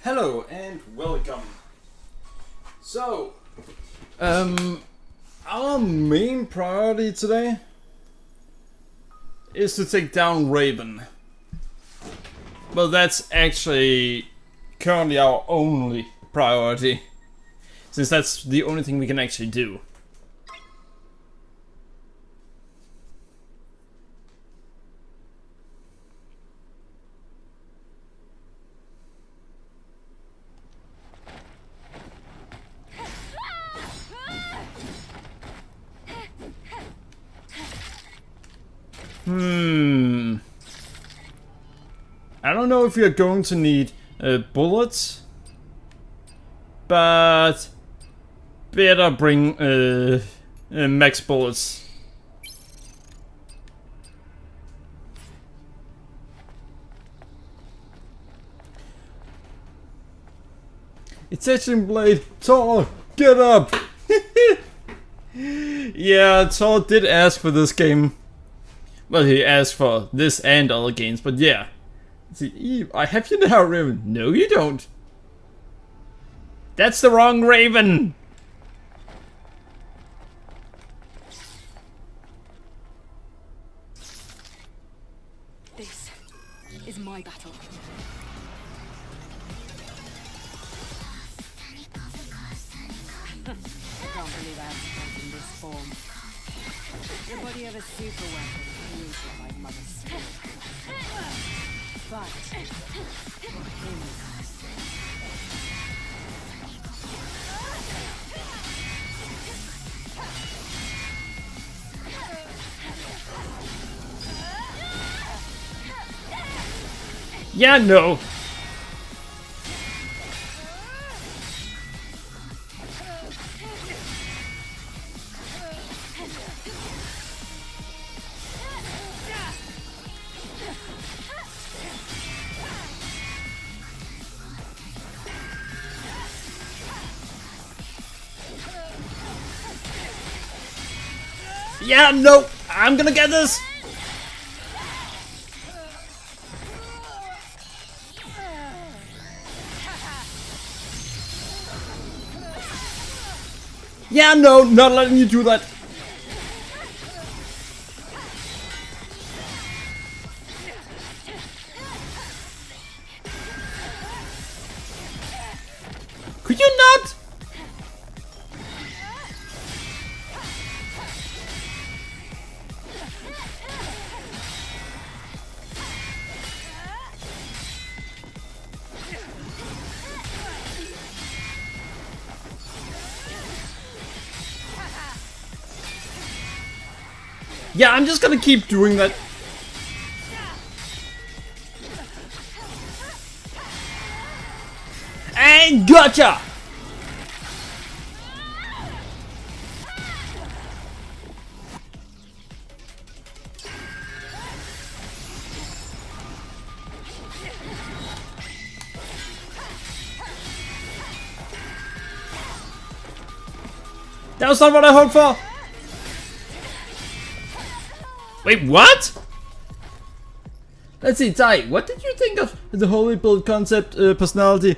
Hello and welcome. So, our main priority today is to take down Raven. Well, that's actually currently our only priority, since that's the only thing we can actually do. I don't know if we are going to need bullets, but better bring max bullets. It's Etching Blade. Thor, get up! Yeah, Thor did ask for this game. Well, he asked for this and other games, but yeah. See, I have you now, Raven. No, you don't. That's the wrong Raven. This is my battle. I can't believe I have to fight in this form. Your body have a super weapon created by Mother Spirit. But for him. Yeah, no. Yeah, no. I'm gonna get this. Yeah, no, not letting you do that. Could you not? Yeah, I'm just gonna keep doing that. And gotcha! That was not what I hoped for! Wait, what? Let's see, Tai, what did you think of the Holy Build concept personality?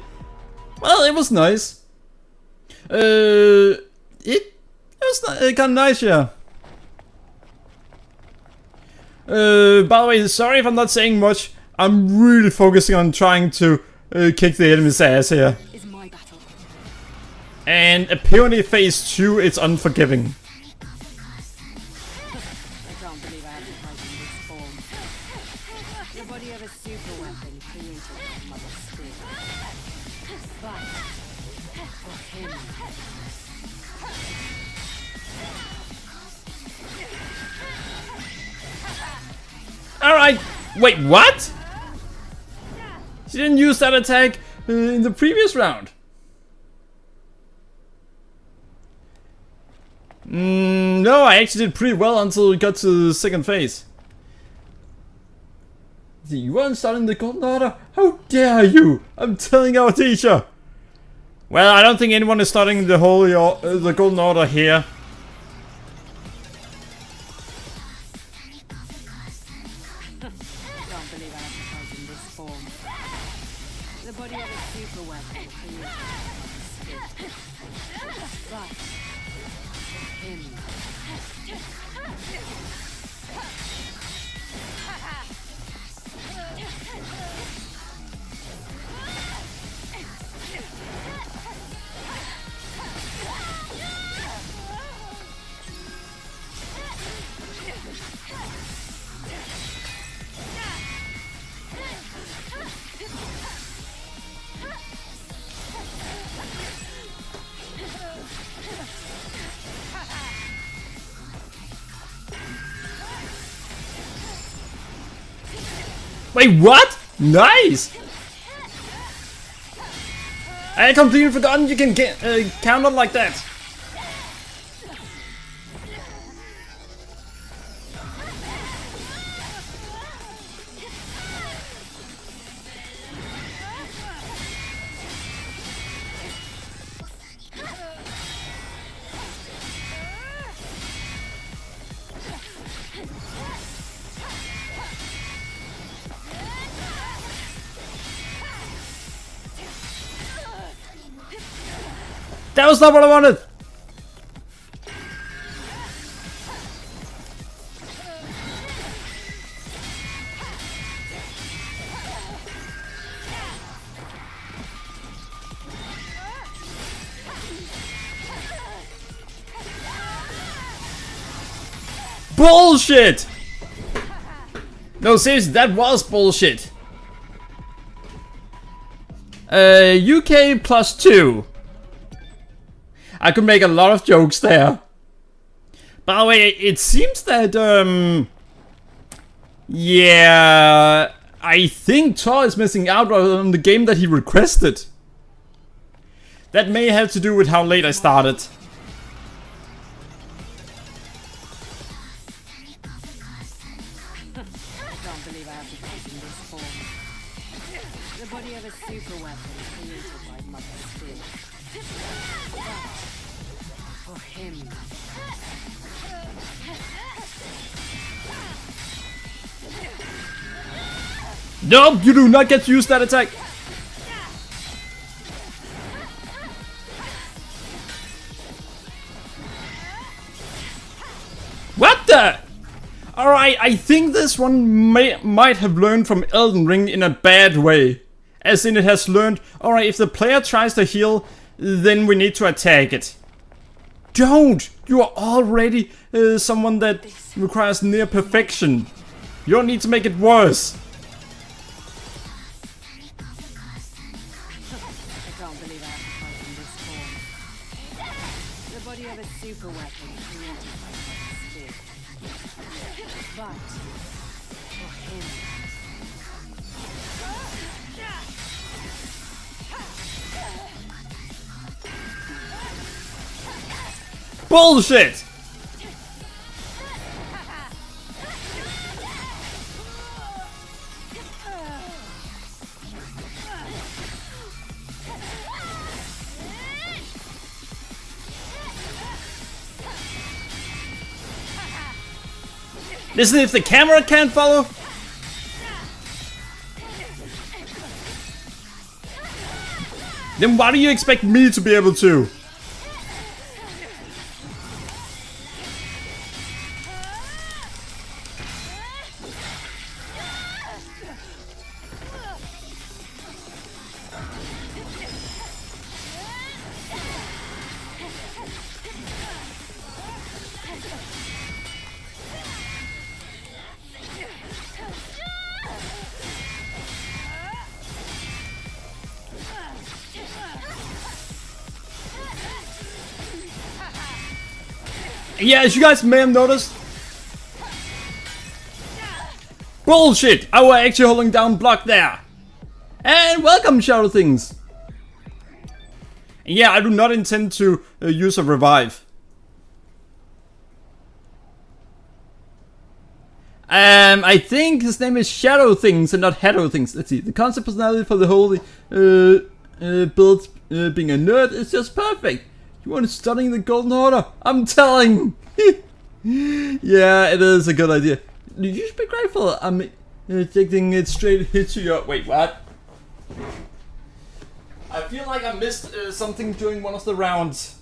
Well, it was nice. It was kind of nice, yeah. By the way, sorry if I'm not saying much. I'm really focusing on trying to kick the enemy's ass here. Is my battle. And apparently phase 2, it's unforgiving. I can't believe I have to fight in this form. Your body have a super weapon created by Mother Spirit. But for him. Alright, wait, what? She didn't use that attack in the previous round. No, I actually did pretty well until we got to the second phase. You weren't starting the Golden Order? How dare you! I'm telling our teacher! Well, I don't think anyone is starting the the Golden Order here. Can't believe I have to fight in this form. The body of a super weapon created by my spirit. But for him. Wait, what? Nice! I completely forgotten you can get counter like that. That was not what I wanted! Bullshit! No, seriously, that was bullshit. UK +2. I could make a lot of jokes there. By the way, it seems that, yeah, I think Thor is missing out on the game that he requested. That may have to do with how late I started. I can't believe I have to fight in this form. The body of a super weapon created by Mother Spirit. But for him. Nope, you do not get to use that attack. What the? Alright, I think this one might have learned from Elden Ring in a bad way. As in it has learned, alright, if the player tries to heal, then we need to attack it. Don't! You are already someone that requires near perfection. You don't need to make it worse. I can't believe I have to fight in this form. The body of a super weapon created by Mother Spirit. But for him. Bullshit! Listen, if the camera can't follow. Then why do you expect me to be able to? Yeah, as you guys may have noticed. Bullshit! I was actually holding down block there. And welcome, Shadow Things. And yeah, I do not intend to use a revive. I think his name is Shadow Things and not Shadow Things. Let's see. The concept personality for the holy build being a nerd is just perfect. You want to studying the Golden Order? I'm telling. Yeah, it is a good idea. You should be grateful. I'm taking it straight into your. Wait, what? I feel like I missed something during one of the rounds.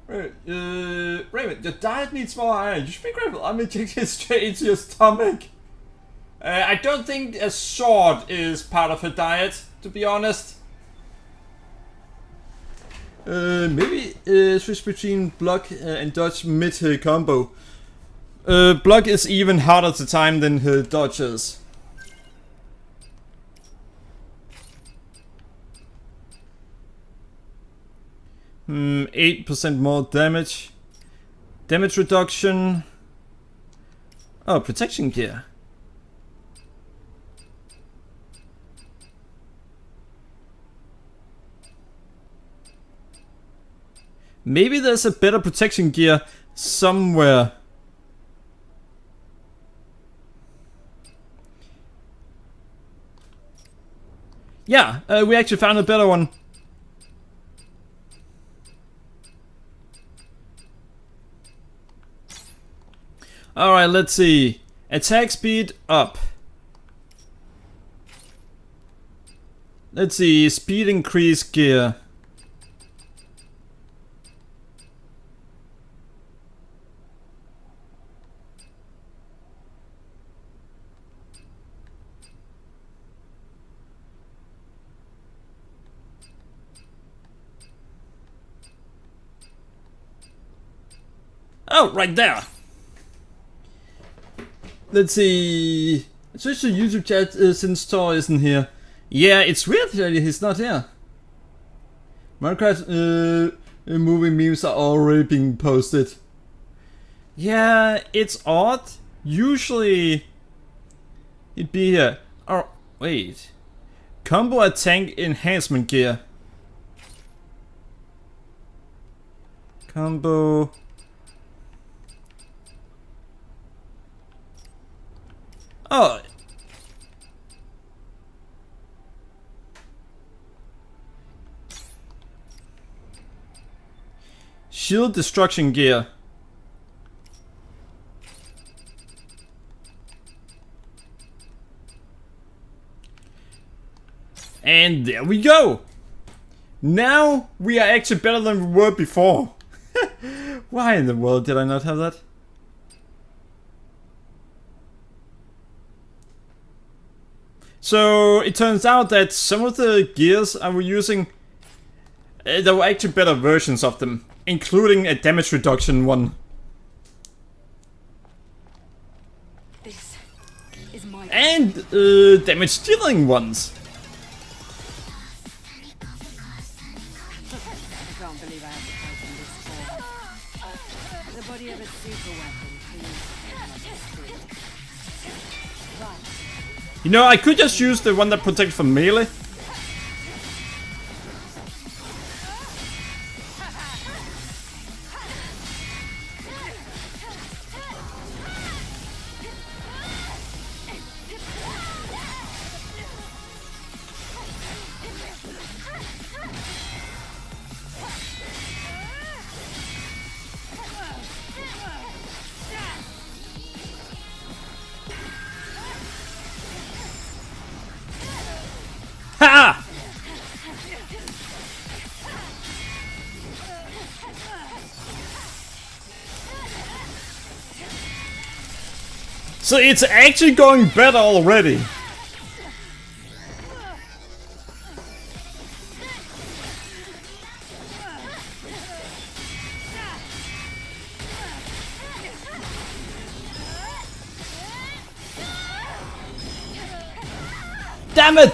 Raymond, your diet needs more iron. You should be grateful. I'm injecting it straight into your stomach. I don't think a sword is part of her diet, to be honest. Maybe switch between block and dodge mid her combo. Block is even harder to time than her dodges. 8% more damage. Damage reduction. Oh, protection gear. Maybe there's a better protection gear somewhere. Yeah, we actually found a better one. Alright, let's see. Attack speed up. Let's see, speed increase gear. Oh, right there. Let's see. Switch to YouTube chat since Thor isn't here. Yeah, it's weird that he's not here. Minecraft movie memes are already being posted. Yeah, it's odd. Usually it'd be here. Oh, wait. Combo a tank enhancement gear. Combo. Oh. Shield destruction gear. And there we go. Now we are actually better than we were before. Why in the world did I not have that? So it turns out that some of the gears I was using, there were actually better versions of them, including a damage reduction one. This is my And damage dealing ones. I can't believe I have to fight in this form. The body of a super weapon cleans. But You know, I could just use the one that protects from melee. Ha! So it's actually going better already. Damn it!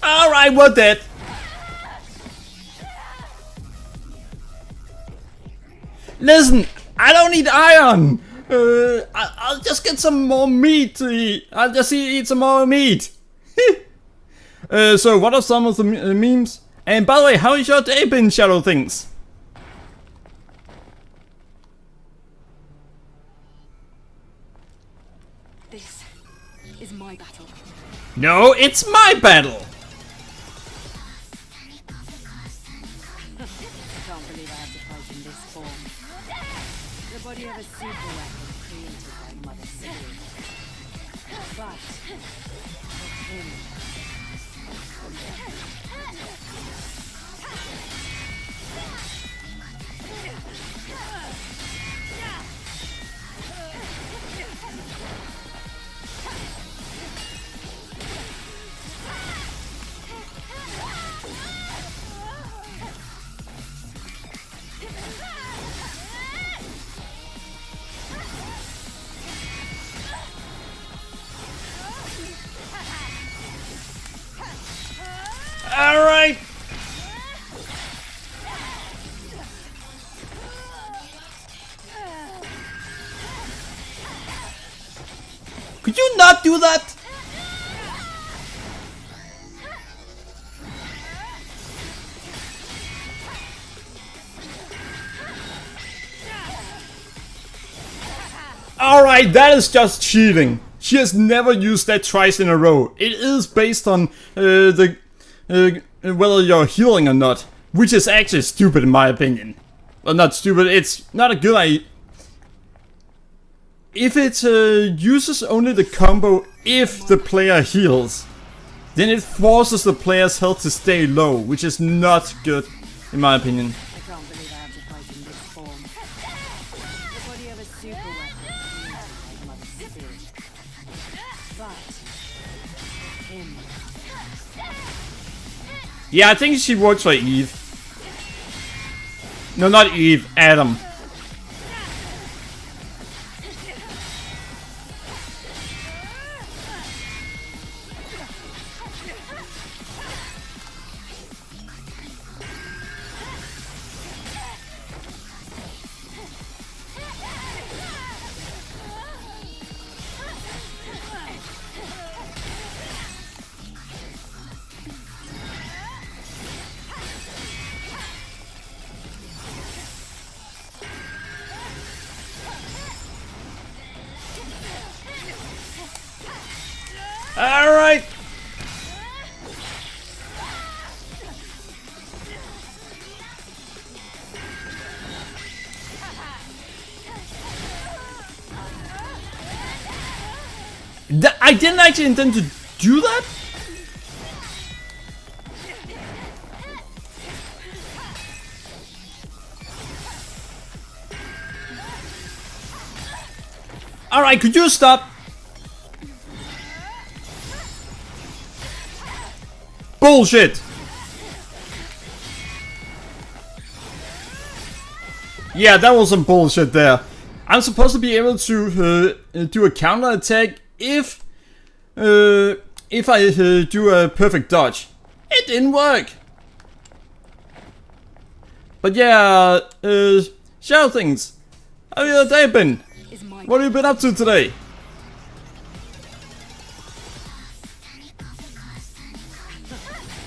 Alright, we're dead. Listen, I don't need iron. I'll just get some more meat to eat. I'll just eat some more meat. So what are some of the memes? And by the way, how is your day been, Shadow Things? this is my battle. No, it's my battle. I can't believe I have to fight in this form. The body of a super weapon created by Mother Spirit. But for him, Alright! Could you not do that? Alright, that is just cheating. She has never used that twice in a row. It is based on whether you're healing or not, which is actually stupid in my opinion. Well, not stupid, it's not a good idea. If it uses only the combo if the player heals, then it forces the player's health to stay low, which is not good in my opinion. I can't believe I have to fight in this form. The body of a super weapon created by Mother Spirit. But for him, Yeah, I think she works for Eve. No, not Eve, Adam. Alright! I didn't actually intend to do that? Alright, could you stop? Bullshit! Yeah, that was some bullshit there. I'm supposed to be able to do a counter attack if I do a perfect dodge. It didn't work. But yeah, shout things. How your day been? is my What have you been up to today? I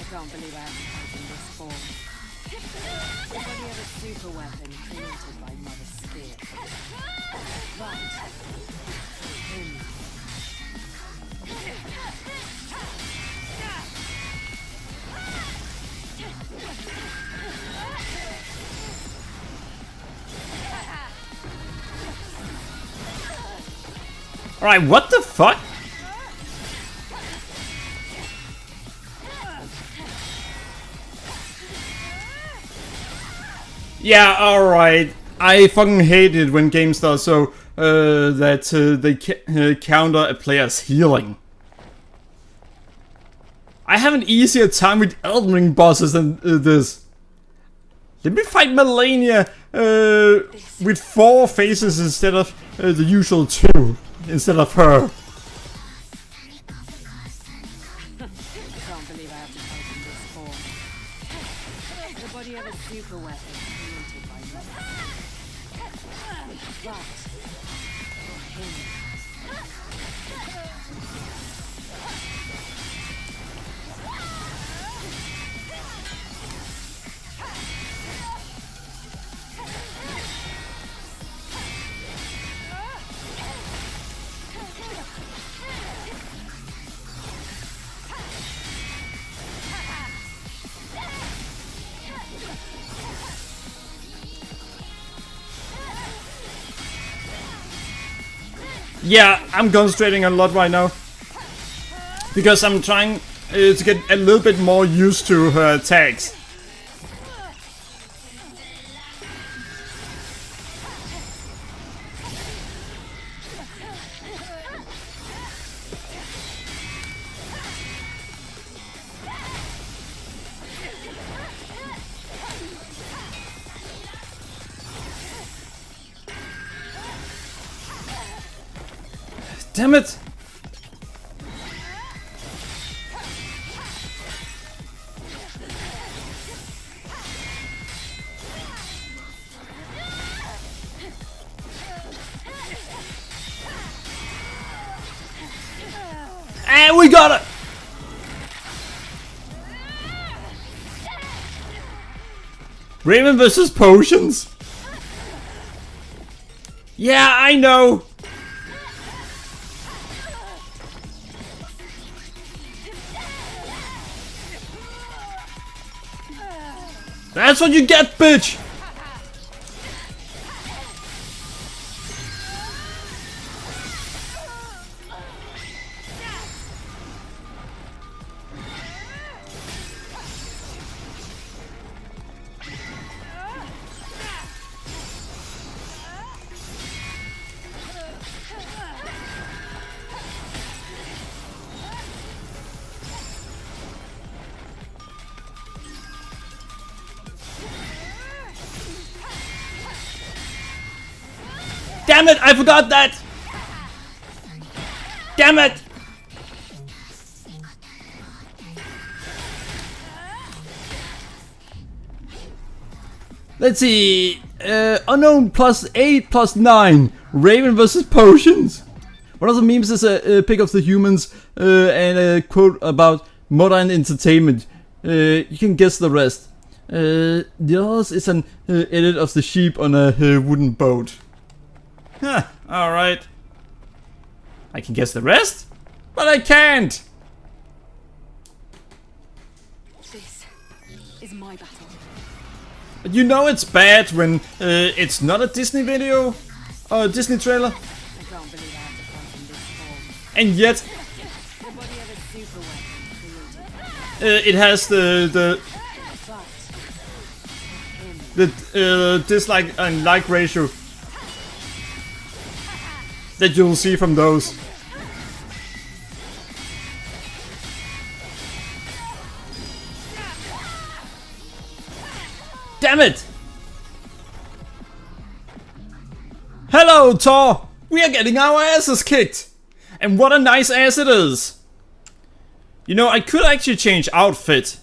can't believe I have to fight in this form. The body of a super weapon created by Mother Spirit. But for him, Alright, what the fuck? Yeah, alright. I fucking hate it when games do so that they counter a player's healing. I have an easier time with Elden Ring bosses than this. Let me fight Malenia with 4 faces instead of the usual 2, instead of her. I can't believe I have to fight in this form. The body of a super weapon created by Mother Spirit. But for him, Yeah, I'm concentrating a lot right now. Because I'm trying to get a little bit more used to her attacks. Damn it! And we got it! Raven versus potions? Yeah, I know! That's what you get, bitch! Damn it, I forgot that! Damn it! Let's see. Unknown +8 +9. Raven versus potions. One of the memes is a pic of the humans and a quote about modern entertainment. You can guess the rest. The others is an edit of the sheep on a wooden boat. Huh, alright. I can guess the rest, but I can't! This is my battle. But you know it's bad when it's not a Disney video or a Disney trailer. I can't believe I have to fight in this form. And yet Nobody have a super weapon created. it has the But him, dislike and like ratio that you'll see from those. Damn it! Hello, Thor! We are getting our asses kicked! And what a nice ass it is! You know, I could actually change outfit,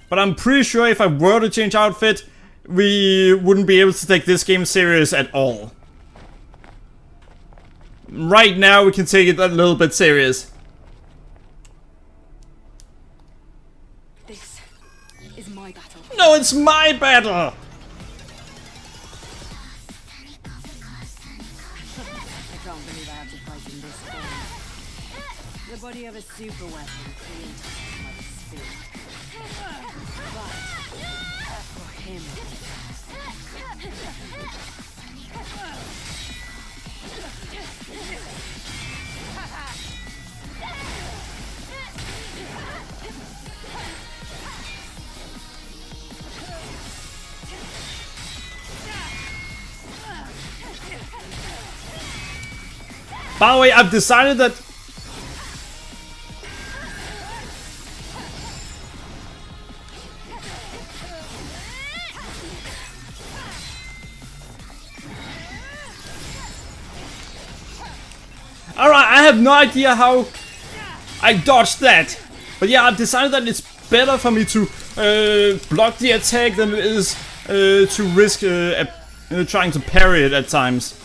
but I'm pretty sure if I were to change outfit, we wouldn't be able to take this game serious at all. Right now, we can take it a little bit serious. this is my battle. No, it's my battle! I can't believe I have to fight in this form. The body of a super weapon created by the spirit. But for him, By the way, I've decided that alright, I have no idea how I dodged that. But yeah, I've decided that it's better for me to block the attack than it is to risk trying to parry it at times.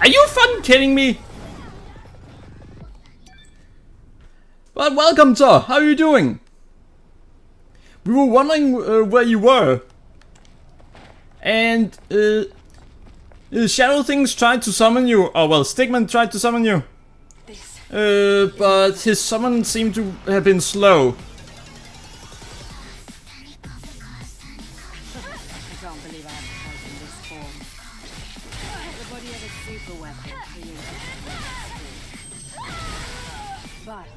Are you fucking kidding me? Well, welcome, Thor. How are you doing? We were wondering where you were. And Shadow Things tried to summon you. Oh well, Stigman tried to summon you. But his summon seemed to have been slow. I can't believe I have to fight in this form. The body of a super weapon created by myself. But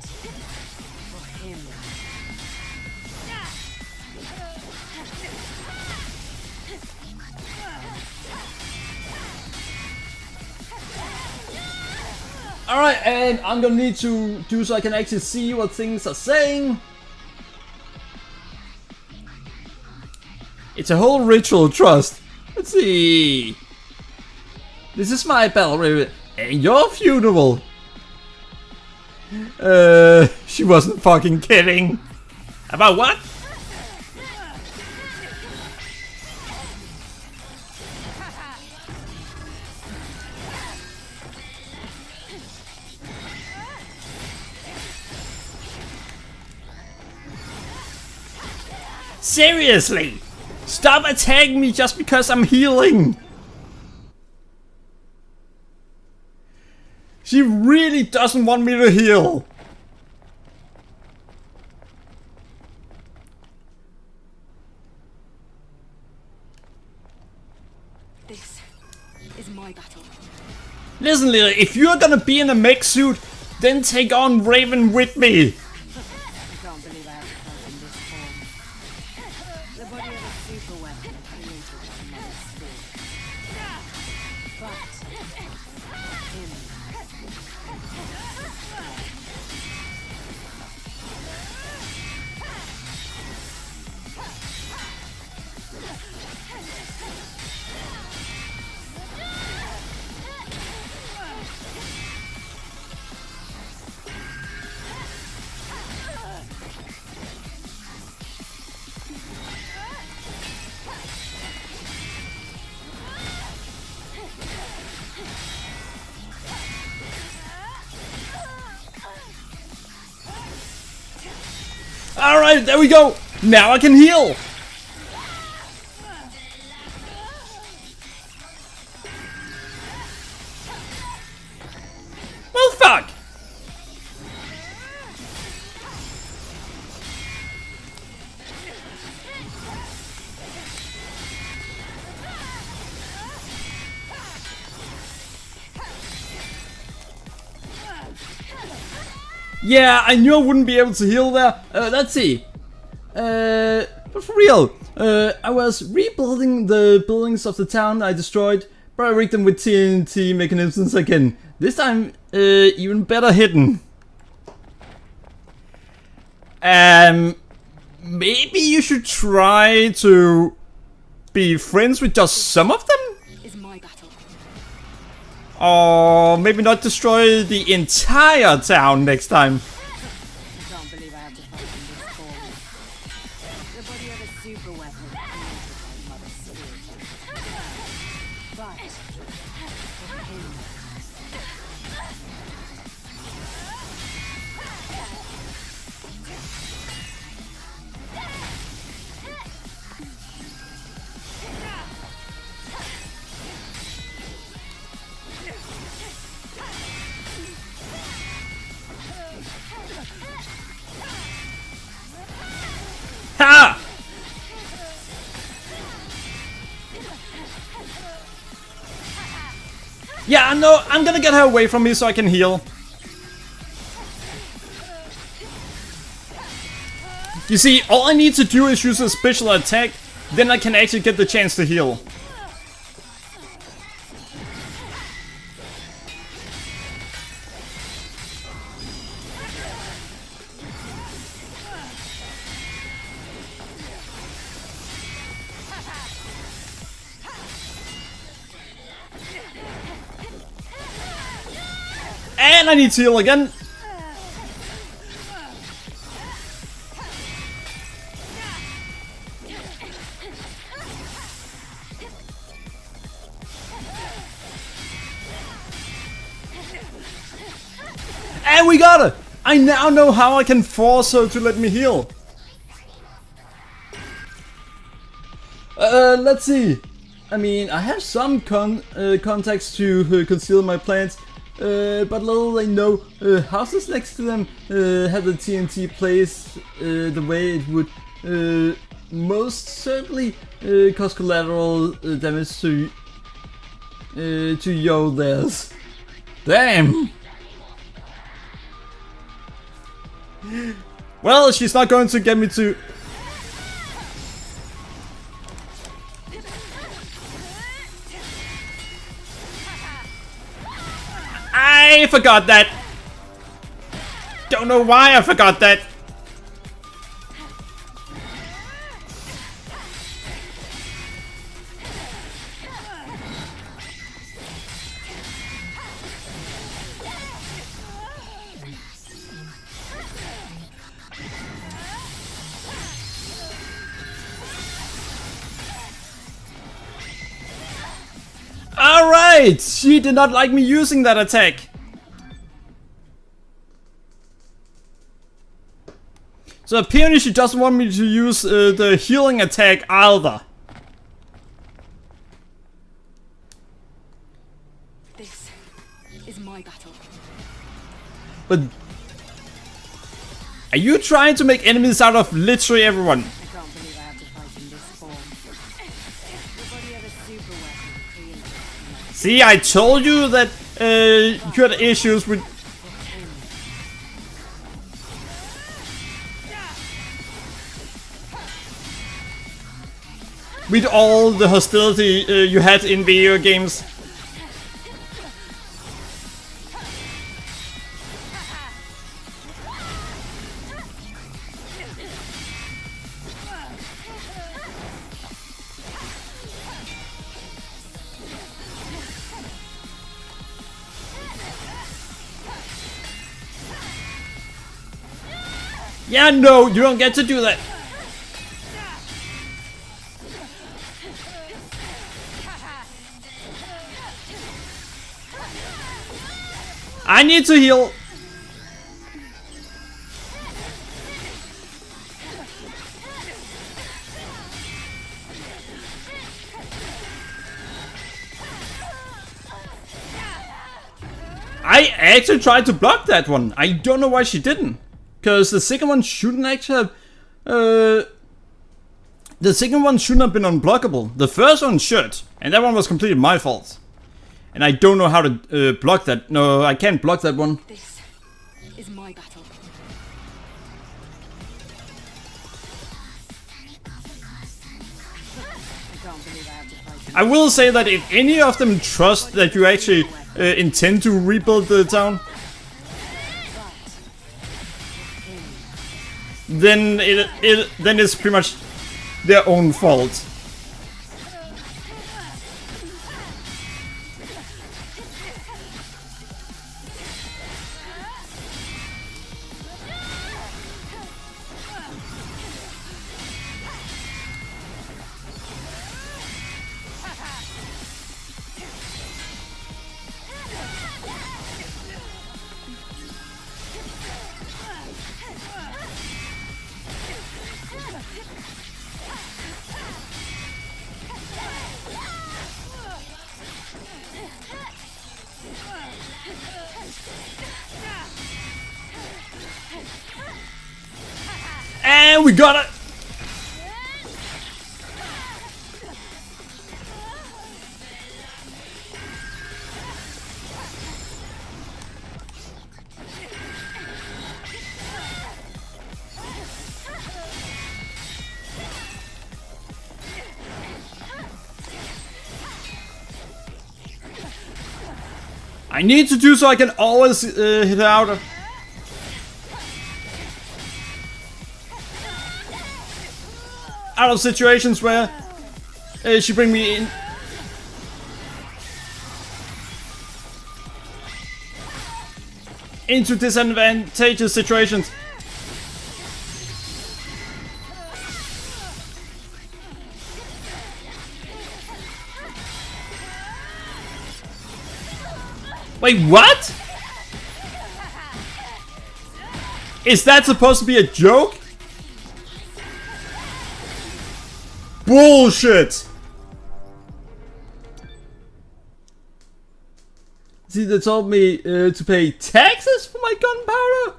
for him. Alright, and I'm gonna need to do so I can actually see what things are saying. It's a whole ritual, trust. Let's see. This is my battle ribbon and your funeral. She wasn't fucking kidding. About what? Seriously! Stop attacking me just because I'm healing! She really doesn't want me to heal! This is my battle. Listen, Lily, if you're gonna be in a mech suit, then take on Raven with me! I can't believe I have to fight in this form. The body of a super weapon created by myself. But him. Alright, there we go! Now I can heal! Well, fuck! Yeah, I knew I wouldn't be able to heal there. Let's see. But for real, I was rebuilding the buildings of the town I destroyed, but I rigged them with TNT mechanisms again. This time, even better hidden. Maybe you should try to be friends with just some of them? Is my battle. Or maybe not destroy the entire town next time. I can't believe I have to fight in this form. The body of a super weapon created by Mother Spirit. But for him. Ha! Yeah, no, I'm gonna get her away from me so I can heal. You see, all I need to do is use a special attack, then I can actually get the chance to heal. And I need to heal again. And we got it! I now know how I can force her to let me heal. Let's see. I mean, I have some contacts to conceal my plans, but little they know, houses next to them have the TNT placed the way it would most certainly cause collateral damage to yo theirs. Damn! Well, she's not going to get me to... I forgot that! Don't know why I forgot that! Alright! She did not like me using that attack. So apparently she doesn't want me to use the healing attack either. This is my battle. But... Are you trying to make enemies out of literally everyone? I can't believe I have to fight in this form. Nobody had a super weapon created. See, I told you that you had issues with... With all the hostility you had in video games. Yeah, no, you don't get to do that. I need to heal. I actually tried to block that one. I don't know why she didn't. Because the second one shouldn't actually have... the second one shouldn't have been unblockable. The first one should. And that one was completely my fault. And I don't know how to block that. No, I can't block that one. This is my battle. I can't believe I have to fight. I will say that if any of them trust that you actually intend to rebuild the town, then then it's pretty much their own fault. And we got it! I need to do so I can always hit her out. Out of situations where she bring me in. Into disadvantageous situations. Wait, what? Is that supposed to be a joke? Bullshit! See, they told me to pay taxes for my gunpowder?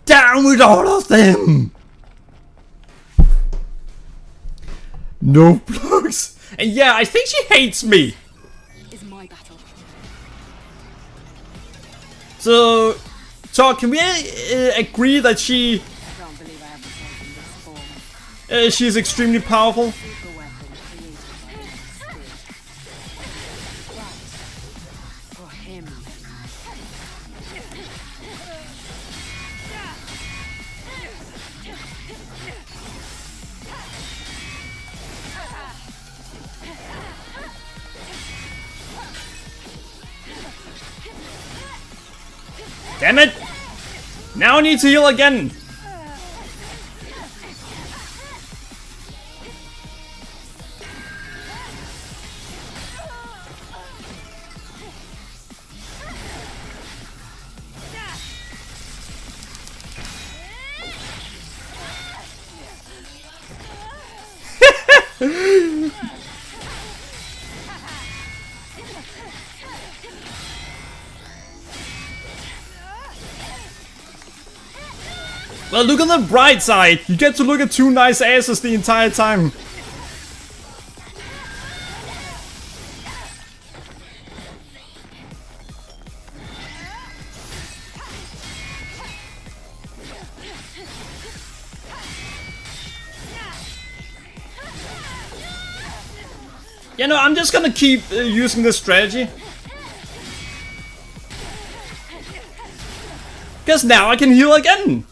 Down with all of them! No blocks. And yeah, I think she hates me. Is my battle. So, can we agree that she I can't believe I have to fight in this form. she's extremely powerful? Super weapon created by my spirit. Right. For him. Damn it! Now I need to heal again. Well, look on the bright side. You get to look at two nice asses the entire time. You know, I'm just gonna keep using this strategy. Because now I can heal again.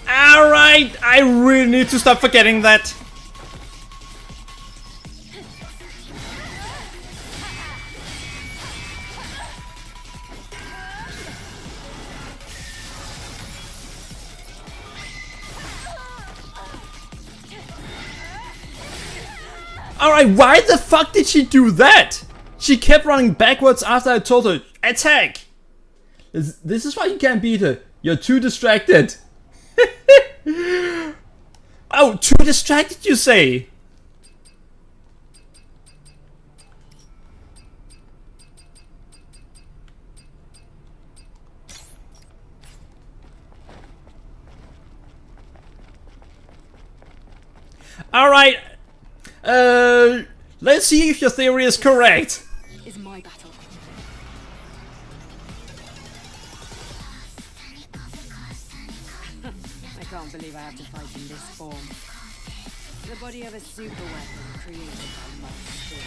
Alright, I really need to stop forgetting that. Alright, why the fuck did she do that? She kept running backwards after I told her, attack! This is why you can't beat her. You're too distracted. Oh, too distracted you say? Alright, let's see if your theory is correct. Is my battle. I can't believe I have to fight in this form. The body of a super weapon created by my spirit.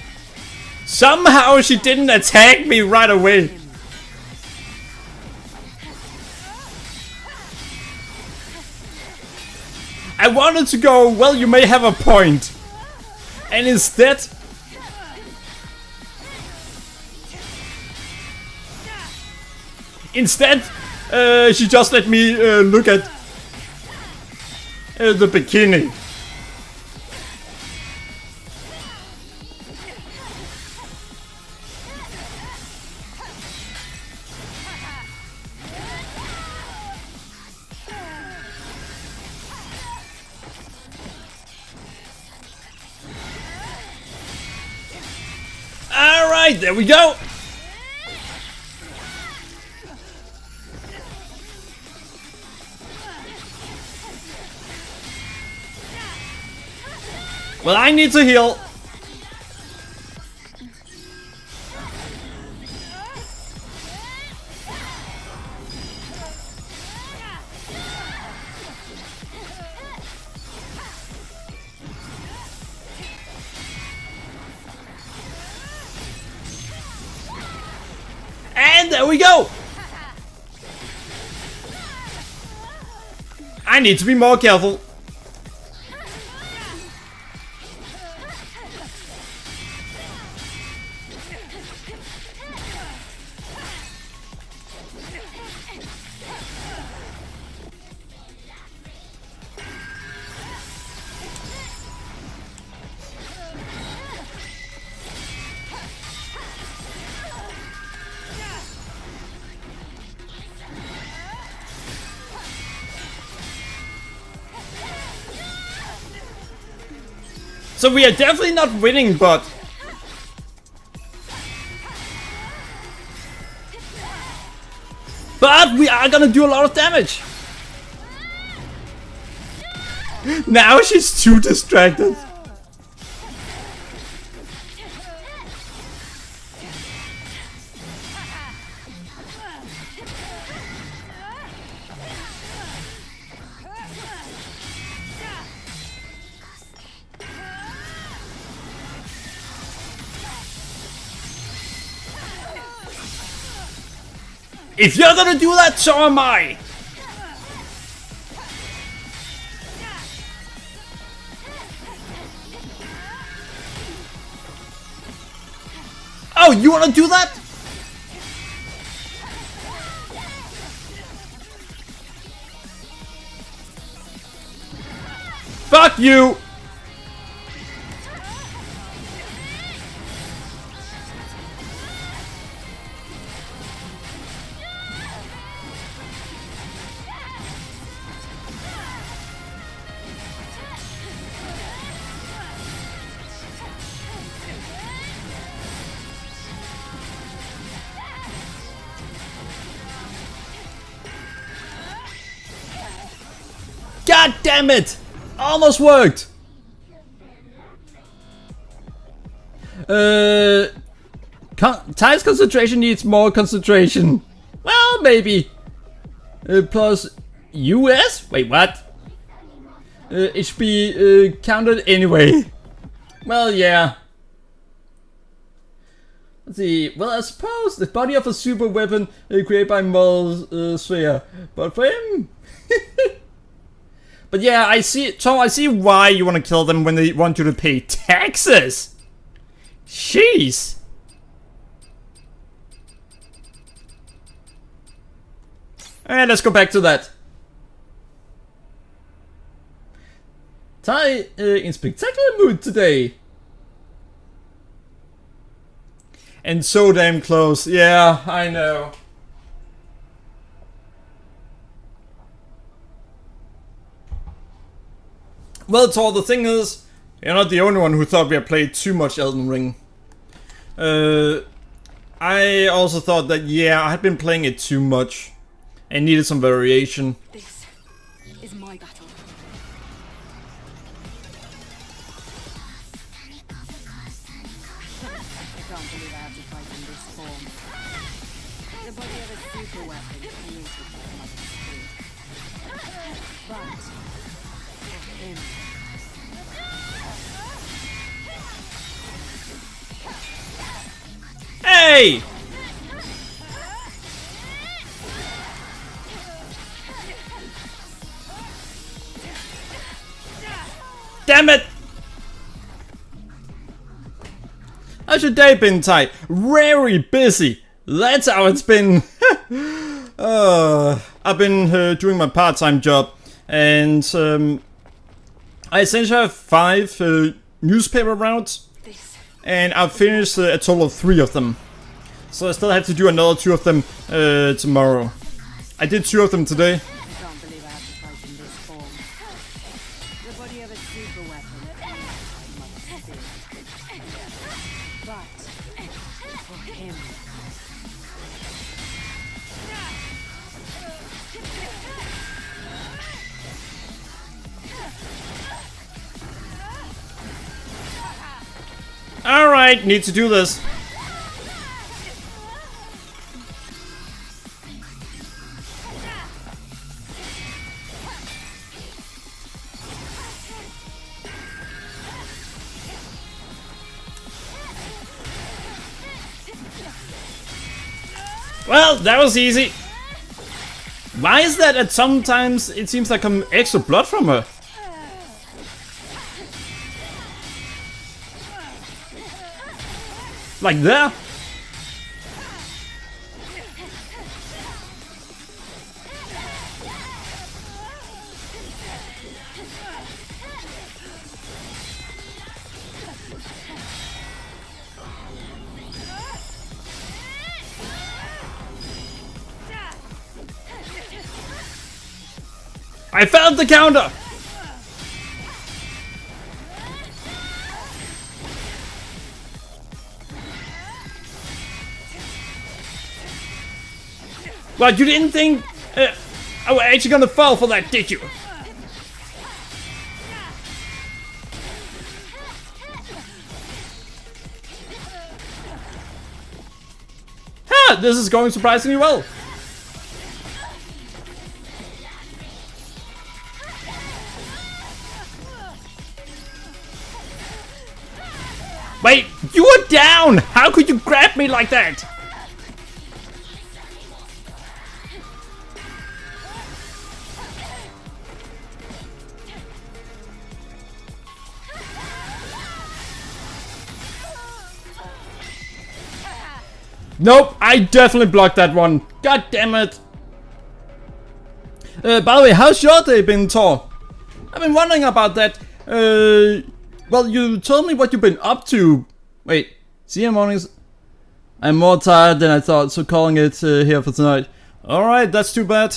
Somehow she didn't attack me right away. I wanted to go, well, you may have a point. And instead... she just let me look at the bikini. Alright, there we go! Well, I need to heal. And there we go! I need to be more careful. So we are definitely not winning, but But we are gonna do a lot of damage. Now she's too distracted. If you're gonna do that, so am I! Oh, you wanna do that? Fuck you! God damn it! Almost worked! Ty's concentration needs more concentration. Well, maybe. Plus US? Wait, what? It should be counted anyway. Well, yeah. Let's see. Well, I suppose the body of a super weapon created by Mul's sphere. But for him... But yeah, I see, Tom, I see why you want to kill them when they want you to pay taxes. Jeez. Alright, let's go back to that. Ty in spectacular mood today. And so damn close. Yeah, I know. Well, Tor, the thing is, you're not the only one who thought we had played too much Elden Ring. I also thought that, yeah, I had been playing it too much and needed some variation. This is my battle. I can't believe I have to fight in this form. The body of a super weapon created by my spirit. But for him. Hey! Damn it! How's your day been, Ty? Very busy. That's how it's been. I've been doing my part-time job, and I essentially have 5 newspaper routes, and I've finished a total of 3 of them. So I still have to do another 2 of them tomorrow. I did 2 of them today. I can't believe I have to fight in this form. The body of a super weapon created by my spirit. But for him. Alright, need to do this. Well, that was easy. Why is that sometimes it seems like I'm extra blood from her? Like there? I found the counter! What, you didn't think I was actually gonna fall for that, did you? Ha! This is going surprisingly well. Wait, you were down! How could you grab me like that? Nope, I definitely blocked that one. God damn it. By the way, how's your day been, Thor? I've been wondering about that. Well, you told me what you've been up to. Wait, see you mornings. I'm more tired than I thought, so calling it here for tonight. Alright, that's too bad.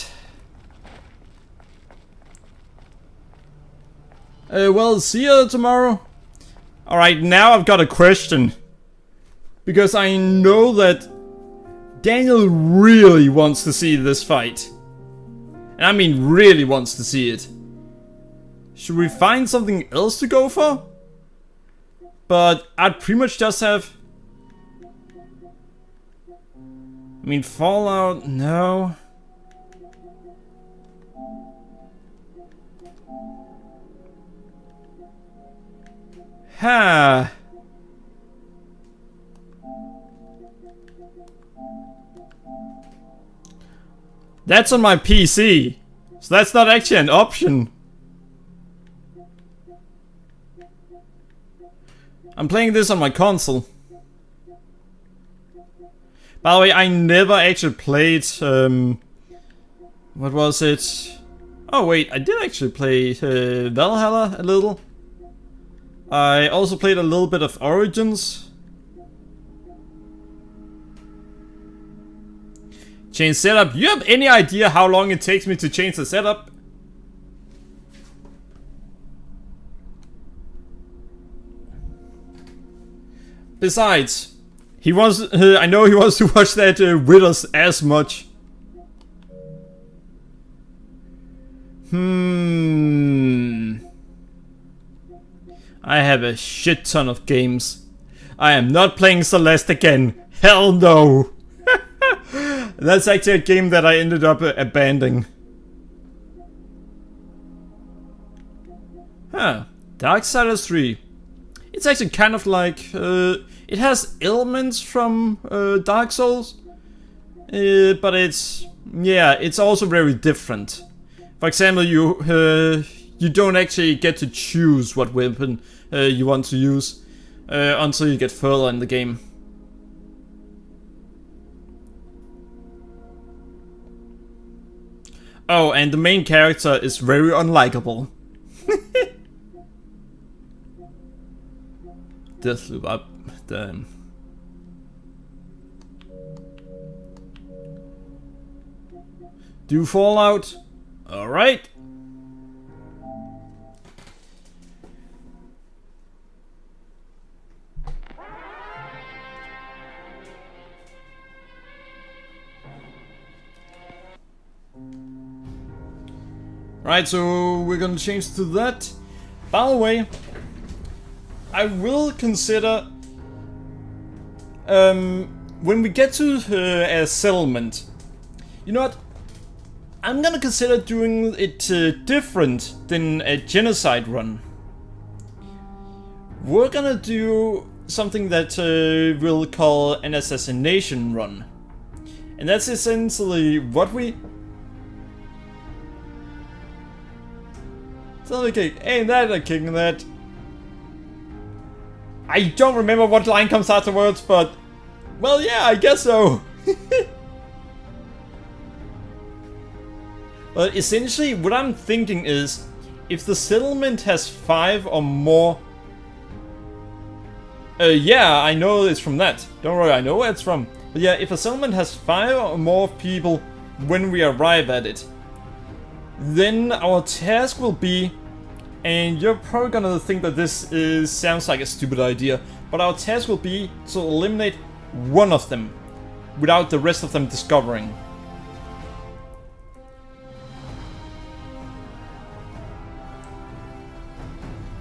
Well, see you tomorrow. Alright, now I've got a question. Because I know that Daniel really wants to see this fight. And I mean really wants to see it. Should we find something else to go for? But I'd pretty much just have... I mean, Fallout, no. Ha. That's on my PC, so that's not actually an option. I'm playing this on my console. By the way, I never actually played, what was it? Oh wait, I did actually play Valhalla a little. I also played a little bit of Origins. Change setup. You have any idea how long it takes me to change the setup? Besides, he wants. I know he wants to watch that with us as much. I have a shit ton of games. I am not playing Celeste again. Hell no. That's actually a game that I ended up abandoning. Huh. Darksiders 3. It's actually kind of like... it has elements from Dark Souls. But it's... yeah, it's also very different. For example, you don't actually get to choose what weapon you want to use. Until you get further in the game. Oh, and the main character is very unlikable. Deathloop up, damn. Do Fallout? Alright. Right, so we're gonna change to that. By the way, I will consider when we get to a settlement. You know what? I'm gonna consider doing it different than a genocide run. We're gonna do something that we'll call an assassination run, and that's essentially what we. Kick. Ain't that a kicking that? I don't remember what line comes afterwards, but... well, yeah, I guess so. But essentially, what I'm thinking is... if the settlement has 5 or more... yeah, I know it's from that. Don't worry, I know where it's from. But yeah, if a settlement has 5 or more people when we arrive at it... then our task will be... and you're probably gonna think that this sounds like a stupid idea, but our task will be to eliminate one of them without the rest of them discovering.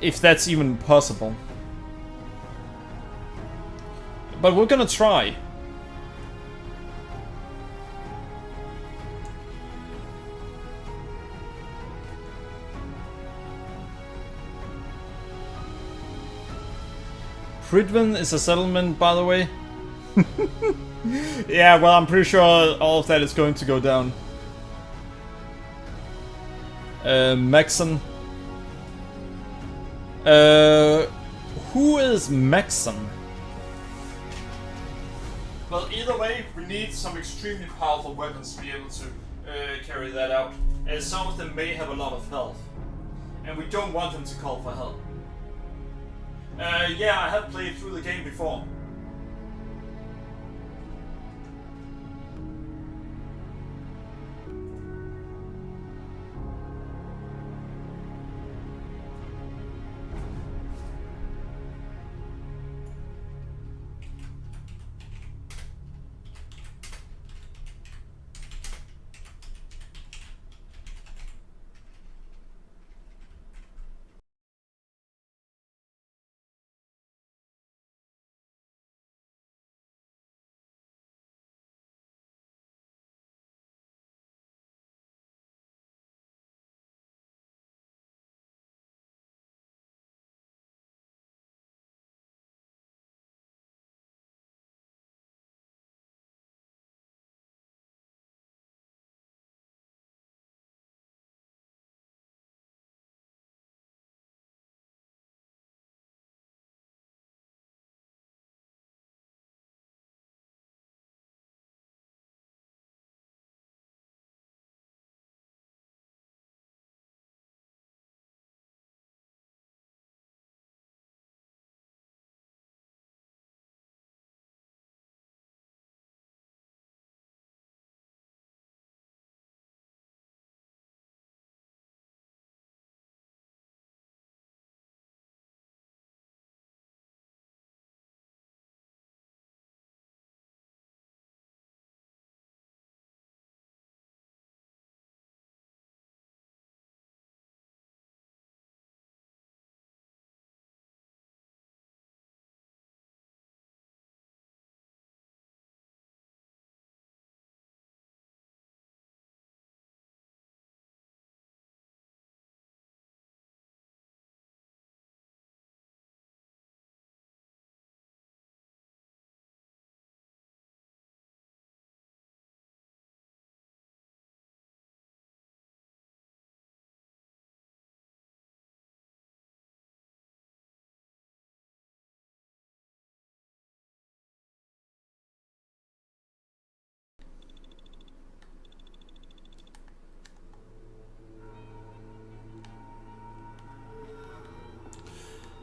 If that's even possible. But we're gonna try. Fridwin is a settlement, by the way. Yeah, well, I'm pretty sure all of that is going to go down. Maxon. Who is Maxon? Well, either way, we need some extremely powerful weapons to be able to carry that out. As some of them may have a lot of health. And we don't want them to call for help. Yeah, I have played through the game before.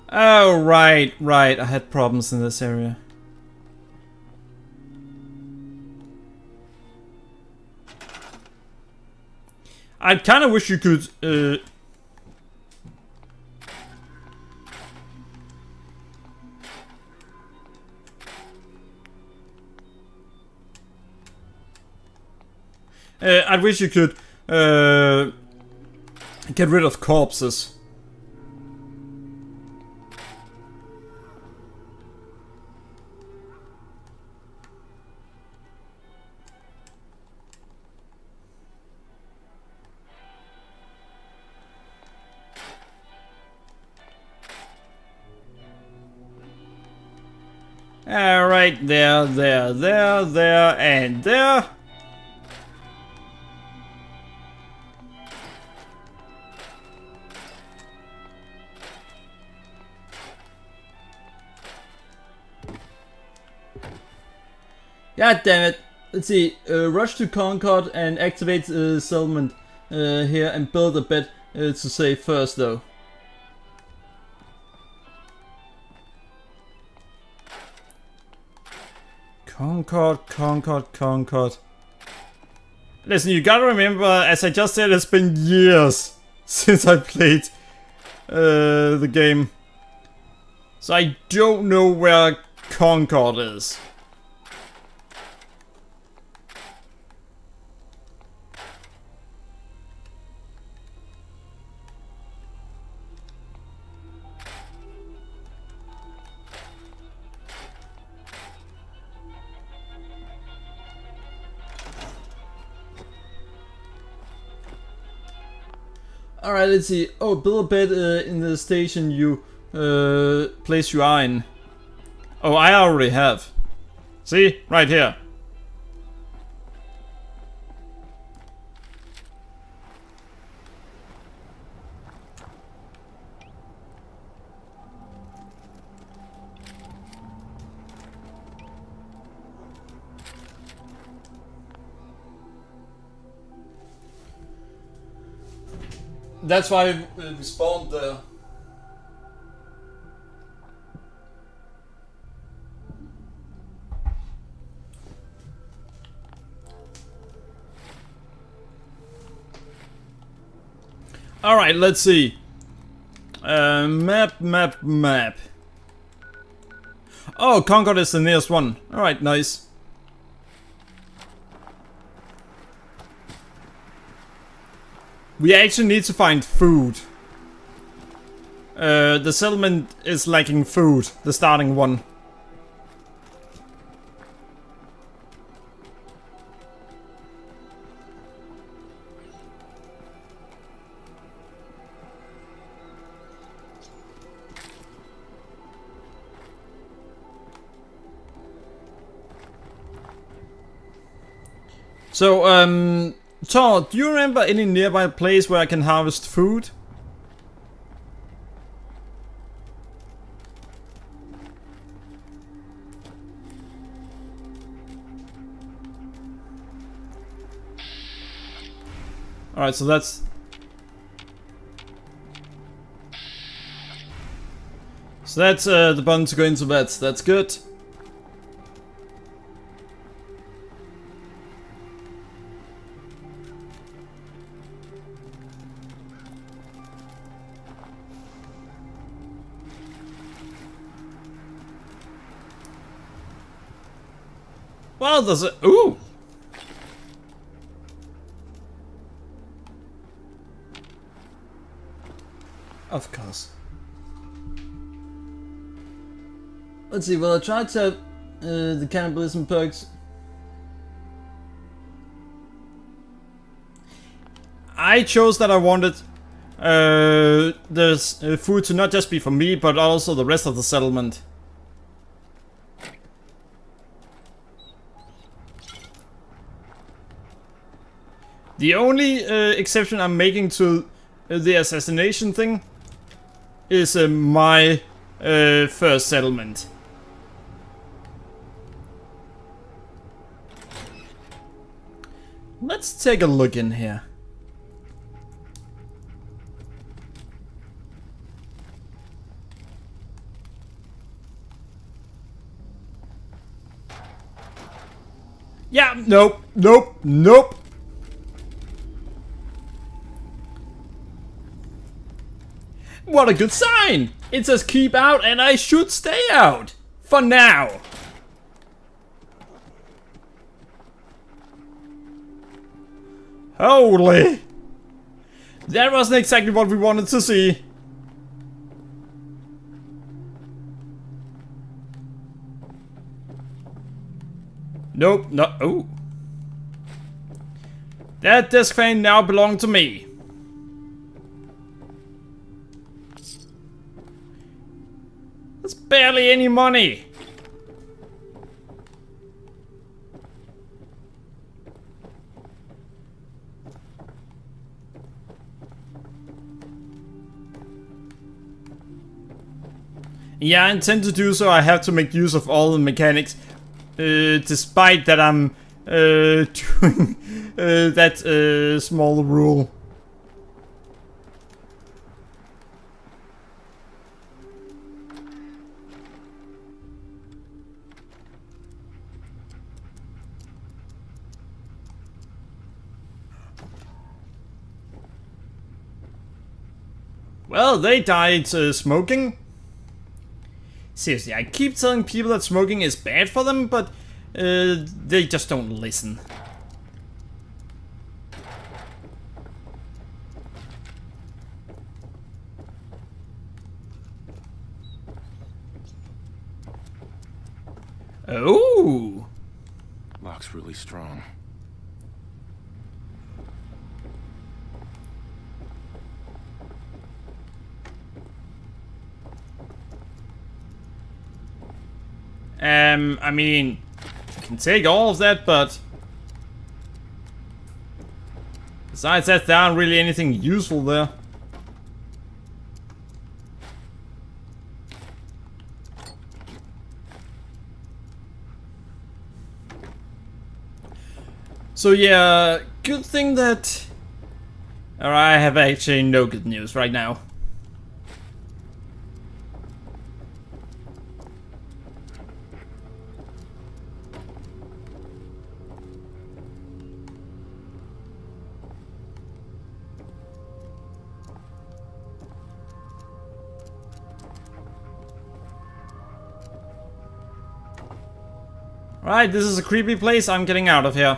Oh, right. I had problems in this area. I kind of wish you could, I wish you could, get rid of corpses. Alright, there, and there. God damn it. Let's see, rush to Concord and activate settlement here and build a bed to save first though. Concord. Listen, you gotta remember, as I just said, it's been years since I played the game. So I don't know where Concord is. Alright, let's see. Oh, build a bed in the station you place you are in. Oh, I already have. See? Right here. That's why we spawned there. Alright, let's see. Map. Oh, Concord is the nearest one. Alright, nice. We actually need to find food. The settlement is lacking food, the starting one. So, Thor, do you remember any nearby place where I can harvest food? Alright, so that's... So that's the button to go into bed. That's good. Well, there's a... Ooh! Of course. Let's see, well I tried to have the cannibalism perks. I chose that I wanted this food to not just be for me, but also the rest of the settlement. The only exception I'm making to the assassination thing is my first settlement. Let's take a look in here. Yeah, nope. What a good sign! It says keep out and I should stay out. For now. Holy! That wasn't exactly what we wanted to see. Nope, no. Oh. That desk fan now belongs to me. That's barely any money. Yeah, I intend to do so. I have to make use of all the mechanics. Despite that I'm doing that small rule. Well, they died smoking. Seriously, I keep telling people that smoking is bad for them, but they just don't listen. Oh! Lock's really strong. I mean, I can take all of that, but besides that, there aren't really anything useful there. So yeah, good thing that... Or I have actually no good news right now. Right, this is a creepy place, I'm getting out of here.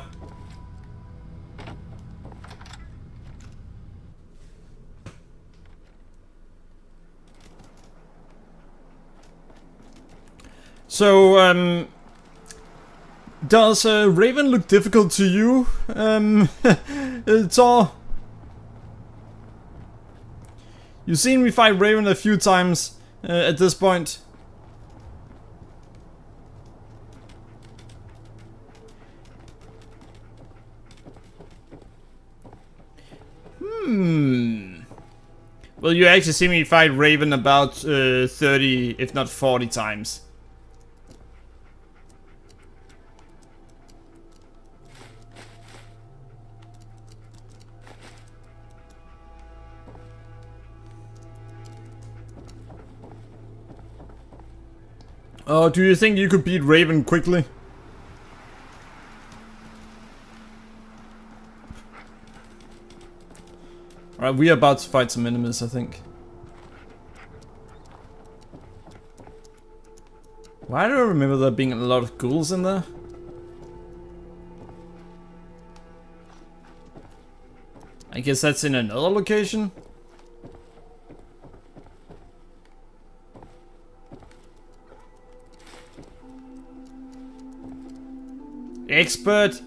So, does Raven look difficult to you, Tor? You've seen me fight Raven a few times at this point. Well, you actually see me fight Raven about 30, if not 40 times. Oh, do you think you could beat Raven quickly? Alright, we are about to fight some enemies, I think. Why do I remember there being a lot of ghouls in there? I guess that's in another location? Expert.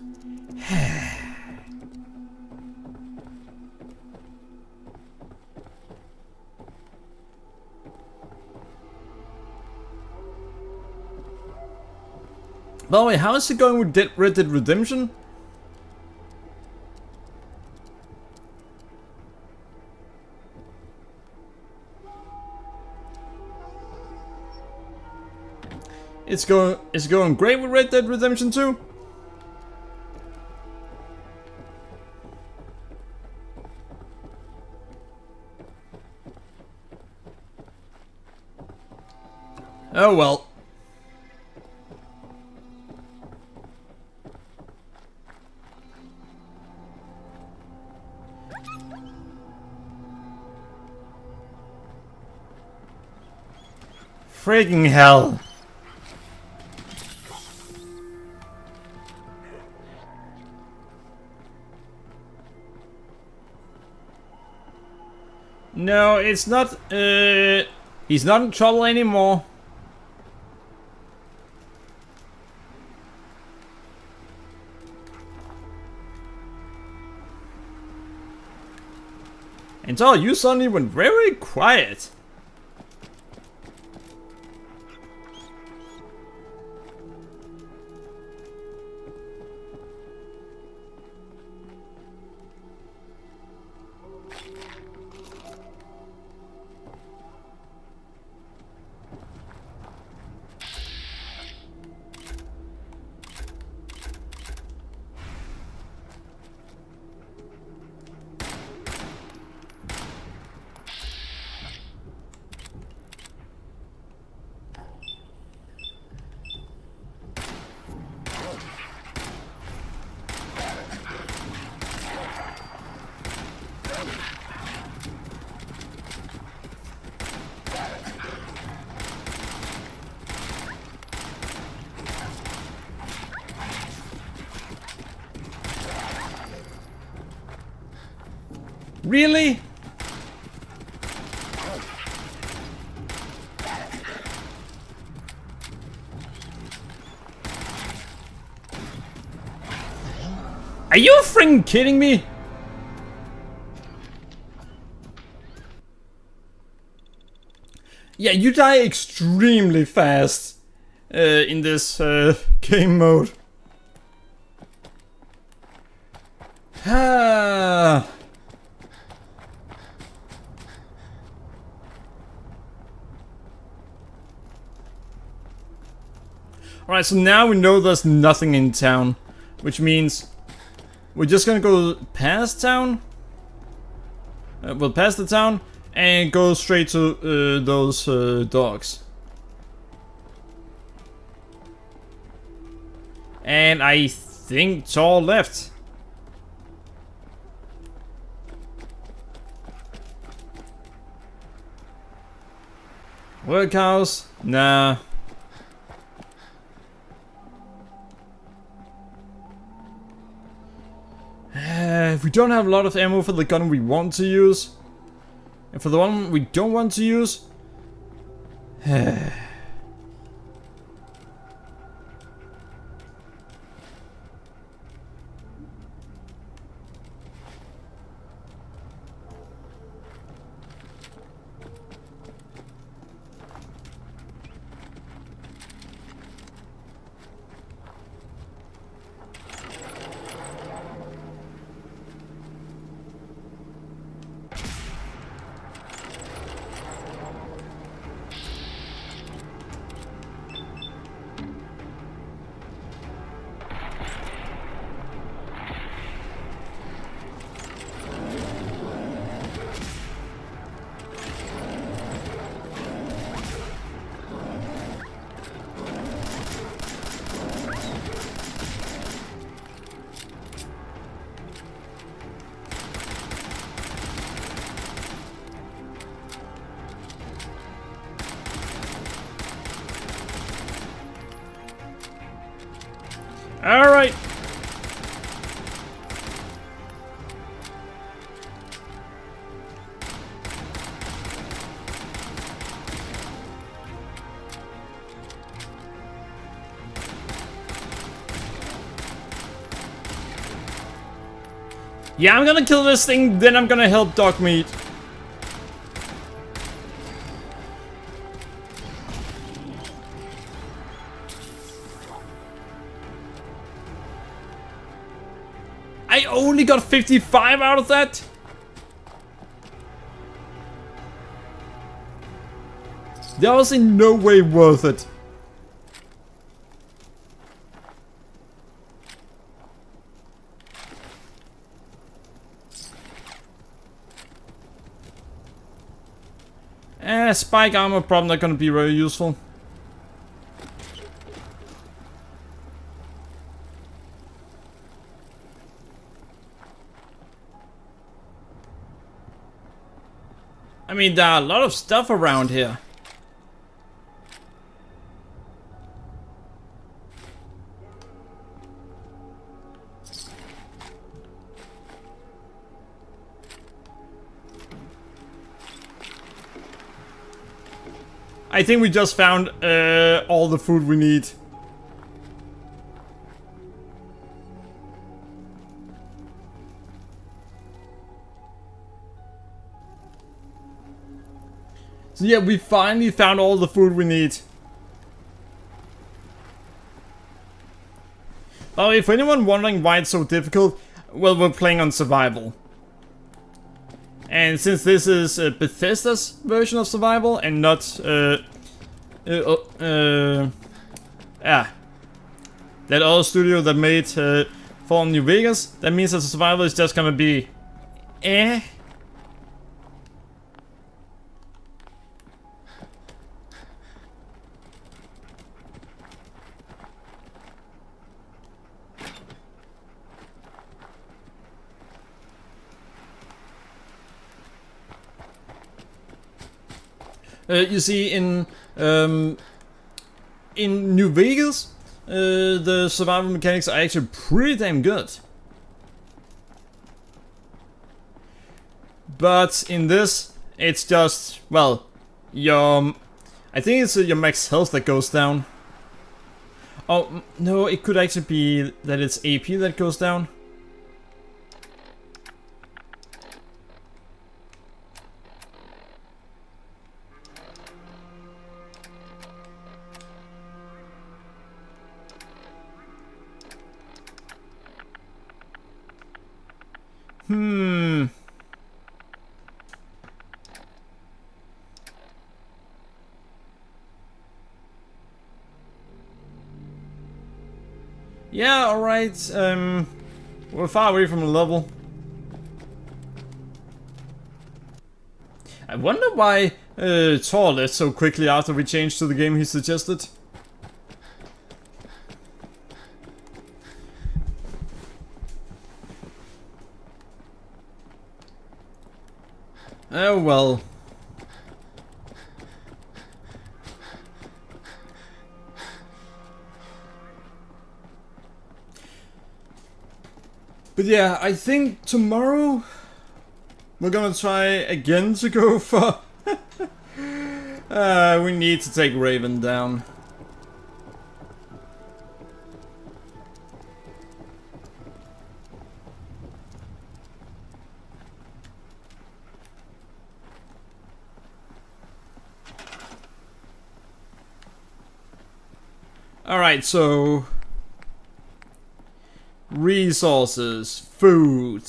By the way, how is it going with Red Dead Redemption? It's going great with Red Dead Redemption 2. Oh well. Friggin' hell. No, it's not, he's not in trouble anymore. And so you suddenly went very quiet. Really? Are you freaking kidding me? Yeah, you die extremely fast. in this game mode. Ah. Alright, so now we know there's nothing in town, which means we're just gonna go past town. Well, past the town and go straight to those dogs. And I think it's all left. Workhouse? Nah. We don't have a lot of ammo for the gun we want to use. And for the one we don't want to use... Alright. Yeah, I'm gonna kill this thing, then I'm gonna help Dog Meat. I only got 55 out of that? That was in no way worth it. Spike armor probably not gonna be very useful. I mean, there are a lot of stuff around here. I think we just found all the food we need. So yeah, we finally found all the food we need. Oh, if anyone wondering why it's so difficult, well, we're playing on survival. And since this is Bethesda's version of survival and not that other studio that made Fallout New Vegas, that means that the survival is just gonna be you see, in New Vegas, the survival mechanics are actually pretty damn good. But in this, it's just, well, I think it's your max health that goes down. Oh, no, it could actually be that it's AP that goes down. Hmm. Yeah, alright. We're far away from the level. I wonder why Thor left so quickly after we changed to the game he suggested. Oh well. But yeah, I think tomorrow we're gonna try again to go for... we need to take Raven down. Alright, so... resources, food.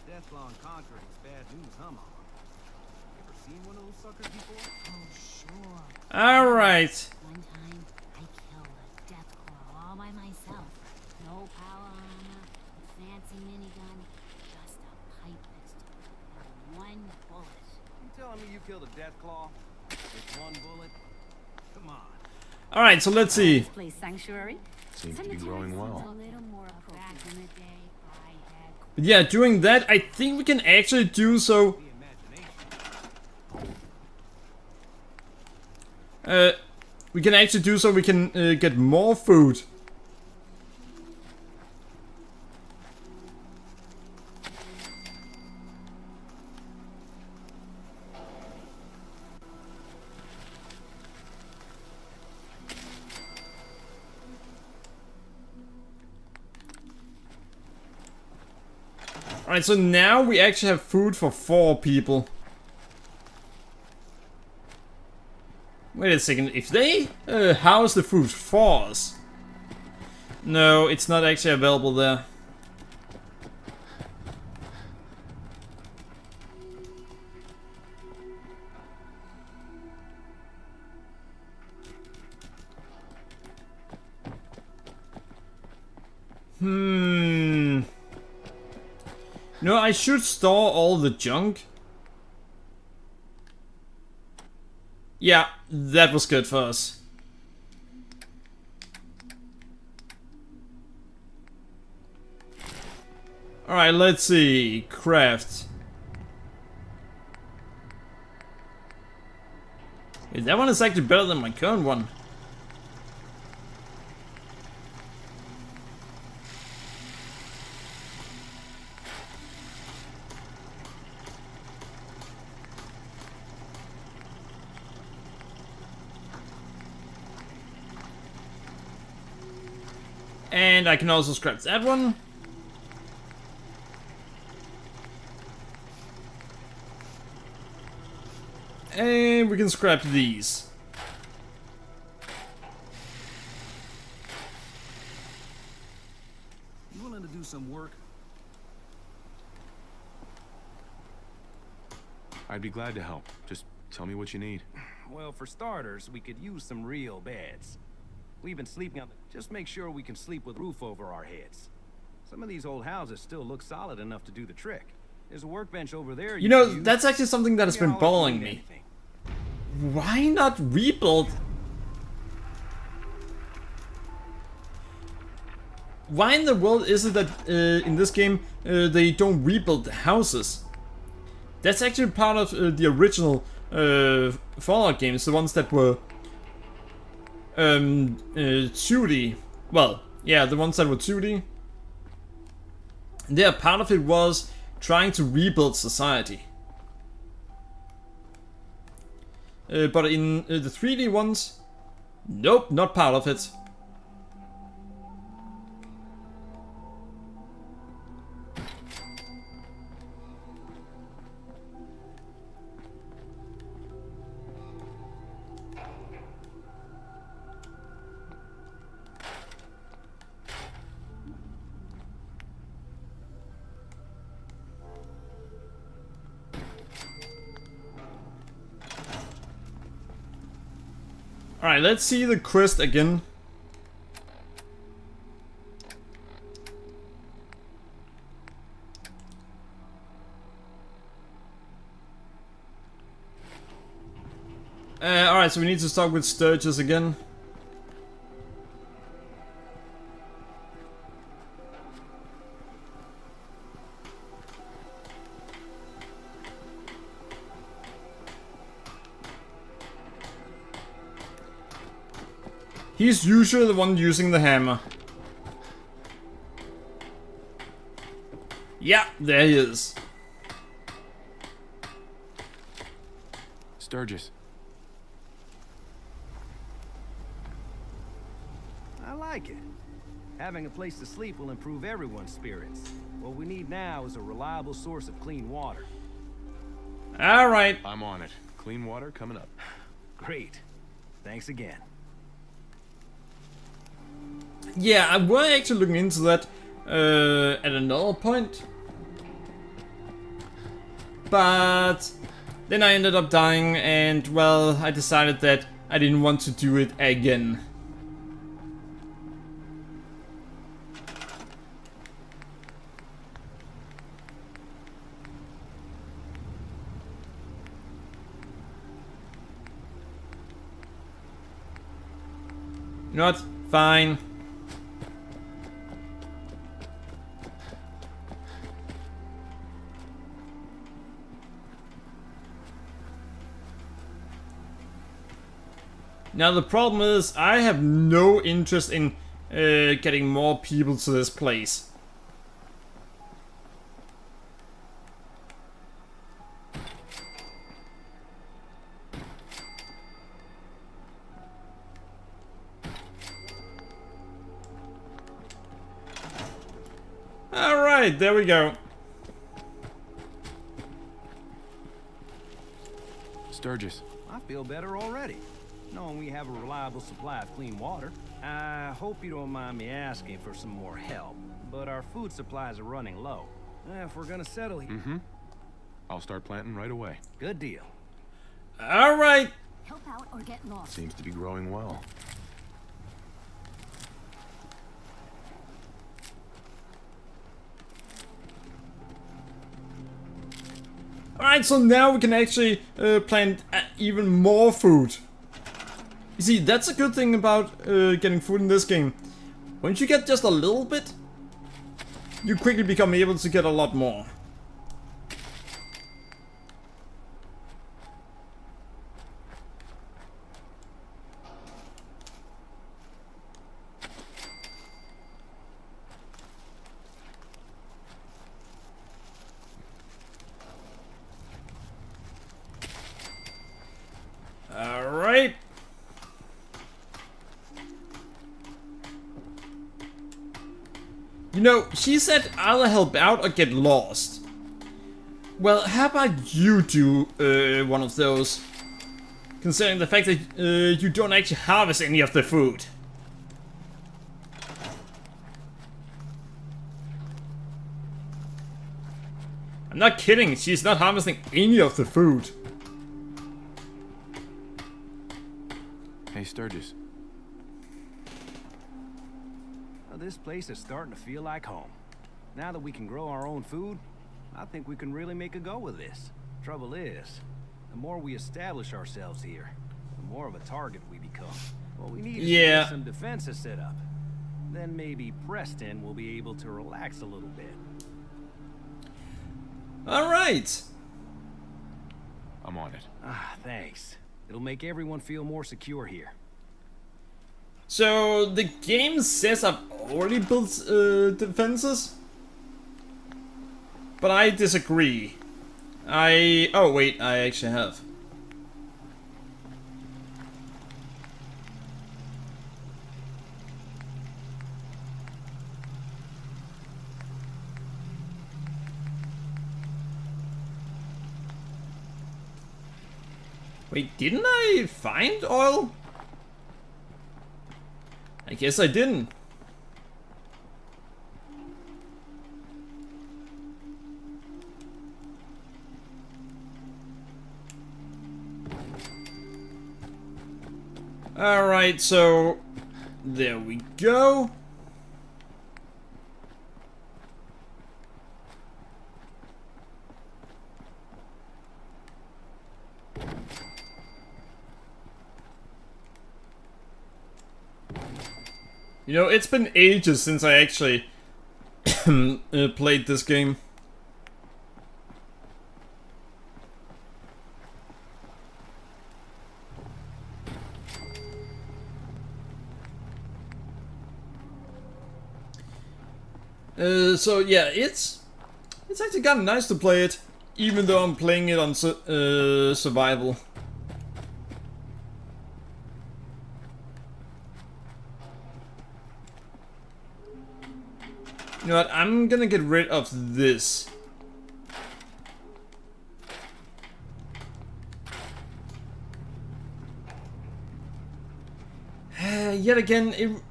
Deathlong conquering is bad news, huh, Mama? You ever seen one of those suckers before? Oh, sure. Alright. One time, I killed a death claw all by myself. No power armor, a fancy minigun, just a pipe pistol and one bullet. You telling me you killed a death claw with one bullet? Come on. Alright, so let's see. This place sanctuary? Seems to be growing well. A little more back in the day, I had... But yeah, doing that, I think we can actually do so. We can actually do so we can get more food. Alright, so now we actually have food for 4 people. Wait a second, if they house the food for us... No, it's not actually available there. No, I should store all the junk. Yeah, that was good for us. Alright, let's see. Craft. Yeah, that one is actually better than my current one. And I can also scrap that one. And we can scrap these. You willing to do some work? I'd be glad to help. Just tell me what you need. Well, for starters, we could use some real beds. We've been sleeping on the... Just make sure we can sleep with a roof over our heads. Some of these old houses still look solid enough to do the trick. There's a workbench over there. You know, can use. that's actually something that has been I'll bothering clean me. anything. Why not rebuild? Why in the world is it that in this game they don't rebuild the houses? That's actually part of the original Fallout games, the ones that were 2D. Well, yeah, the ones that were 2D. There, part of it was trying to rebuild society. but in the 3D ones, nope, not part of it. Alright, let's see the quest again. Alright, so we need to start with Sturgis again. He's usually the one using the hammer. Yeah, there he is. Sturgis. I like it. Having a place to sleep will improve everyone's spirits. What we need now is a reliable source of clean water. Alright. I'm on it. Clean water coming up. Great. Thanks again. Yeah, I was actually looking into that at another point. But then I ended up dying and, well, I decided that I didn't want to do it again. You know what? Fine. Now the problem is, I have no interest in getting more people to this place. Alright, there we go. Sturgis. I feel better already, knowing we have a reliable supply of clean water. I hope you don't mind me asking for some more help, but our food supplies are running low. If we're gonna settle here... Mm-hmm. I'll start planting right away. Good deal. Alright. Help out or get lost. Seems to be growing well. Alright, so now we can actually plant even more food. You see, that's a good thing about getting food in this game. Once you get just a little bit, you quickly become able to get a lot more. Alright. You know, she said either help out or get lost. Well, how about you do one of those? Considering the fact that you don't actually harvest any of the food. I'm not kidding, she's not harvesting any of the food. Hey, Sturgis. Well, this place is starting to feel like home. Now that we can grow our own food, I think we can really make a go of this. Trouble is, the more we establish ourselves here, the more of a target we become. What we need is to get some defenses set up. Then maybe Preston will be able to relax a little bit. Alright. I'm on it. Ah, thanks. It'll make everyone feel more secure here. So the game says I've already built defenses, but I disagree. Oh wait, I actually have. Wait, didn't I find oil? I guess I didn't. Alright, so there we go. You know, it's been ages since I actually played this game. So yeah, it's actually kind of nice to play it, even though I'm playing it on survival. You know what? I'm gonna get rid of this. Yet again,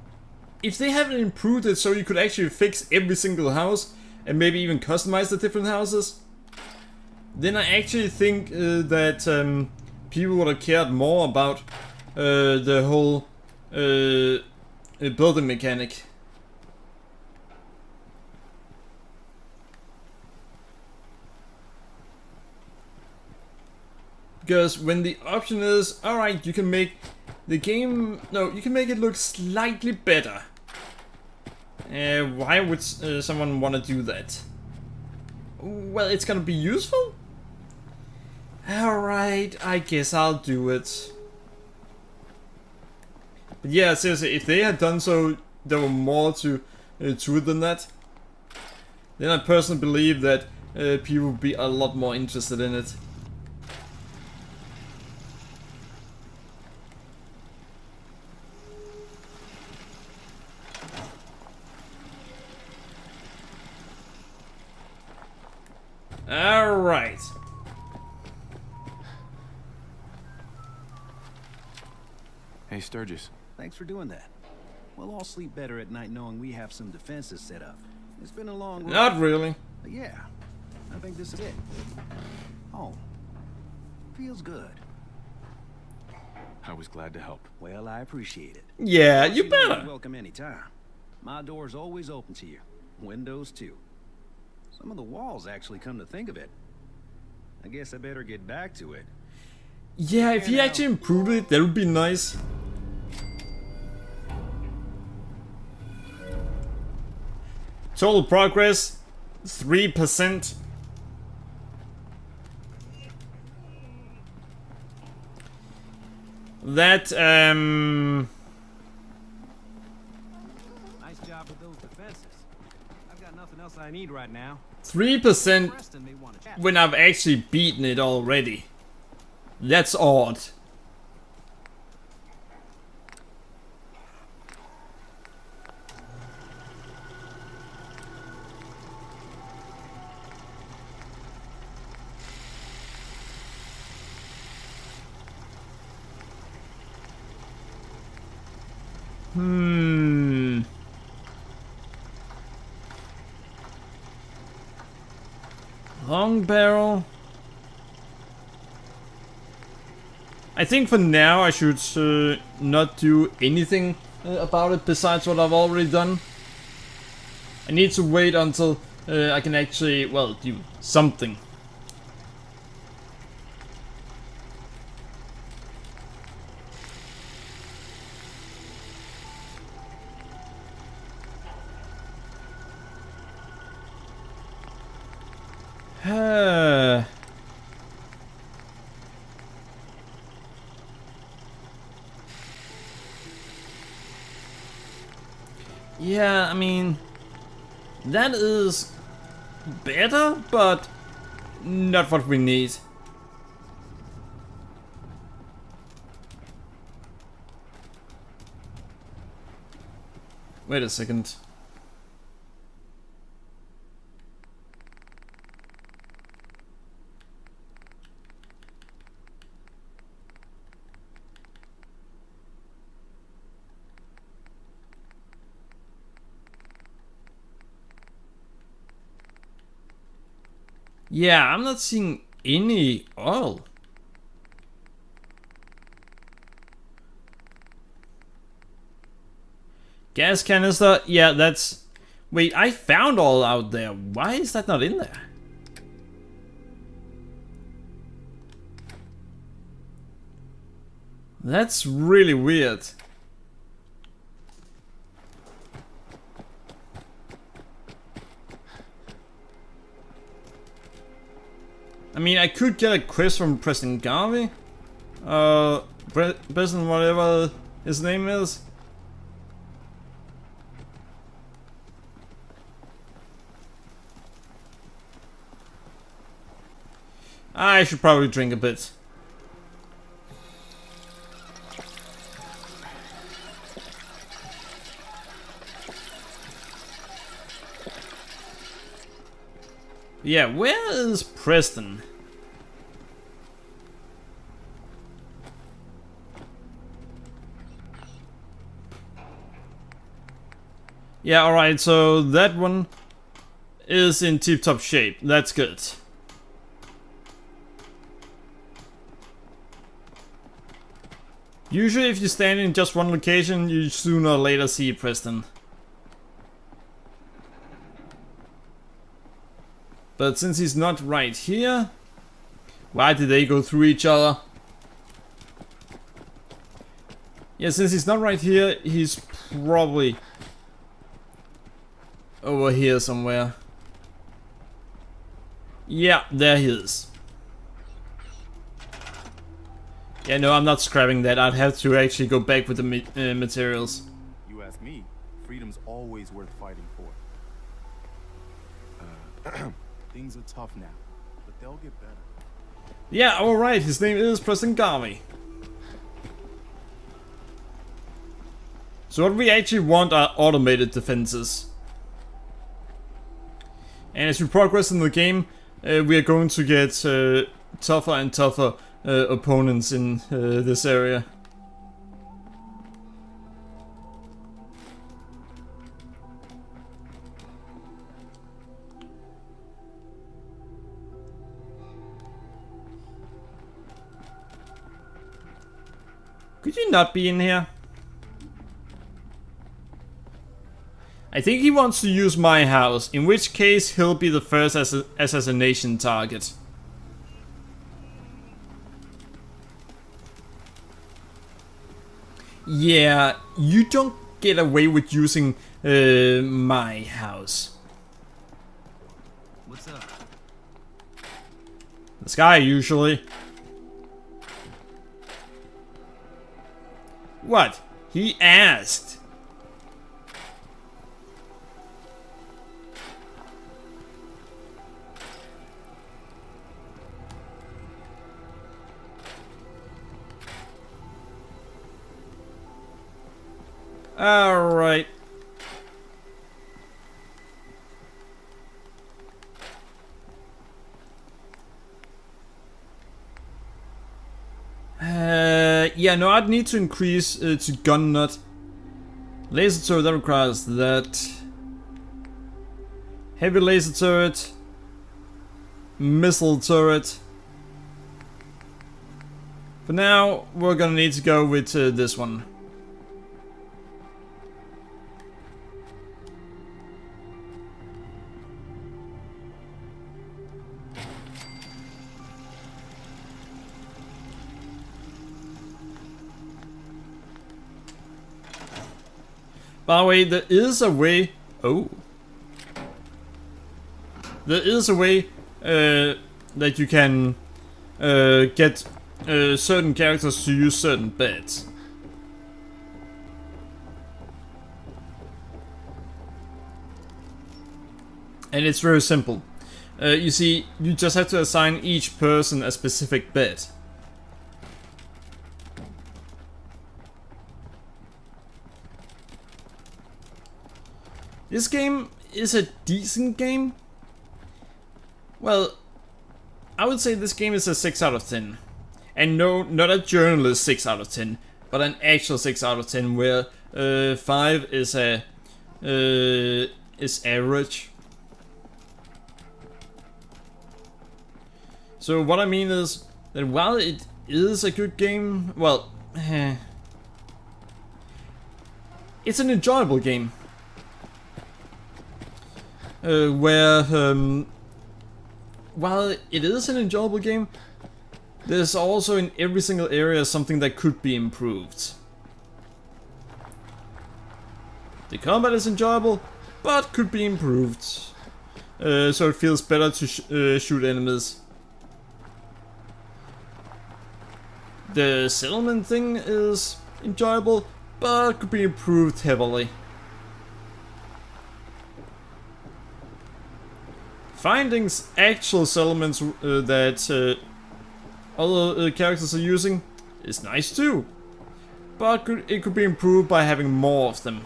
if they haven't improved it so you could actually fix every single house and maybe even customize the different houses, then I actually think that people would have cared more about the whole building mechanic. Because when the option is, alright, you can make the game, no, you can make it look slightly better. Why would someone want to do that? Well, it's gonna be useful? Alright, I guess I'll do it. But yeah, seriously, if they had done so, there were more to it than that, then I personally believe that people would be a lot more interested in it. Alright. Hey, Sturgis. Thanks for doing that. We'll all sleep better at night knowing we have some defenses set up. It's been a long road. Not really. But yeah, I think this is it. Home. Feels good. I was glad to help. Well, I appreciate it. Yeah, Of course, you know better. you're welcome anytime. My door's always open to you. Windows too. Some of the walls actually, come to think of it. I guess I better get back to it. Yeah, if he actually improved it, that would be nice. Total progress, 3%. That, Nice job with those defenses. I've got nothing else I need right now. 3% Preston may want to chat. when I've actually beaten it already. That's odd. Long barrel. I think for now I should not do anything about it besides what I've already done. I need to wait until I can actually, well, do something. Yeah, I mean, that is better, but not what we need. Wait a second. Yeah, I'm not seeing any oil. Gas canister, yeah, that's... Wait, I found oil out there. Why is that not in there? That's really weird. I mean, I could get a quest from President Garvey. President whatever his name is. I should probably drink a bit. Yeah, where is Preston? Yeah, alright, so that one is in tip-top shape. That's good. Usually if you stand in just one location, you sooner or later see Preston. But since he's not right here... Why did they go through each other? Yeah, since he's not right here, he's probably over here somewhere. Yeah, there he is. Yeah, no, I'm not scrapping that. I'd have to actually go back with the materials. You ask me, freedom's always worth fighting for. Things are tough now, but they'll get better. Yeah, alright, his name is President Garvey. So what we actually want are automated defenses. And as we progress in the game, we are going to get tougher and tougher opponents in this area. Could you not be in here? I think he wants to use my house, in which case he'll be the first assassination target. Yeah, you don't get away with using my house. What's up? The sky, usually. What? He asked. Alright. Yeah, no, I'd need to increase to gun nut. Laser turret, that requires that. Heavy laser turret. Missile turret. For now, we're gonna need to go with this one. By the way, there is a way... Oh. There is a way that you can get certain characters to use certain beds. And it's very simple. You see, you just have to assign each person a specific bed. This game is a decent game. Well, I would say this game is a 6 out of 10. And no, not a journalist 6 out of 10, but an actual 6 out of 10 where 5 is a is average. So what I mean is that while it is a good game, well, it's an enjoyable game. Where, while it is an enjoyable game, there's also in every single area something that could be improved. The combat is enjoyable, but could be improved. So it feels better to shoot enemies. The settlement thing is enjoyable, but could be improved heavily. Finding actual settlements that other characters are using is nice too, but it could be improved by having more of them.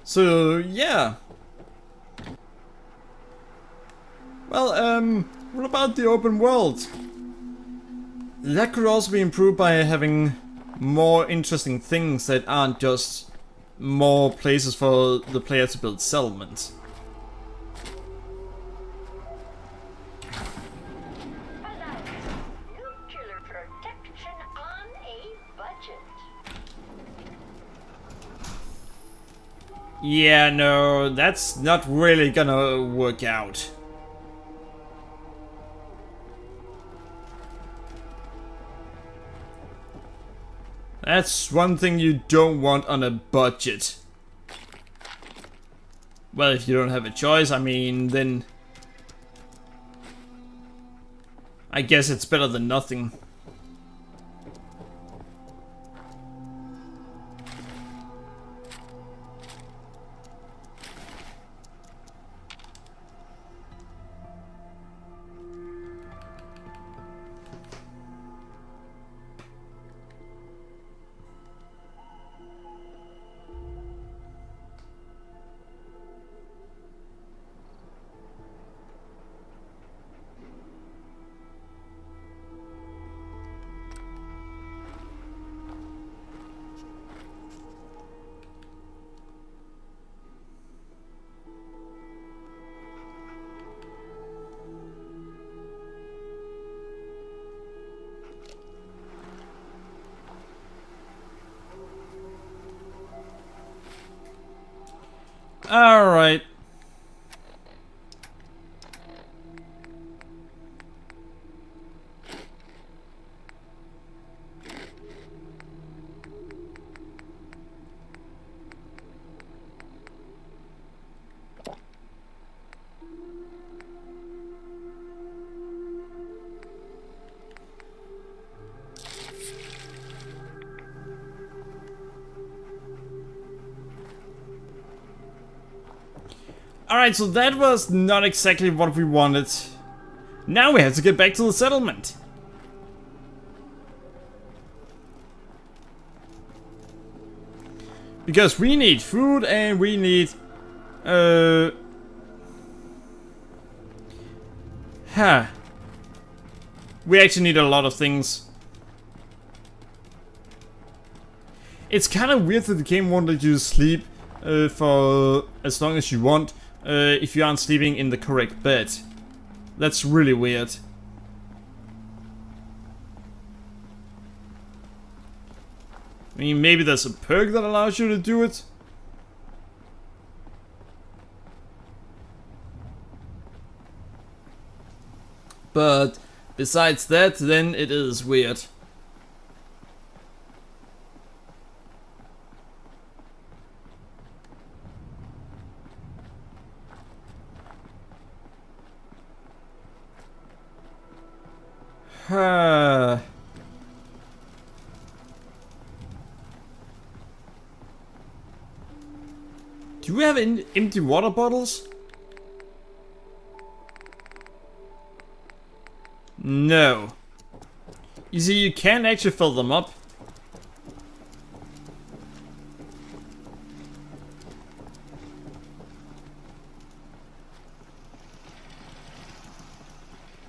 So yeah. Well, what about the open world? That could also be improved by having more interesting things that aren't just more places for the player to build settlements. Nuclear protection on a budget. Yeah, no, that's not really gonna work out. That's one thing you don't want on a budget. Well, if you don't have a choice, I mean, then I guess it's better than nothing. Alright. Alright, so that was not exactly what we wanted. Now we have to get back to the settlement. Because we need food and we need... We actually need a lot of things. It's kind of weird that the game won't let you sleep for as long as you want if you aren't sleeping in the correct bed. That's really weird. I mean, maybe there's a perk that allows you to do it. But besides that, then it is weird. Do we have empty water bottles? No. You see, you can actually fill them up.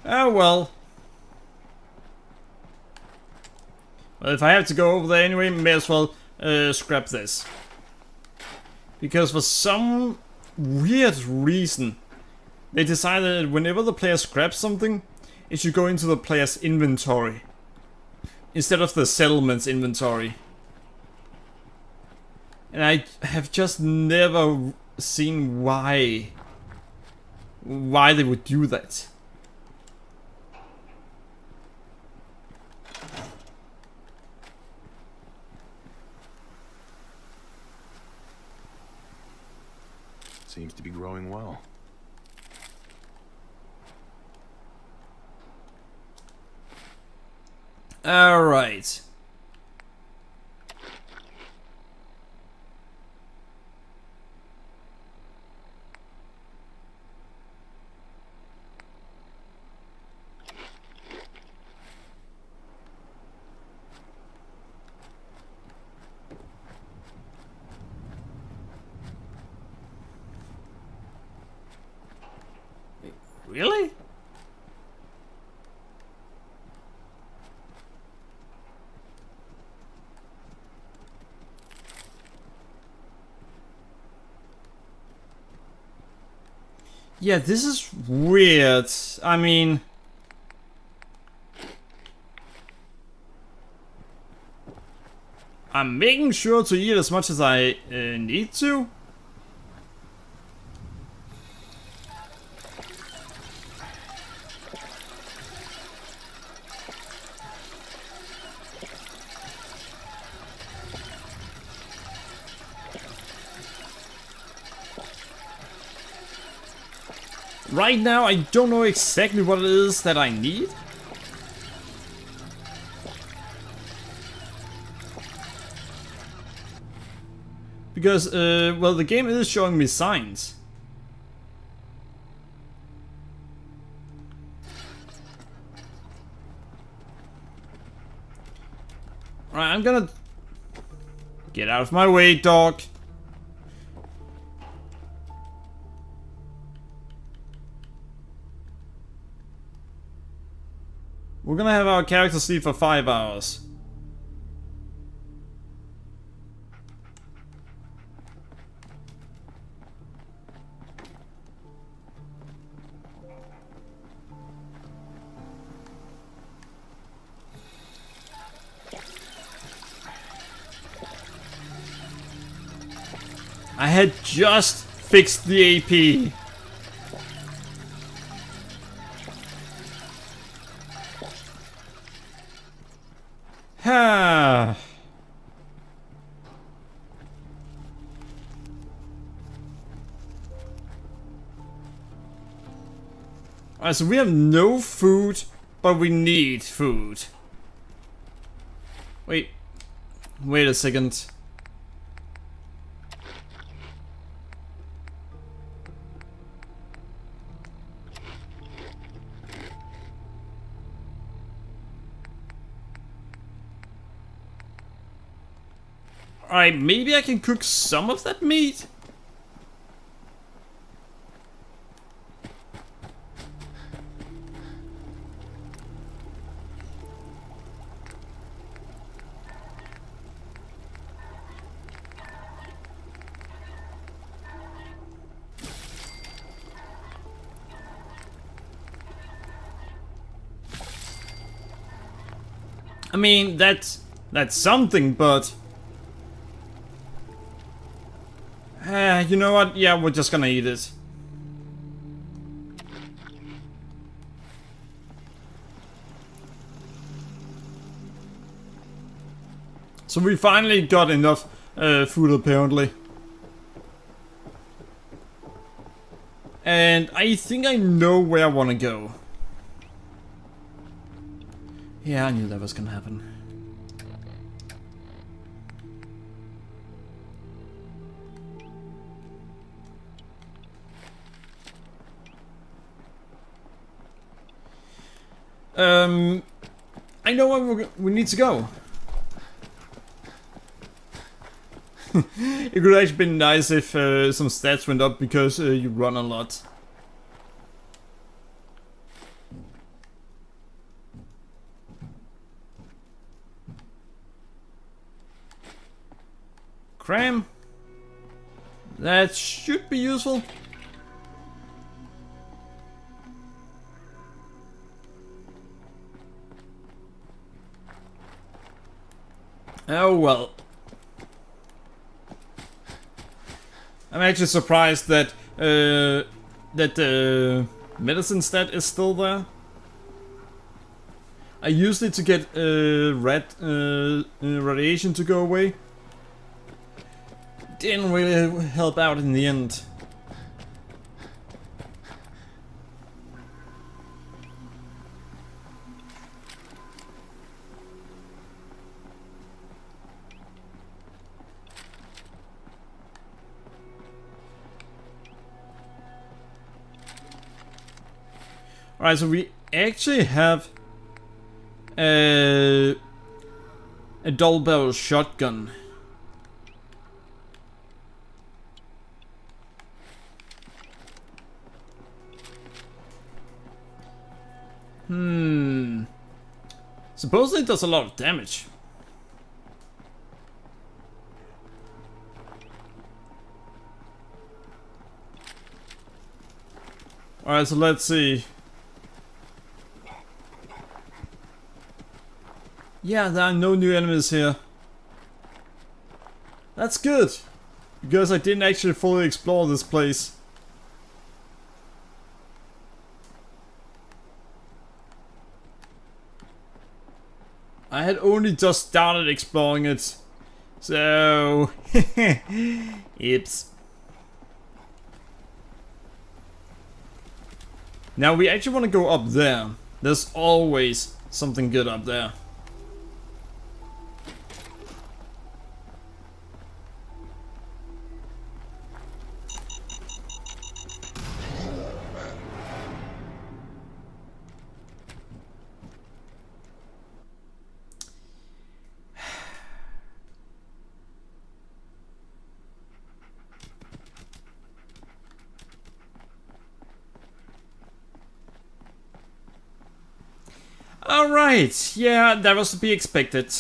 Oh well. Well, if I have to go over there anyway, may as well scrap this. Because for some weird reason, they decided that whenever the player scraps something, it should go into the player's inventory instead of the settlement's inventory. And I have just never seen why they would do that. Seems to be growing well. All right. Really? Yeah, this is weird. I mean... I'm making sure to eat as much as I need to. Right now, I don't know exactly what it is that I need. Because, well, the game is showing me signs. Alright, I'm gonna... Get out of my way, dog. We're gonna have our character sleep for 5 hours. I had just fixed the AP. Ha. Alright, so we have no food, but we need food. Wait a second. Alright, maybe I can cook some of that meat? I mean, that's something, but... you know what? Yeah, we're just gonna eat it. So we finally got enough food, apparently. And I think I know where I want to go. Yeah, I knew that was gonna happen. I know where we need to go. It could actually be nice if some stats went up because you run a lot. Cram. That should be useful. Oh well. I'm actually surprised that medicine stat is still there. I used it to get radiation to go away. Didn't really help out in the end. Alright, so we actually have a double barrel shotgun. Supposedly it does a lot of damage. Alright, so let's see. Yeah, there are no new enemies here. That's good, because I didn't actually fully explore this place. I had only just started exploring it. So... Oops. Now we actually want to go up there. There's always something good up there. Alright, yeah, that was to be expected.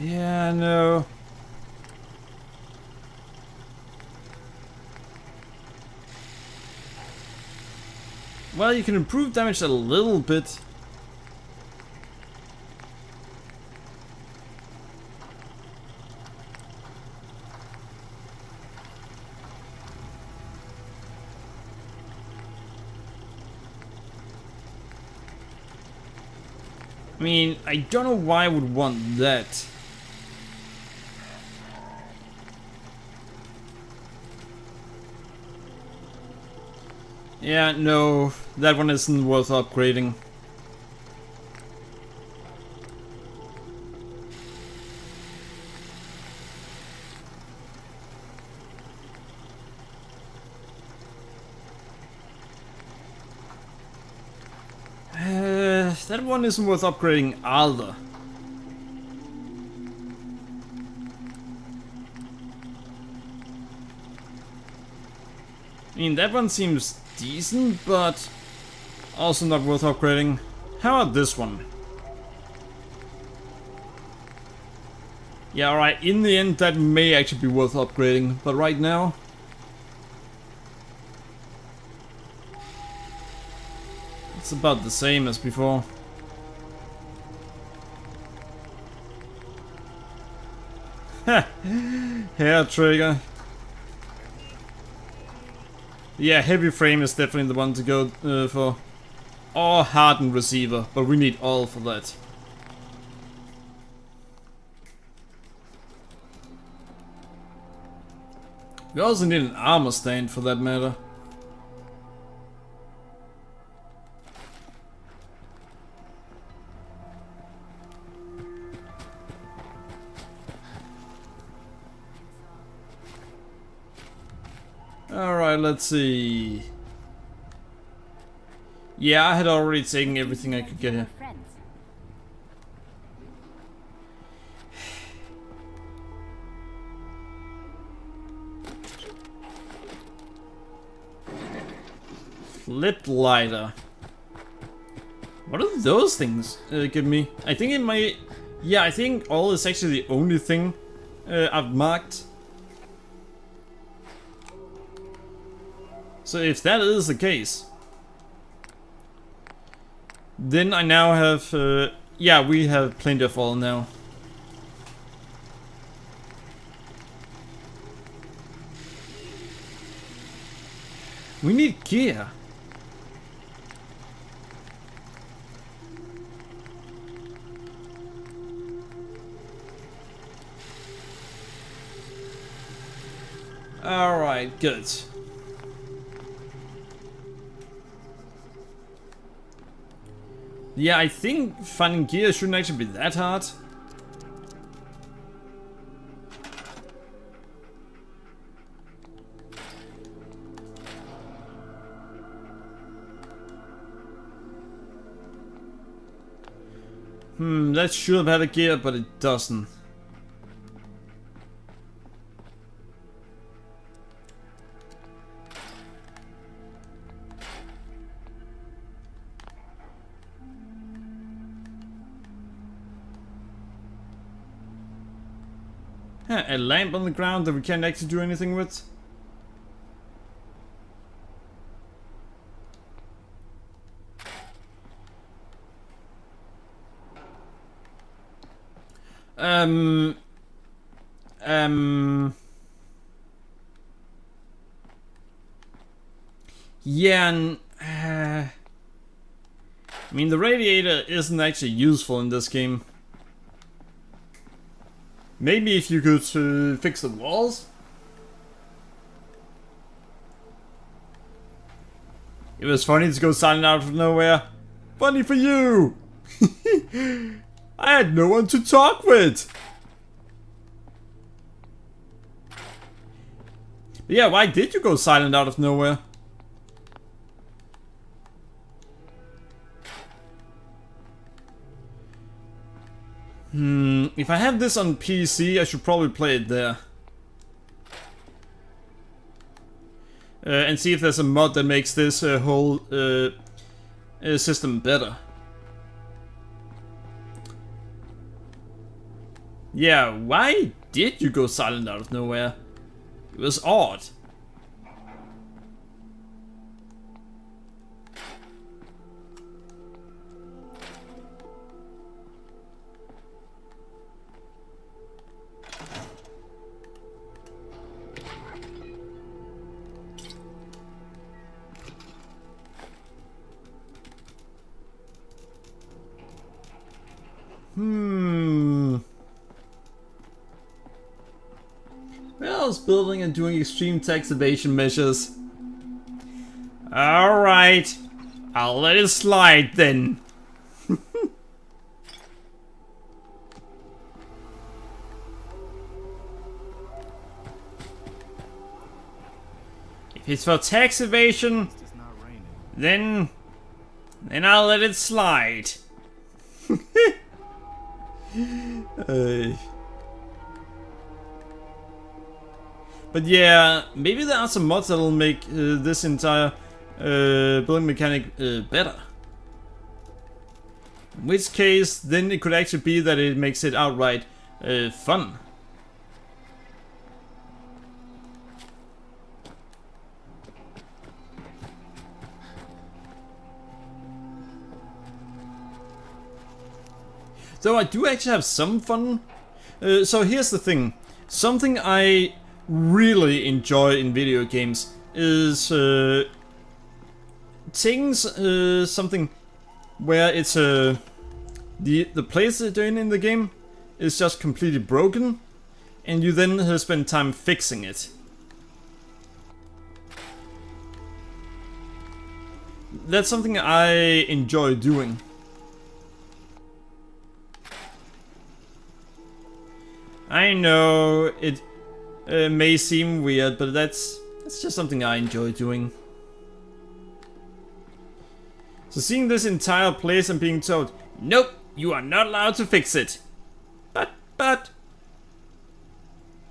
Yeah, no. Well, you can improve damage a little bit. I mean, I don't know why I would want that. Yeah, no, that one isn't worth upgrading. That one isn't worth upgrading either. I mean, that one seems decent, but also not worth upgrading. How about this one? Yeah, alright, in the end that may actually be worth upgrading, but right now... it's about the same as before. Hair trigger. Yeah, heavy frame is definitely the one to go for. Or hardened receiver, but we need all for that. We also need an armor stand for that matter. Alright, let's see. Yeah, I had already taken everything I could get here. Flip lighter. What do those things give me? I think it might... Yeah, I think all is actually the only thing I've marked. So if that is the case, then I now have... yeah, we have plenty of all now. We need gear. Alright, good. Yeah, I think finding gear shouldn't actually be that hard. That should have had a gear, but it doesn't. A lamp on the ground that we can't actually do anything with. Yeah, and, I mean, the radiator isn't actually useful in this game. Maybe if you could fix the walls? It was funny to go silent out of nowhere. Funny for you! I had no one to talk with! But yeah, why did you go silent out of nowhere? If I have this on PC, I should probably play it there. And see if there's a mod that makes this whole system better. Yeah, why did you go silent out of nowhere? It was odd. Well, I was building and doing extreme tax evasion measures. Alright, I'll let it slide then. If it's for tax evasion, It's not raining. then I'll let it slide. But yeah, maybe there are some mods that'll make this entire building mechanic better. In which case, then it could actually be that it makes it outright fun. Though I do actually have some fun. So here's the thing. Something I really enjoy in video games is taking something where it's the place that you're in the game is just completely broken, and you then spend time fixing it. That's something I enjoy doing. I know it may seem weird, but that's just something I enjoy doing. So seeing this entire place and being told, nope, you are not allowed to fix it. But,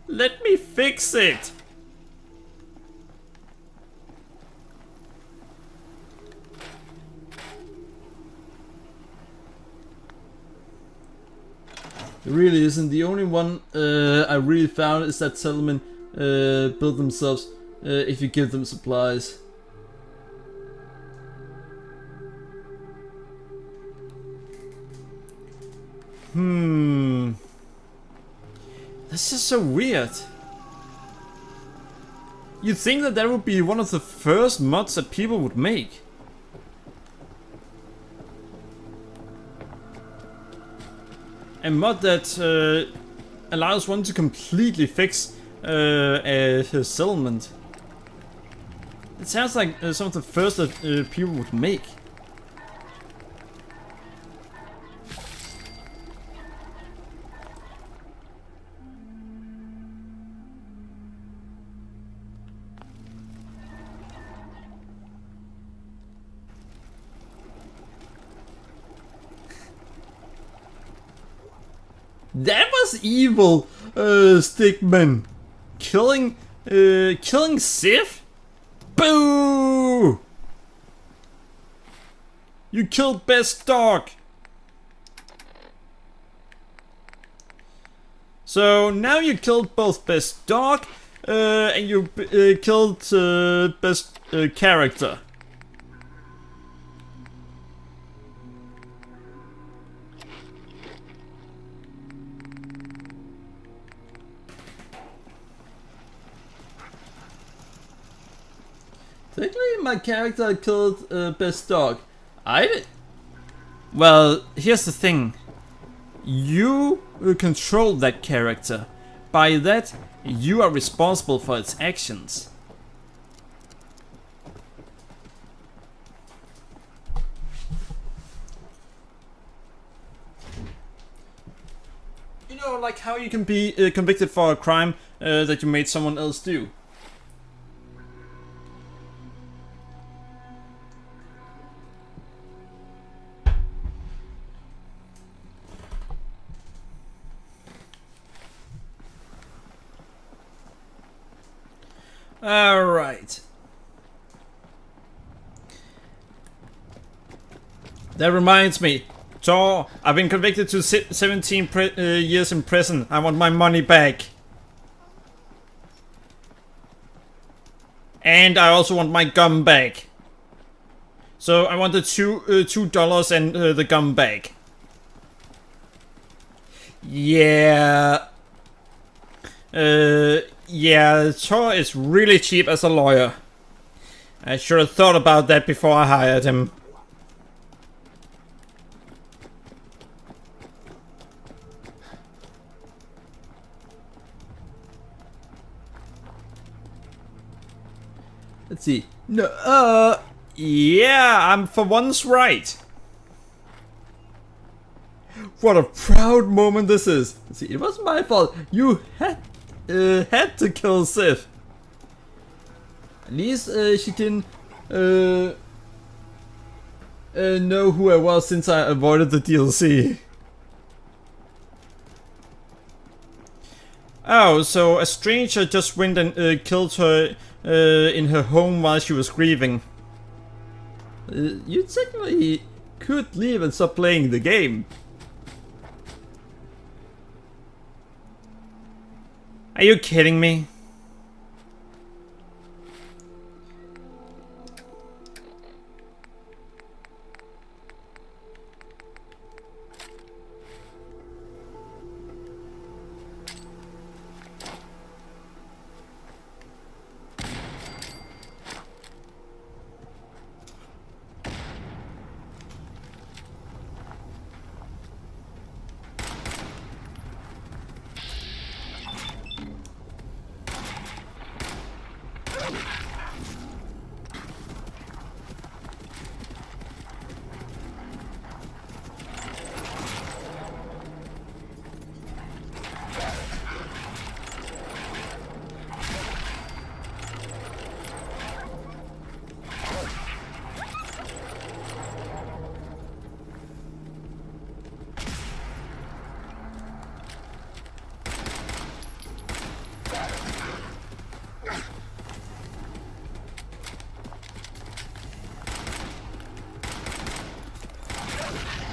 let me fix it. There really isn't. The only one I really found is that settlement build themselves if you give them supplies. This is so weird. You'd think that would be one of the first mods that people would make. A mod that allows one to completely fix a settlement. It sounds like some of the first that people would make. That was evil, Stickman. Killing Sif? Boo! You killed best dog. So now you killed both best dog, and you killed best character. Technically, my character killed best dog. Well, here's the thing. You control that character. By that, you are responsible for its actions. You know, like how you can be convicted for a crime that you made someone else do. Alright. That reminds me. Tor, I've been convicted to 17 years in prison. I want my money back. And I also want my gum back. So I want the $2 and the gum back. Yeah. Yeah, Tor is really cheap as a lawyer. I should have thought about that before I hired him. Let's see. No, yeah, I'm for once right. What a proud moment this is. Let's see, it wasn't my fault. You had to kill Sif. At least she didn't know who I was since I avoided the DLC. Oh, so a stranger just went and killed her in her home while she was grieving. You technically could leave and stop playing the game. Are you kidding me?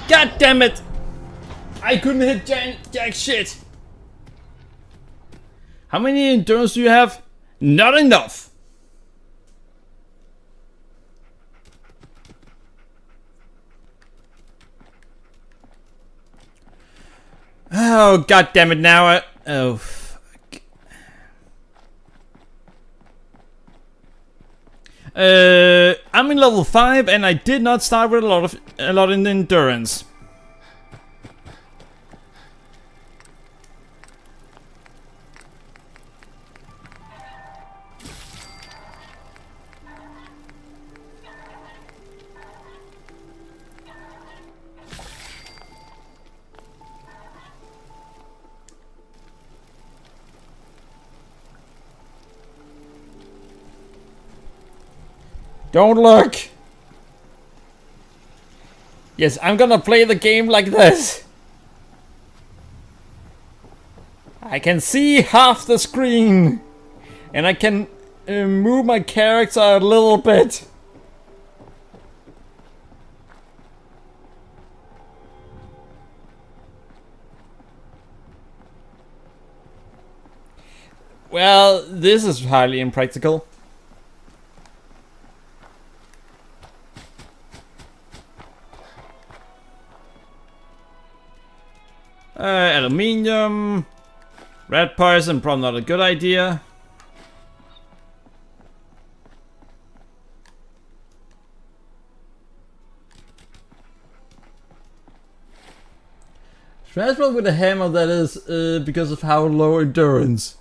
God damn it! I couldn't hit jack shit. How many endurance do you have? Not enough. Oh, god damn it now. Oh, fuck. I'm in level 5 and I did not start with a lot in endurance. Don't look! Yes, I'm gonna play the game like this. I can see half the screen. And I can move my character a little bit. Well, this is highly impractical. Aluminium. Red poison, probably not a good idea. Transport with a hammer, that is, because of how low endurance.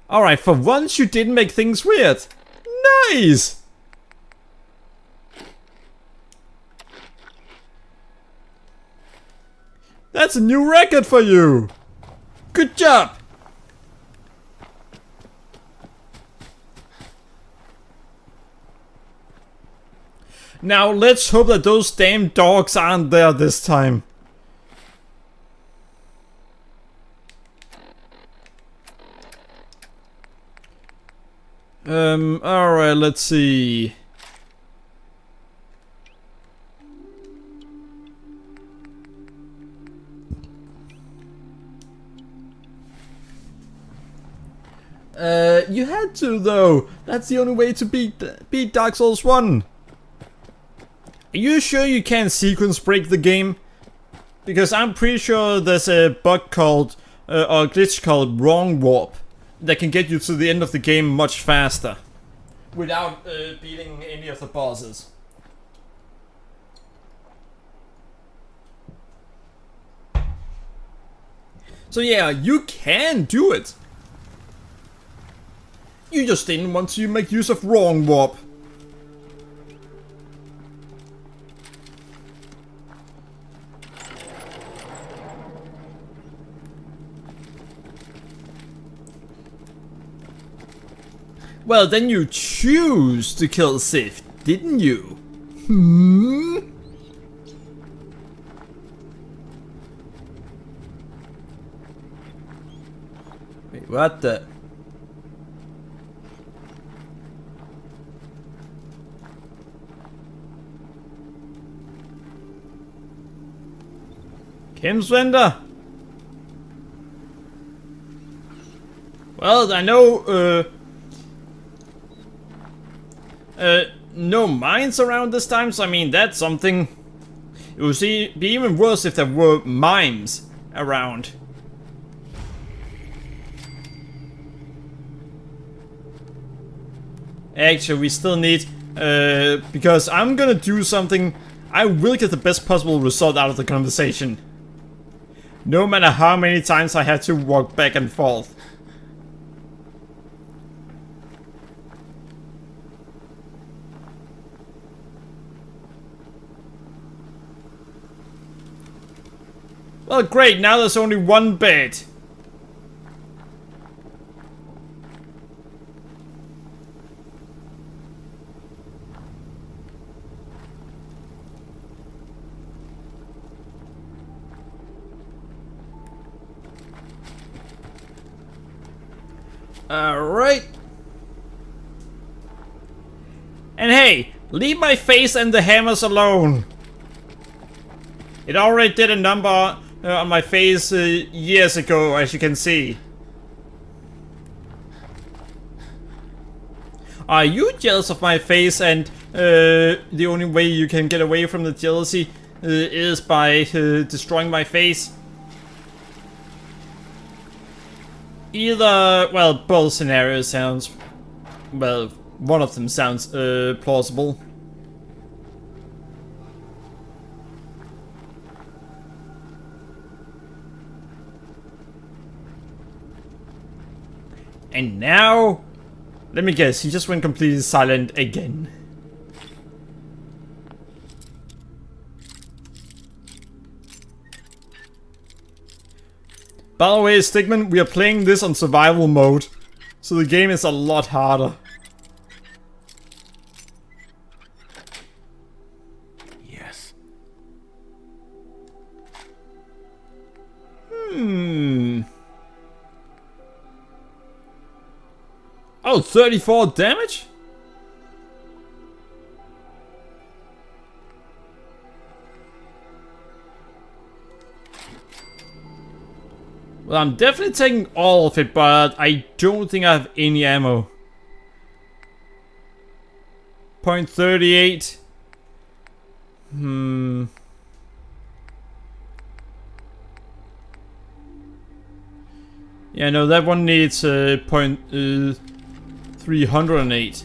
Alright, for once you didn't make things weird. Nice! That's a new record for you! Good job! Now let's hope that those damn dogs aren't there this time. Alright, let's see. You had to though. That's the only way to beat Dark Souls 1. Are you sure you can't sequence break the game? Because I'm pretty sure there's a bug called, or a glitch called wrong warp that can get you to the end of the game much faster. Without beating any of the bosses. So yeah, you can do it. You just didn't want to make use of wrong warp. Well, then you choose to kill Sif, didn't you? Wait, what the? Kim Swender? Well, I know, no mines around this time, so I mean, that's something. It would be even worse if there were mimes around. Actually, we still need, because I'm gonna do something. I will get the best possible result out of the conversation. No matter how many times I had to walk back and forth. Well, great, now there's only one bed. Alright. And hey, leave my face and the hammers alone. It already did a number on my face years ago, as you can see. Are you jealous of my face, and the only way you can get away from the jealousy is by destroying my face? Either, well, both scenarios sounds, well, one of them sounds plausible. And now, let me guess, he just went completely silent again. By the way, Stigman, we are playing this on survival mode, so the game is a lot harder. Yes. Oh, 34 damage? Well, I'm definitely taking all of it, but I don't think I have any ammo. .38. Yeah, no, that one needs .308.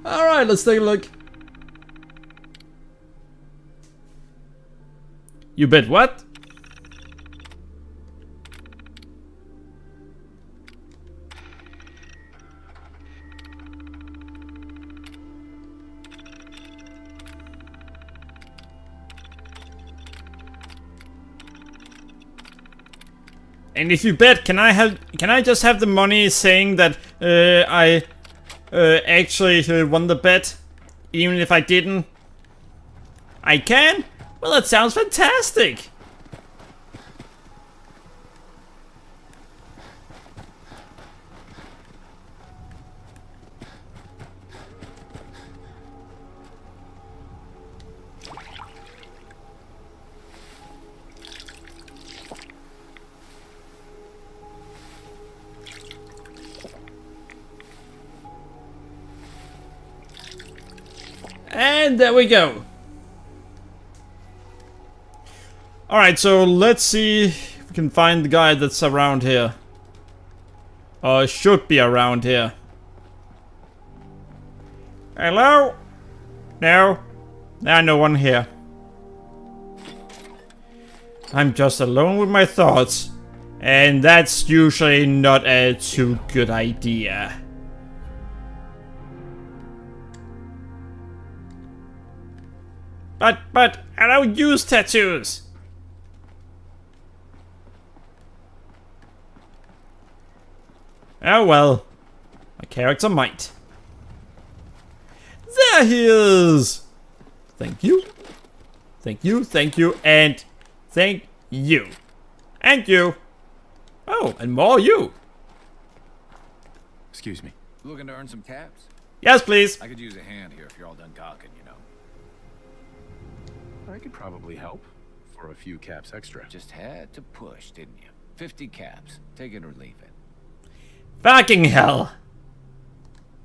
Alright, let's take a look. You bet what? And if you bet, can I just have the money saying that I actually won the bet, even if I didn't? I can? Well, that sounds fantastic! And there we go. Alright, so let's see if we can find the guy that's around here. Or should be around here. Hello? No? No one here. I'm just alone with my thoughts. And that's usually not a too good idea. But I don't use tattoos. Oh well, my character might. There he is! Thank you. Thank you, thank you, and thank you. And you. Oh, and more you. Excuse me. Looking to earn some caps? Yes, please. I could use a hand here if you're all done talking, you know. I could probably help for a few caps extra. Just had to push, didn't you? 50 caps. Take it or leave it. Fucking hell.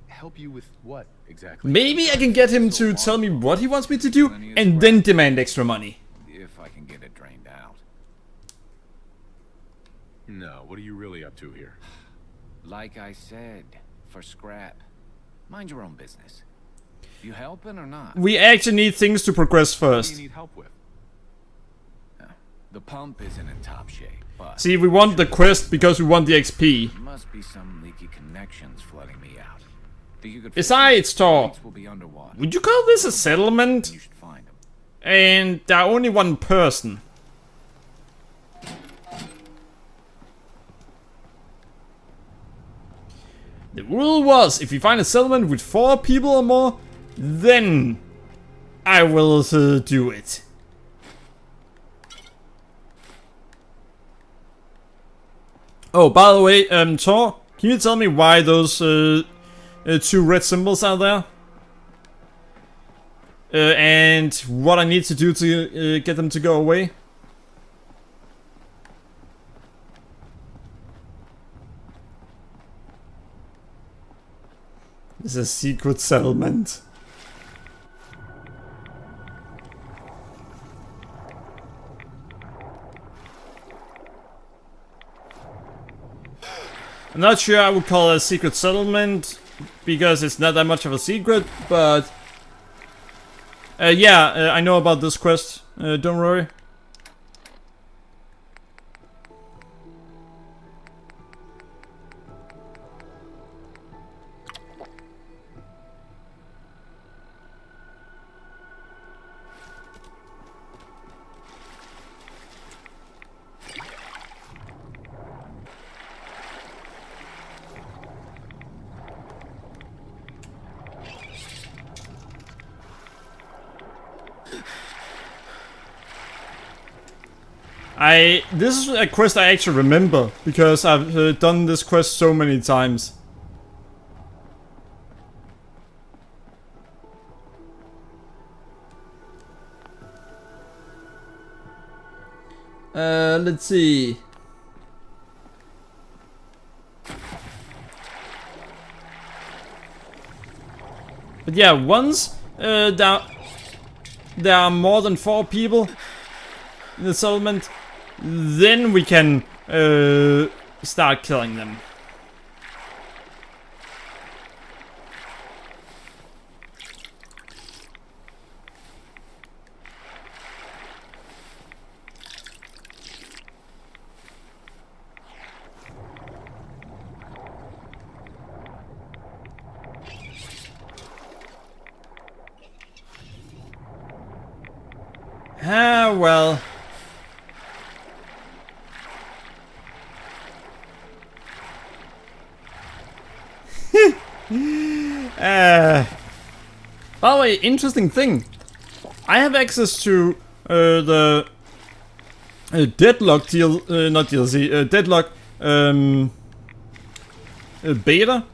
Help you with what exactly? Maybe I can get him to tell me what he wants me to do and then demand extra money. If I can get it drained out. No, what are you really up to here? Like I said, for scrap. Mind your own business. You helping or not? We actually need things to progress What do first. you need help with? The pump isn't in top shape, but See, we want the quest because we want the XP. there must be some leaky connections flooding me out. Think you could Besides, Thor, will be underwater. would you call this a settlement? You should find them. And there are only one person. The rule was, if you find a settlement with 4 people or more, then I will do it. Oh, by the way, Tor, can you tell me why those 2 red symbols are there? And what I need to do to get them to go away? It's a secret settlement. I'm not sure I would call it a secret settlement, because it's not that much of a secret, but... yeah, I know about this quest, don't worry. This is a quest I actually remember, because I've done this quest so many times. Let's see. But yeah, once there are more than 4 people in the settlement, then we can start killing them. Ah, well. By the way, interesting thing. I have access to the Deadlock not DLC, Deadlock beta.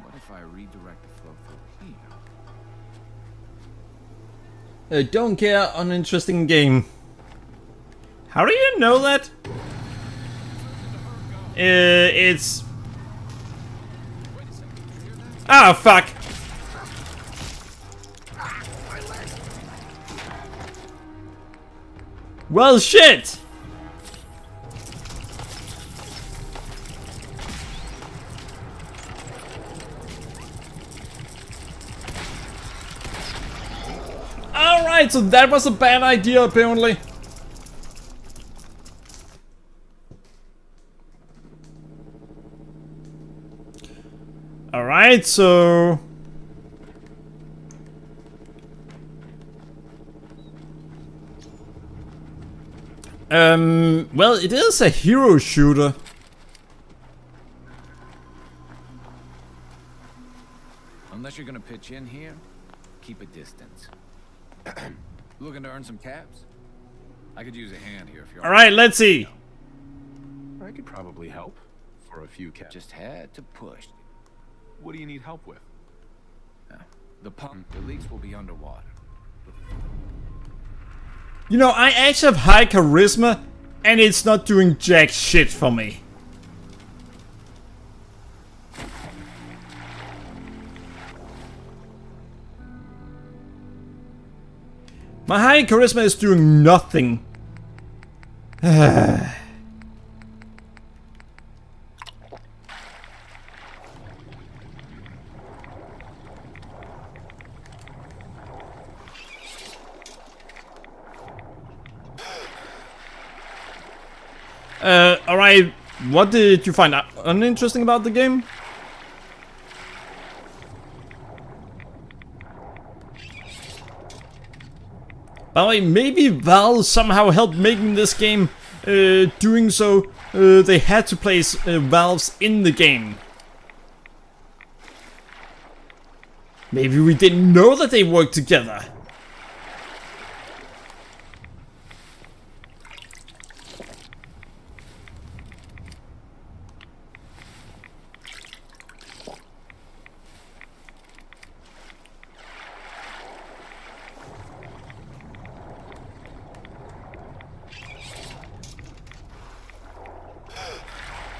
What if I redirect the flow through here? Don't care, uninteresting game. How do you know that? It's... Ah, fuck! Well, shit! Alright, so that was a bad idea, apparently. Alright, so... well, it is a hero shooter. Unless you're gonna pitch in here, keep a distance. Looking to earn some caps? I could use a hand here if you're... Alright, let's see. I could probably help for a few caps. Just had to push. What do you need help with? The pump, the leaks will be underwater. You know, I actually have high charisma, and it's not doing jack shit for me. My high charisma is doing nothing. Alright, What did you find uninteresting about the game? By the way, maybe Valve somehow helped making this game. Doing so, they had to place valves in the game. Maybe we didn't know that they worked together.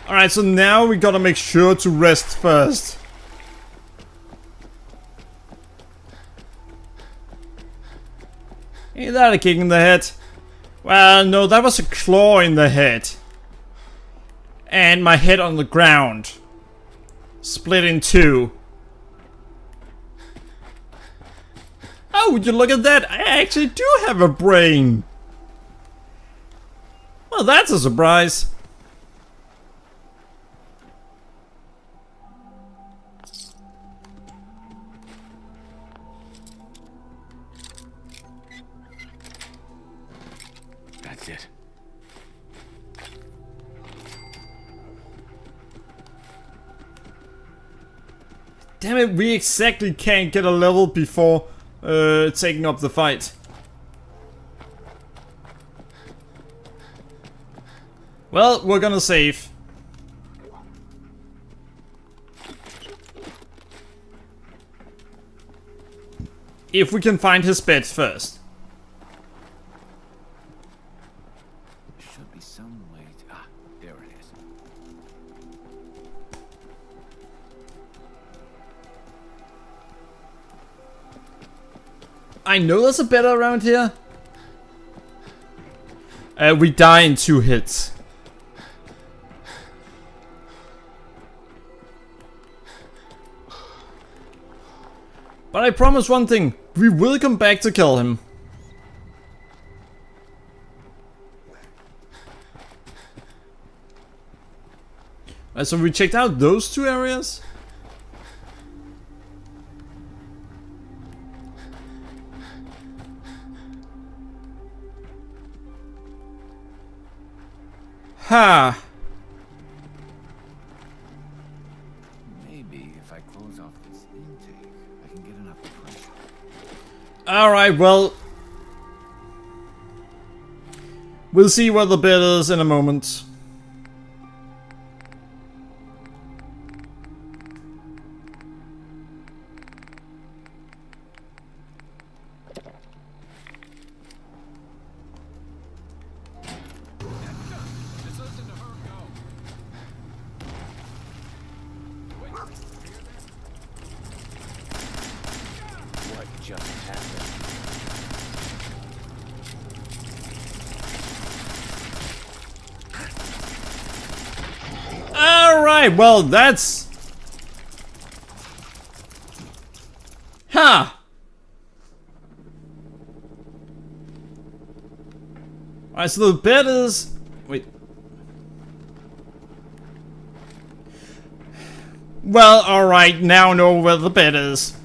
Alright, so now we gotta make sure to rest first. Ain't that a kick in the head? Well, no, that was a claw in the head. And my head on the ground. Split in two. Oh, would you look at that? I actually do have a brain. Well, that's a surprise. That's it. Damn it, we exactly can't get a level before taking up the fight. Well, we're gonna save. If we can find his bed first. Should be some way to... Ah, there it is. I know there's a bed around here. We die in 2 hits. But I promise one thing, we will come back to kill him. So we checked out those 2 areas. Ha! Maybe if I close off this intake, I can get enough pressure. Alright, well... we'll see what the bed is in a moment. What just happened? Alright, well that's... Ha! Alright, so the bed is... wait. Well, alright, now know where the bed is.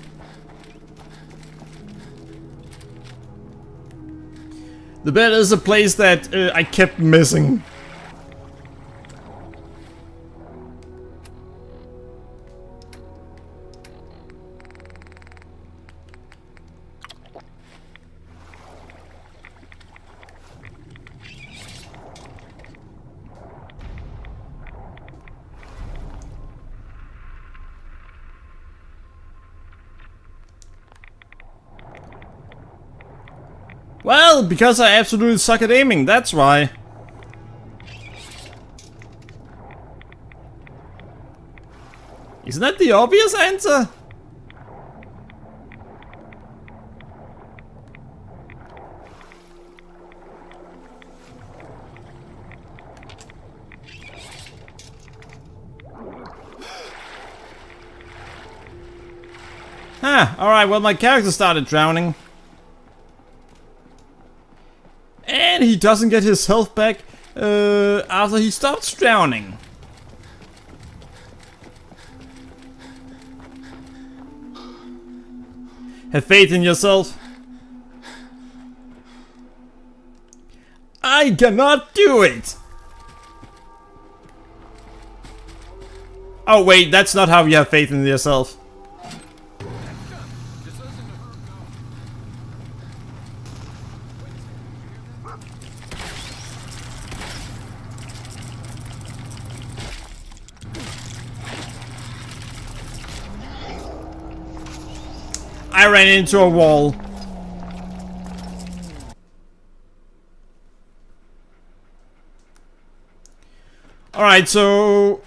The bed is a place that I kept missing. Well, because I absolutely suck at aiming, that's why. Isn't that the obvious answer? Huh, alright, well my character started drowning. And he doesn't get his health back after he stops drowning. Have faith in yourself. I cannot do it! Oh wait, that's not how you have faith in yourself. I ran into a wall. Alright, so...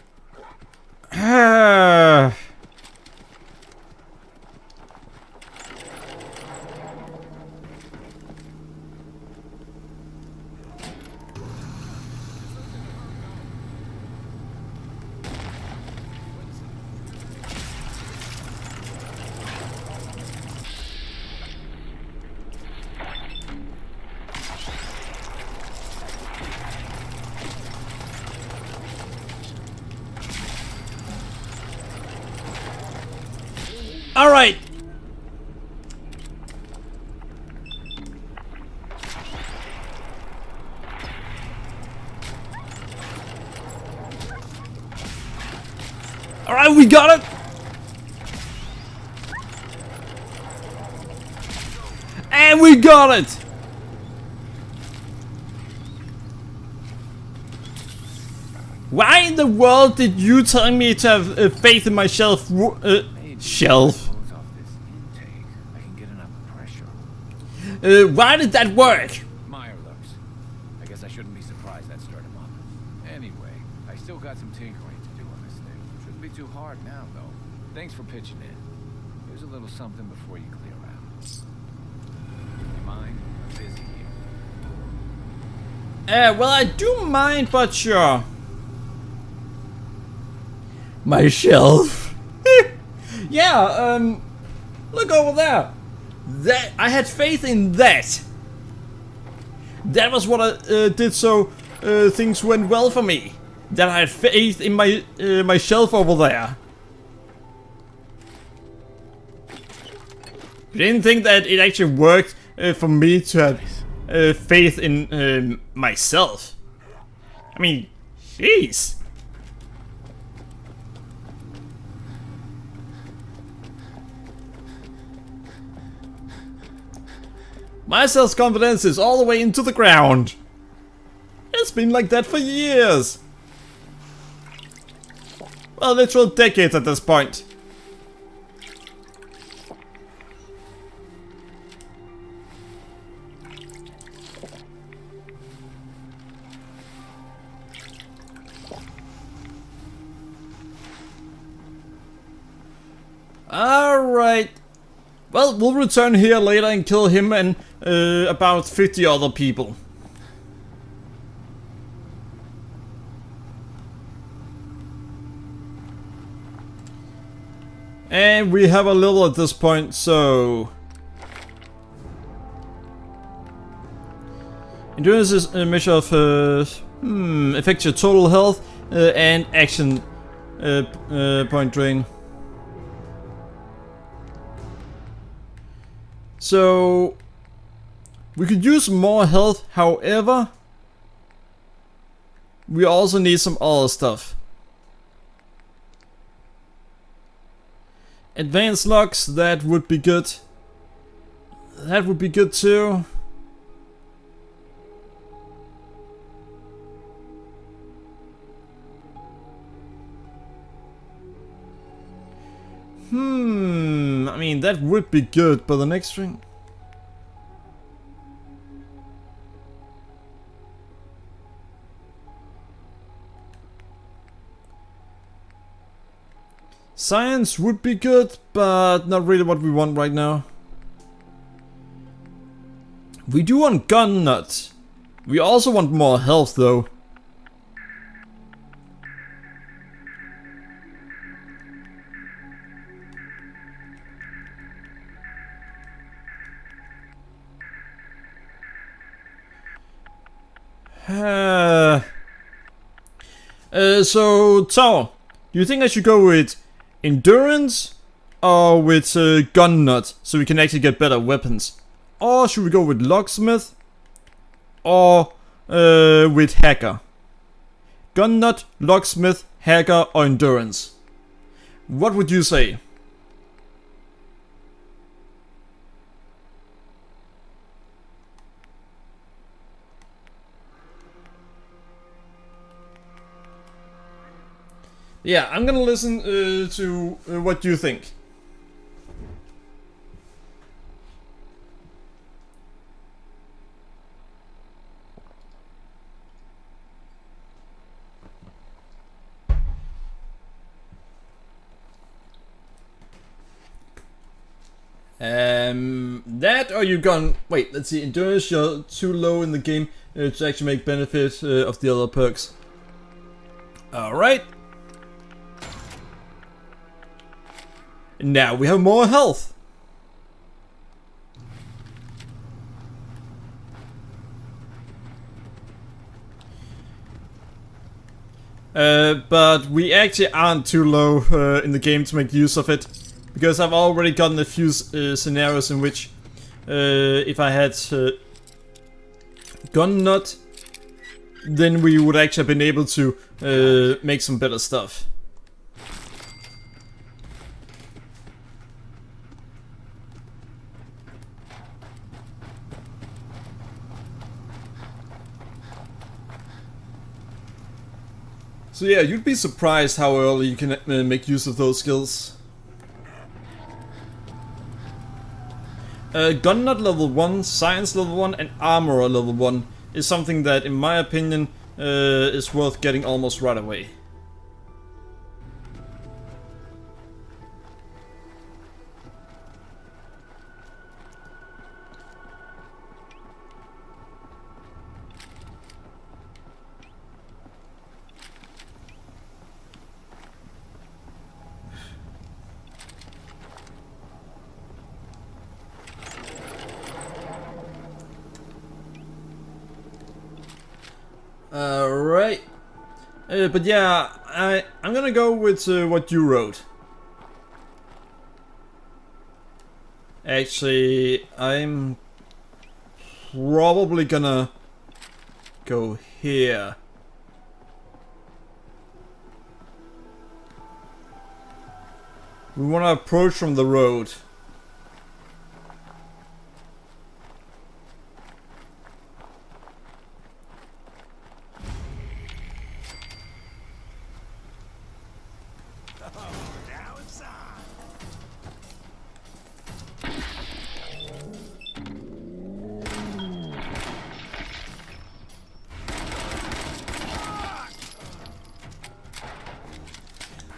Alright! Alright, we got it! And we got it! Why in the world did you tell me to have faith in my shelf? Shelf? Close off this intake. I can get enough pressure. Why did that work? Meyer looks. I guess I shouldn't be surprised that started him up. Anyway, I still got some tinkering to do on this thing. Shouldn't be too hard now, though. Thanks for pitching in. Here's a little something before you clear out. You mind? I'm busy here. Well, I do mind, but sure. My shelf. Yeah, look over there. That I had faith in that. That was what I did so things went well for me. That I had faith in my my shelf over there. You didn't think that it actually worked for me to have faith in myself. I mean, jeez. My self-confidence is all the way into the ground. It's been like that for years. Well, literal decades at this point. Alright. Well, we'll return here later and kill him and about 50 other people. And we have a level at this point, so... Endurance is a measure of affects your total health and action point drain. So we could use more health, however, we also need some other stuff. Advanced locks, that would be good. That would be good too. I mean, that would be good, but the next thing... Science would be good, but not really what we want right now. We do want gun nuts. We also want more health though. So, Tower, do you think I should go with endurance or with gun nut, so we can actually get better weapons? Or should we go with locksmith? Or with hacker? Gun nut, locksmith, hacker, or endurance? What would you say? Yeah, I'm gonna listen to what you think. That or you gone... Wait, let's see. Endurance, you're too low in the game to actually make benefit of the other perks. Alright. Now we have more health. But we actually aren't too low in the game to make use of it. Because I've already gotten a few scenarios in which if I had gun nut, then we would actually have been able to make some better stuff. So yeah, you'd be surprised how early you can make use of those skills. Gun nut level 1, science level 1 and armorer level 1 is something that in my opinion is worth getting almost right away. Alright. But yeah, I'm gonna go with what you wrote. Actually, I'm probably gonna go here. We wanna approach from the road.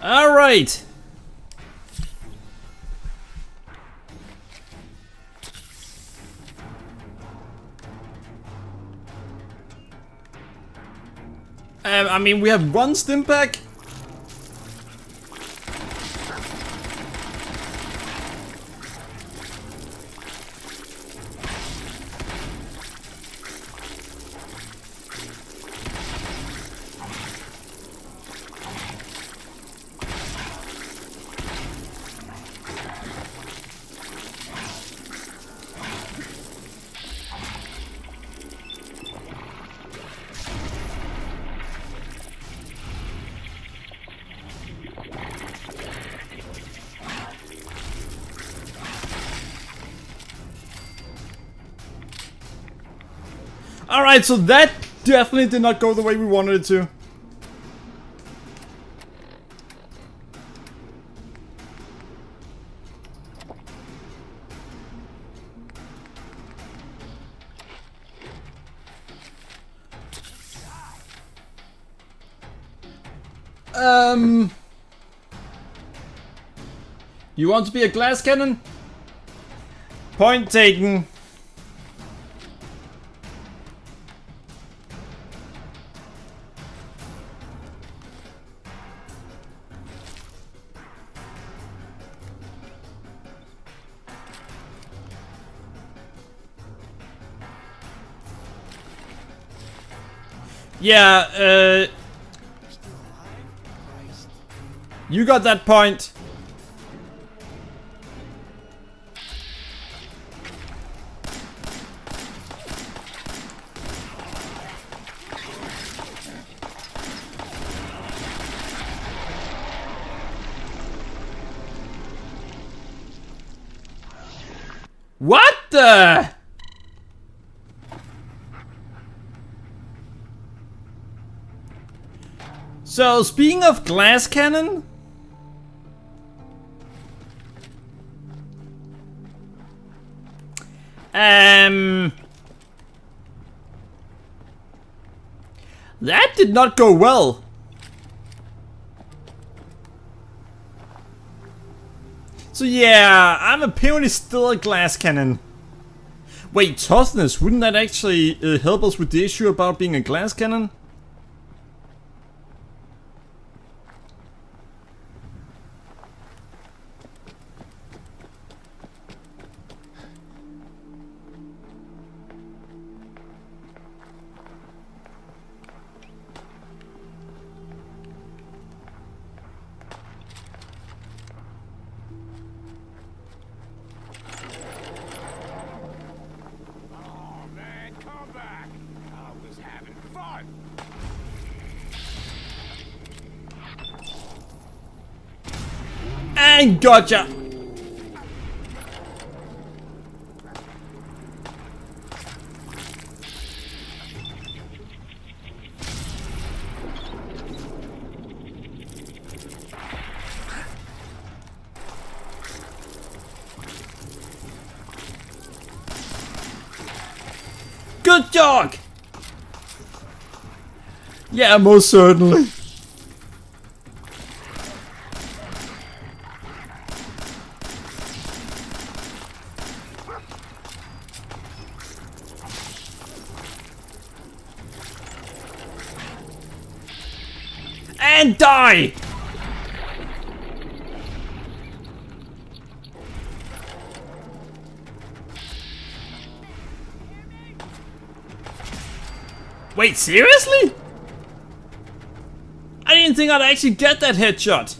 All right. I mean, we have one stim pack. Alright, so that definitely did not go the way we wanted it to. You want to be a glass cannon? Point taken. Yeah, you got that point. What the? So, speaking of glass cannon, that did not go well. So yeah, I'm apparently still a glass cannon. Wait, toughness, wouldn't that actually help us with the issue about being a glass cannon? Oh man, come back! I was having fun! And gotcha! Good dog! Yeah, most certainly. And die! Wait, seriously? I didn't think I'd actually get that headshot.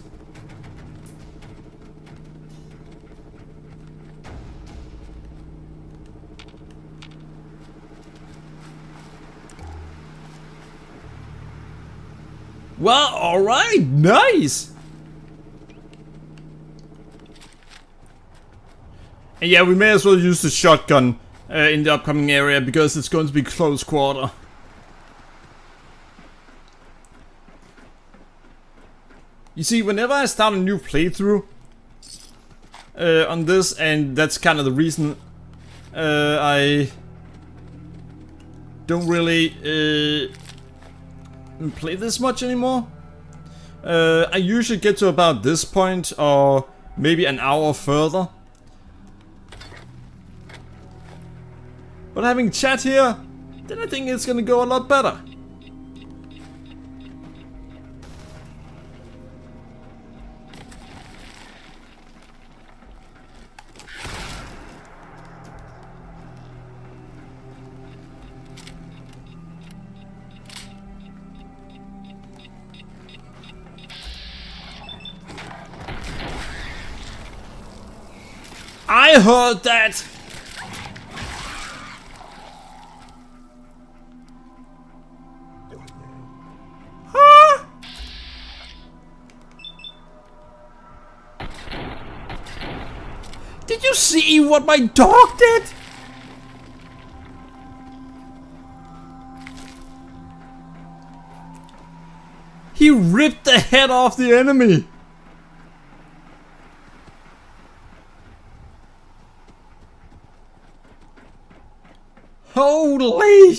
Well, alright, nice! And yeah, we may as well use the shotgun in the upcoming area because it's going to be close quarter. You see, whenever I start a new playthrough on this, and that's kind of the reason I don't really play this much anymore. I usually get to about this point or maybe an hour further. But having chat here, then I think it's gonna go a lot better. I heard that! Huh? Did you see what my dog did? He ripped the head off the enemy! Holy!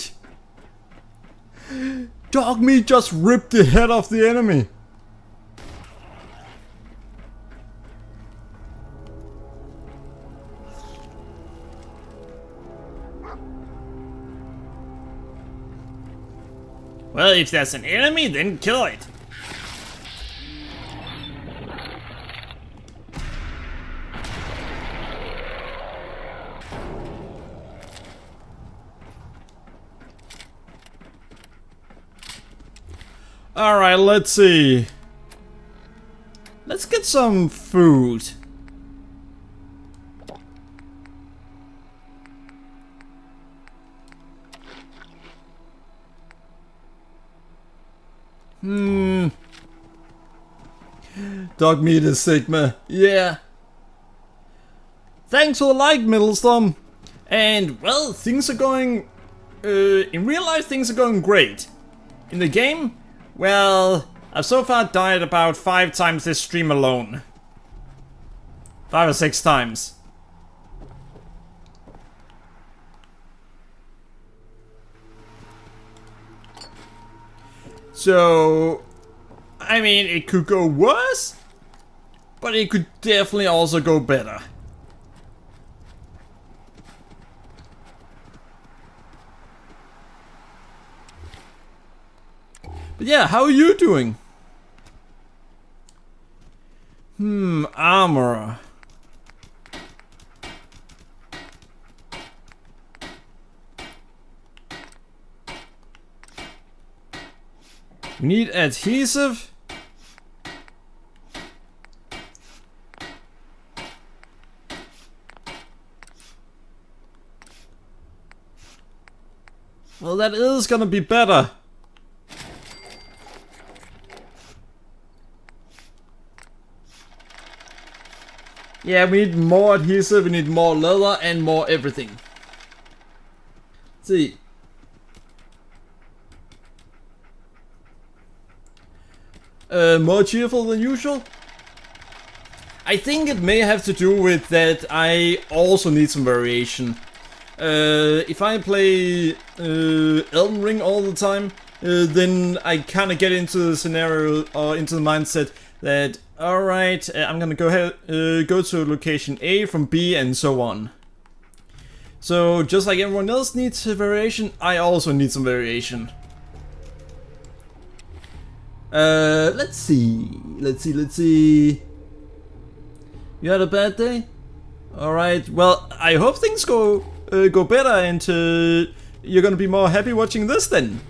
Dog meat just ripped the head off the enemy. Well, if there's an enemy, then kill it. Alright, let's see. Let's get some food. Dog meat is Sigma. Yeah. thanks for the like, Middlestorm. And, well, things are going... in real life, things are going great. In the game, well, I've so far died about 5 times this stream alone. 5 or 6 times. So, I mean, it could go worse, but it could definitely also go better. But yeah, how are you doing? Armor. We need adhesive. Well, that is gonna be better. Yeah, we need more adhesive, we need more leather and more everything. Let's see. More cheerful than usual? I think it may have to do with that I also need some variation. If I play Elden Ring all the time, then I kind of get into the scenario or into the mindset that, alright, I'm gonna go ahead, go to location A from B and so on. So just like everyone else needs a variation, I also need some variation. Let's see. You had a bad day? Alright, well, I hope things go better and you're gonna be more happy watching this then.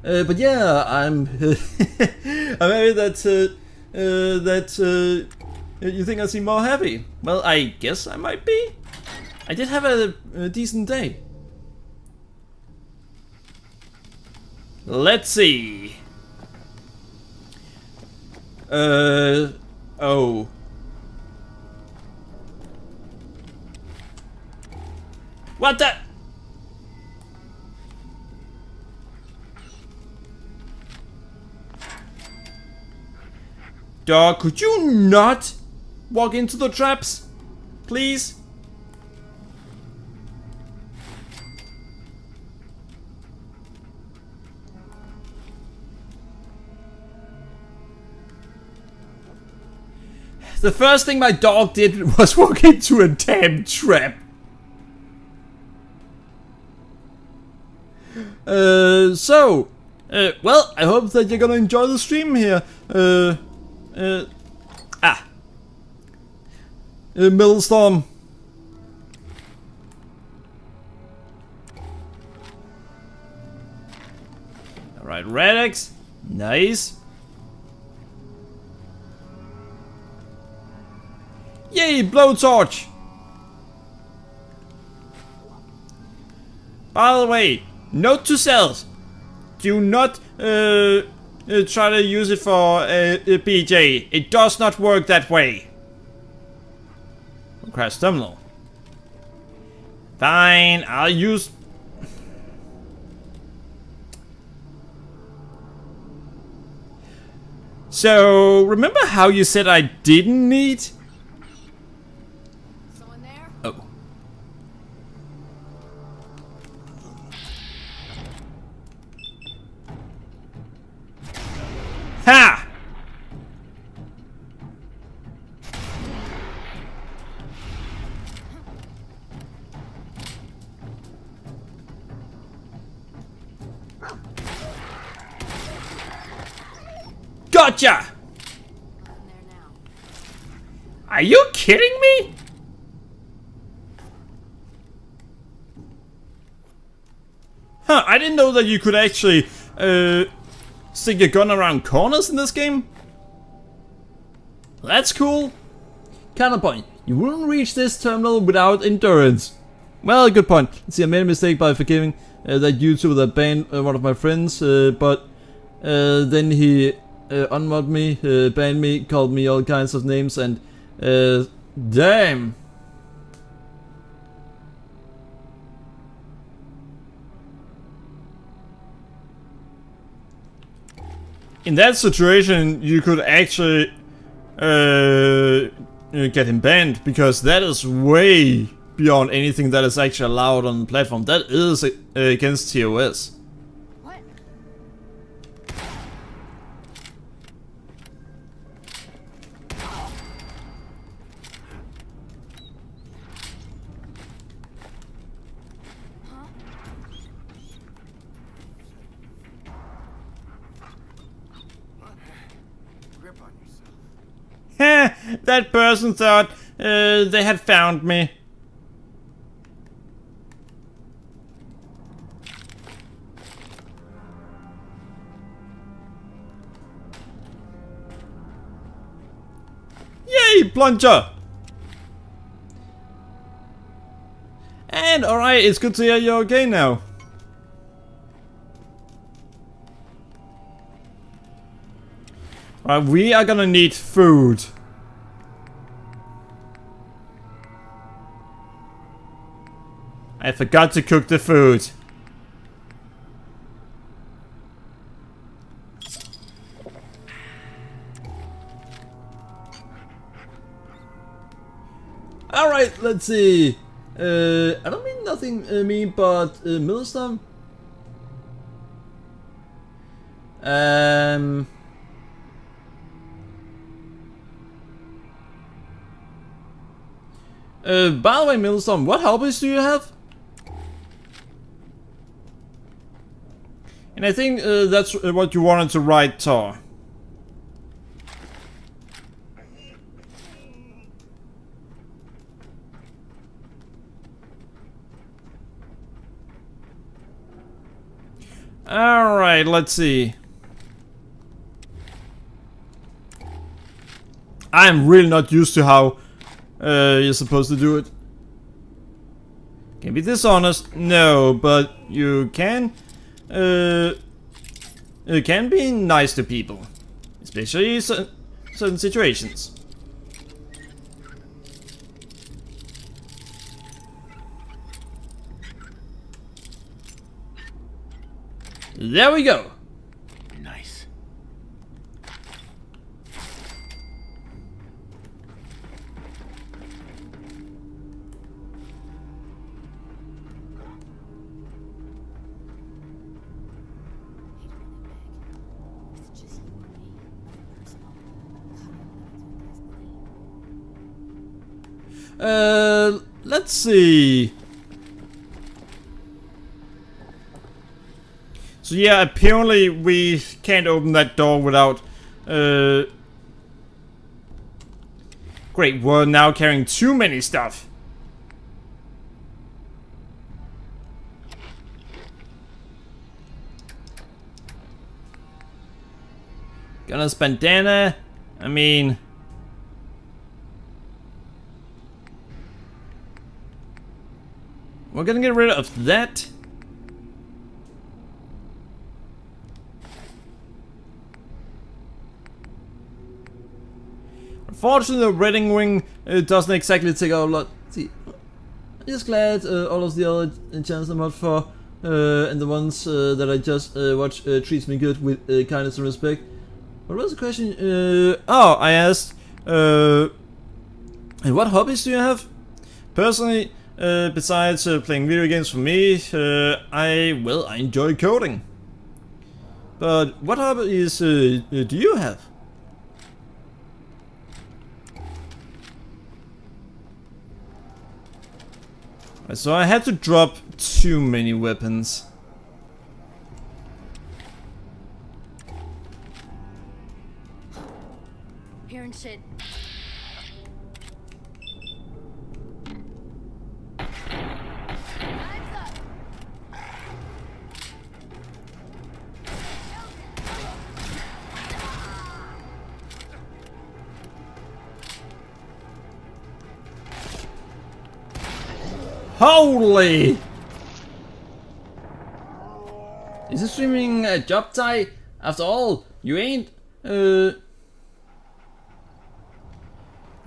But yeah, I'm I'm happy that you think I seem more happy. Well, I guess I might be. I did have a decent day. Let's see. Oh. What the? Dog, could you not walk into the traps? Please? The first thing my dog did was walk into a damn trap. Well, I hope that you're gonna enjoy the stream here. Middlestorm. Alright, Radix. Nice. Yay, blowtorch! By the way, note to self: do not try to use it for BJ. It does not work that way. Crash terminal. Fine, I'll use. So remember how you said I didn't need? Oh. Ha! Gotcha! Are you kidding me? Huh, I didn't know that you could actually stick your gun around corners in this game. That's cool. Counterpoint, you wouldn't reach this terminal without endurance. Well, good point. See, I made a mistake by forgiving that YouTuber that banned one of my friends, but then he unmodded me, banned me, called me all kinds of names, and Damn. In that situation, you could actually get him banned, because that is way beyond anything that is actually allowed on the platform. That is against TOS. What? Grip on yourself. That person thought they had found me. Yay, plunger! And alright, it's good to hear you're okay now. Alright, we are gonna need food. I forgot to cook the food. Alright, let's see. I don't mean nothing mean, but Millstone. By the way, Millstone, what hobbies do you have? And I think that's what you wanted to write, Tor. Alright, let's see. I'm really not used to how you're supposed to do it. Can be dishonest? No, but you can be nice to people. Especially in certain situations. There we go. Nice. Let's see. So yeah, apparently we can't open that door without, Great, we're now carrying too many stuff. Gunner's bandana, I mean... We're gonna get rid of that. Unfortunately, the Redding Wing doesn't exactly take out a lot. See, I'm just glad all of the other channels I'm out for, and the ones that I just watch treats me good with kindness and respect. What was the question? Oh, I asked, and what hobbies do you have? Personally, besides playing video games for me, I enjoy coding. But what hobbies do you have? So I had to drop too many weapons. Hearing shit. Holy! Is this streaming a job tie? After all, you ain't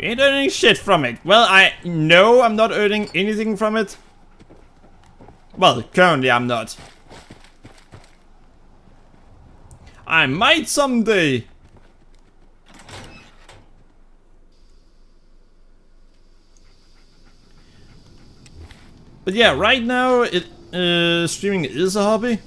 You ain't earning shit from it. Well, I know I'm not earning anything from it. Well, currently I'm not. I might someday. But yeah, right now streaming is a hobby.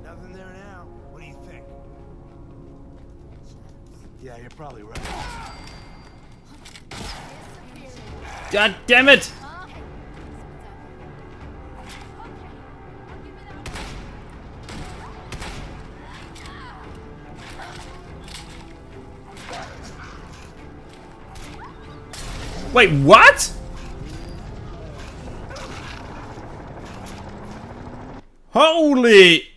Nothing there now. What do you think? Yeah, you're probably right. God damn it! Wait, what? Holy!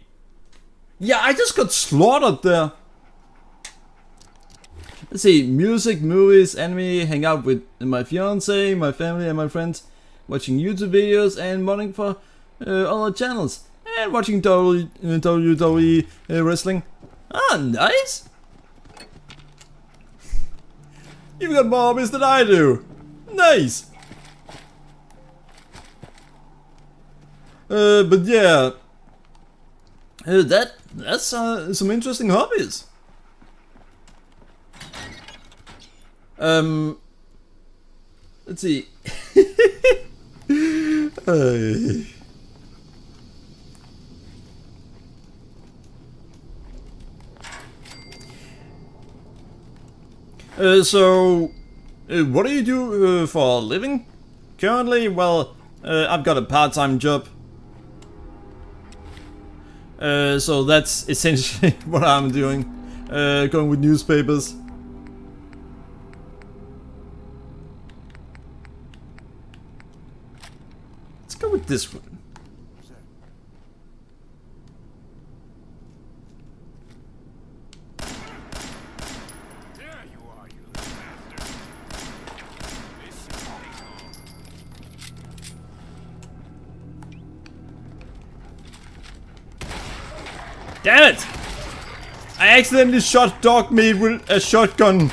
Yeah, I just got slaughtered there. Let's see, music, movies, anime, hang out with my fiance, my family and my friends, watching YouTube videos and modding for other channels, and watching WWE wrestling. Ah, nice! You've got more hobbies than I do. Nice! But yeah, that's some interesting hobbies. Let's see. So, what do you do for a living? Currently, well, I've got a part-time job. So that's essentially what I'm doing. Going with newspapers. Let's go with this one. There you are, you little bastard. This is home. Damn it! I accidentally shot dog meat with a shotgun.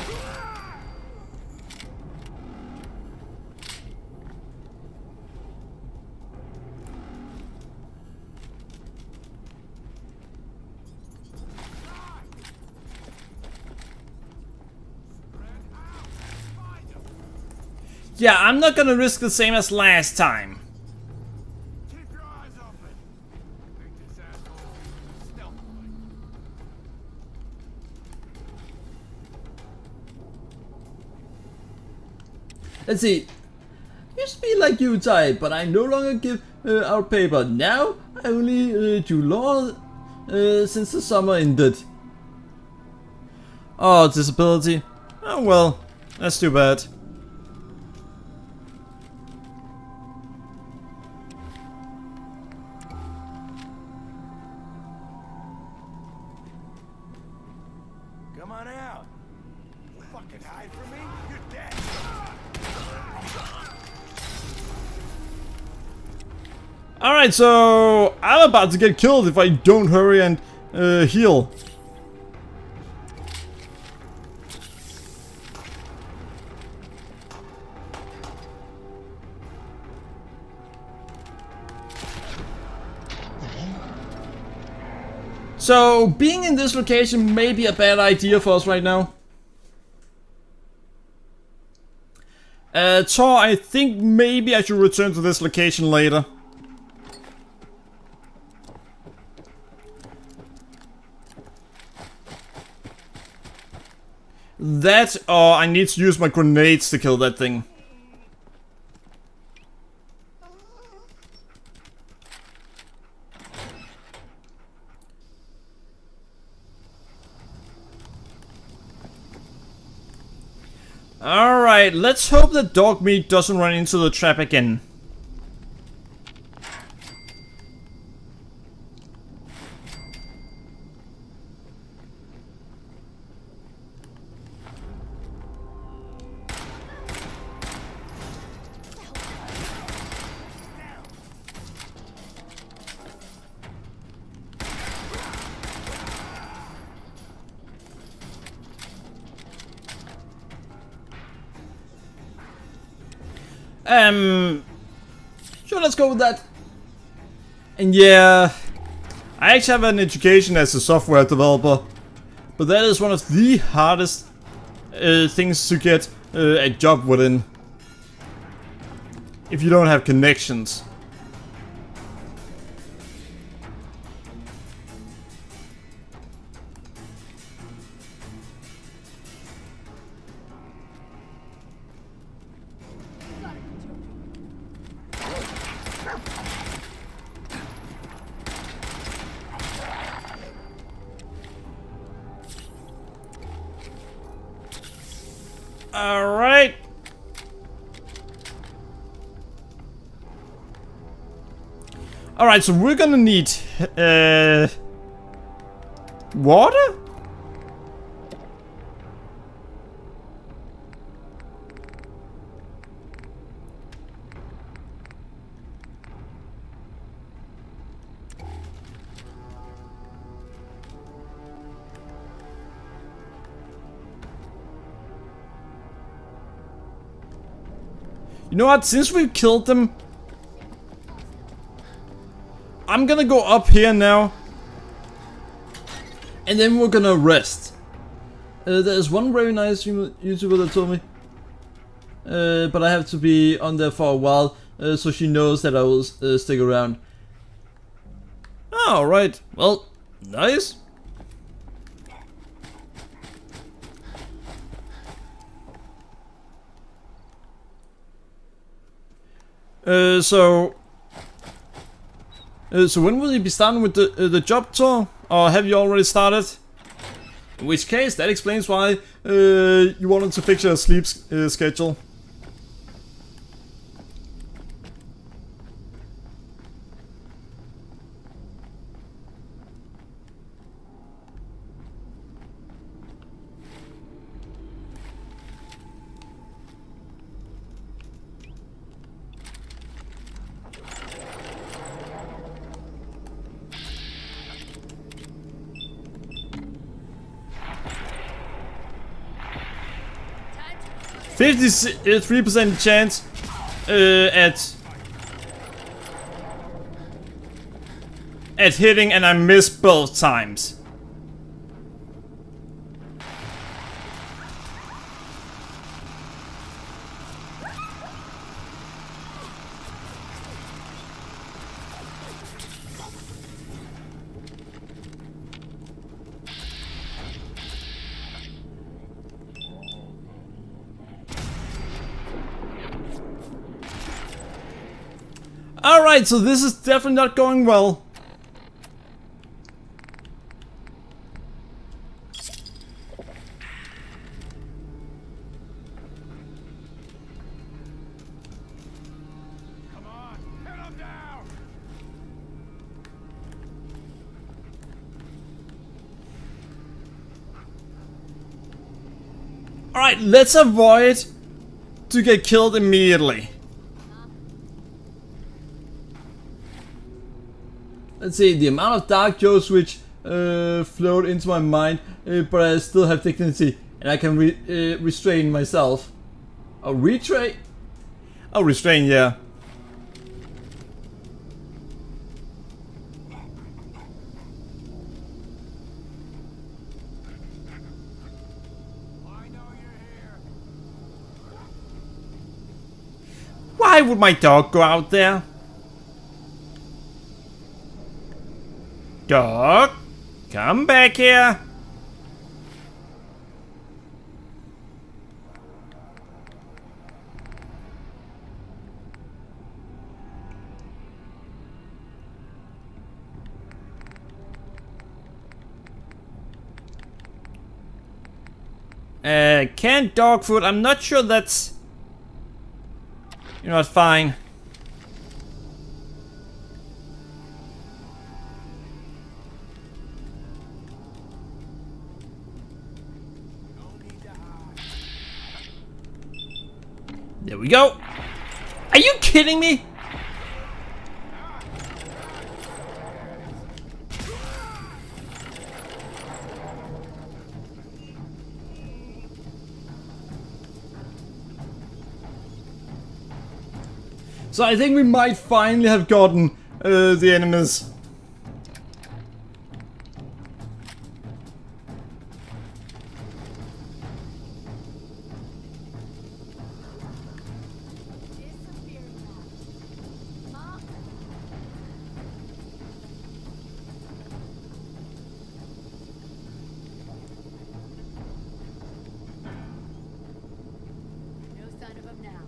Yeah, I'm not gonna risk the same as last time. Keep your eyes open. Make this asshole stealth like. Let's see. Used to be like you type, but I no longer give out paper. Now I only do law since the summer ended. Oh, disability. Oh well, that's too bad. Come on out. Fucking hide from me? You're dead. Alright, so I'm about to get killed if I don't hurry and heal. So, being in this location may be a bad idea for us right now. Tor, I think maybe I should return to this location later. That, or I need to use my grenades to kill that thing. Alright, let's hope that dog meat doesn't run into the trap again. Sure, let's go with that. And yeah, I actually have an education as a software developer, but that is one of the hardest things to get a job within. If you don't have connections. Alright. Alright, so we're gonna need water? You know what, since we've killed them, I'm gonna go up here now. And then we're gonna rest. There's one very nice YouTuber that told me. But I have to be on there for a while, so she knows that I will stick around. Alright, well, nice. So when will you be starting with the job tour? Or have you already started? In which case, that explains why you wanted to fix your sleep schedule. %53% chance at hitting, and I missed both times. Alright, so this is definitely not going well. Come on, pin him down! Alright, let's avoid to get killed immediately. Let's see, the amount of dark jokes which flowed into my mind, but I still have dignity and I can restrain myself. Oh, retrain? Oh, restrain, yeah. I know you're here. Why would my dog go out there? Dog, come back here. Canned dog food. I'm not sure that's... You know what, fine. There we go. Are you kidding me? So I think we might finally have gotten the enemies. No sign of him now.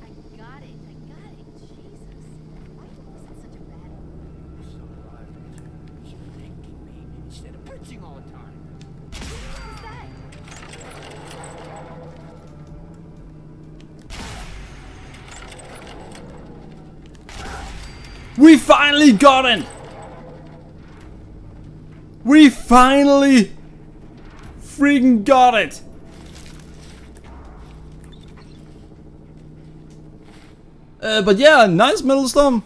I got it. Jesus. Why was it such a bad Instead of pitching all the time. What's that? We finally got it! We finally freaking got it! But yeah, nice Metal Storm.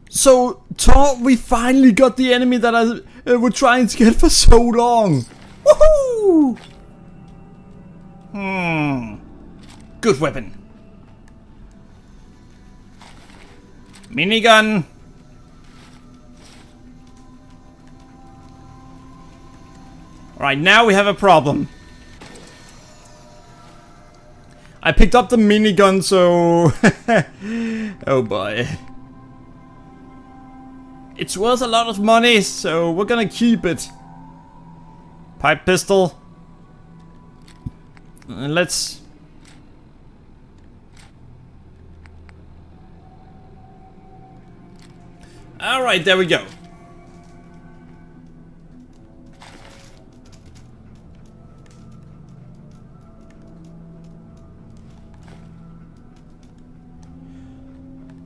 So Thor, we finally got the enemy that I were trying to get for so long. Woohoo! Good weapon. Minigun. Alright, now we have a problem. I picked up the minigun, so... oh boy. It's worth a lot of money, so we're gonna keep it. Pipe pistol. And let's... Alright, there we go.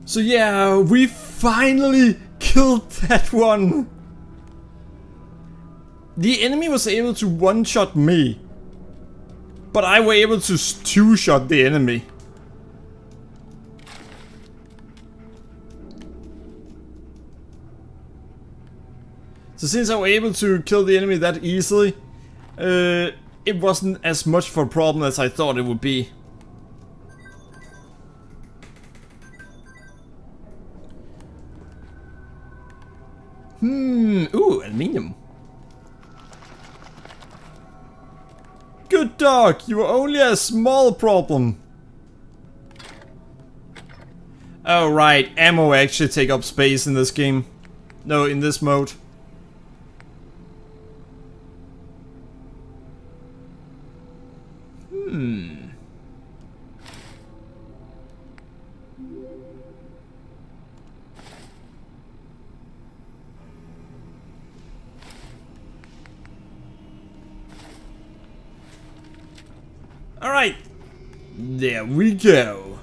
So yeah, we finally killed that one. The enemy was able to one-shot me, but I were able to two-shot the enemy. So since I were able to kill the enemy that easily, it wasn't as much of a problem as I thought it would be. Ooh, aluminium. Good dog, you were only a small problem. Oh right, ammo actually take up space in this game. No, in this mode. Alright, there we go.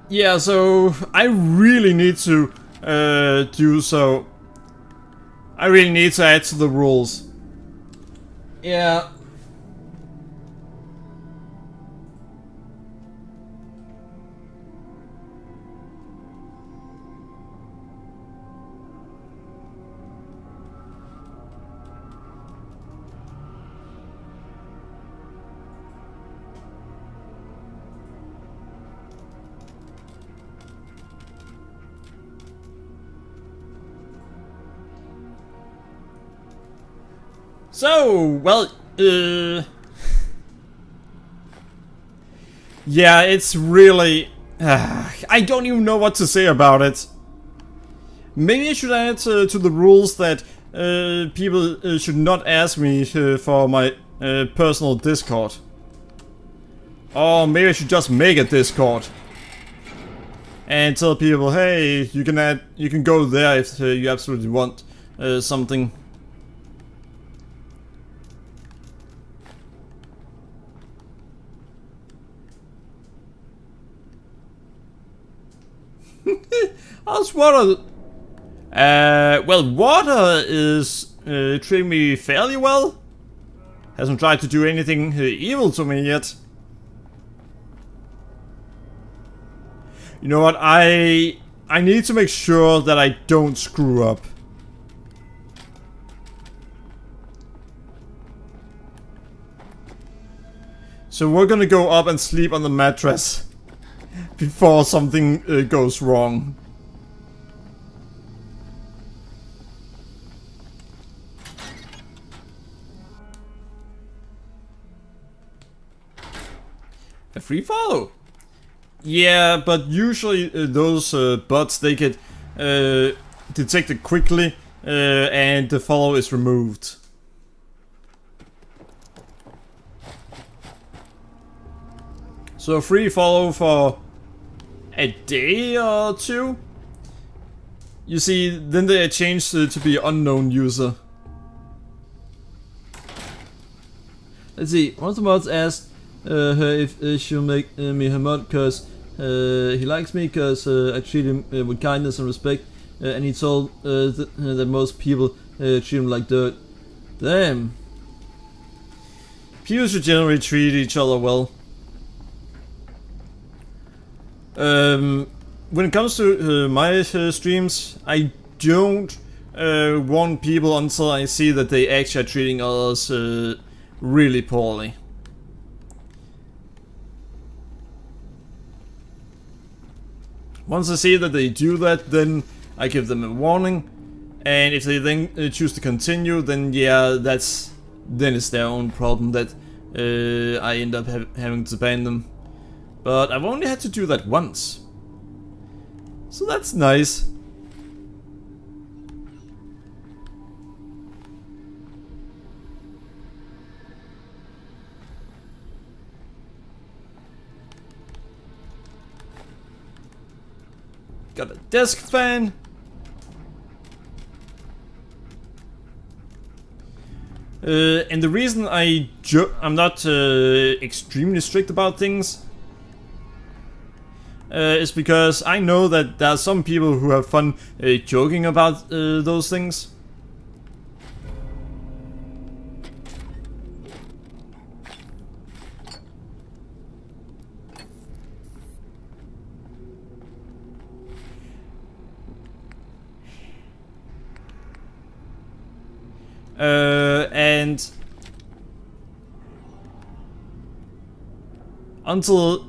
Yeah, so I really need to do so. I really need to add to the rules. Yeah. So, well, yeah, it's really... I don't even know what to say about it. Maybe I should add to the rules that people should not ask me for my personal Discord. Or maybe I should just make a Discord and tell people, hey, you can go there if you absolutely want something. How's water? Well, water is treating me fairly well. Hasn't tried to do anything evil to me yet. You know what? I need to make sure that I don't screw up. So we're gonna go up and sleep on the mattress before something goes wrong. A free follow. Yeah, but usually those bots, they get detected quickly and the follow is removed. So a free follow for a day or two. You see, then they are changed to be unknown user. Let's see, one of the mods asked her if she'll make me her mod because he likes me because I treat him with kindness and respect, and he told that most people treat him like dirt. Damn. People should generally treat each other well. When it comes to my streams, I don't warn people until I see that they actually are treating others really poorly. Once I see that they do that, then I give them a warning, and if they then choose to continue, then yeah, then it's their own problem that I end up having to ban them. But I've only had to do that once, so that's nice. Got a desk fan. And the reason I'm not extremely strict about things is because I know that there are some people who have fun joking about those things. And until,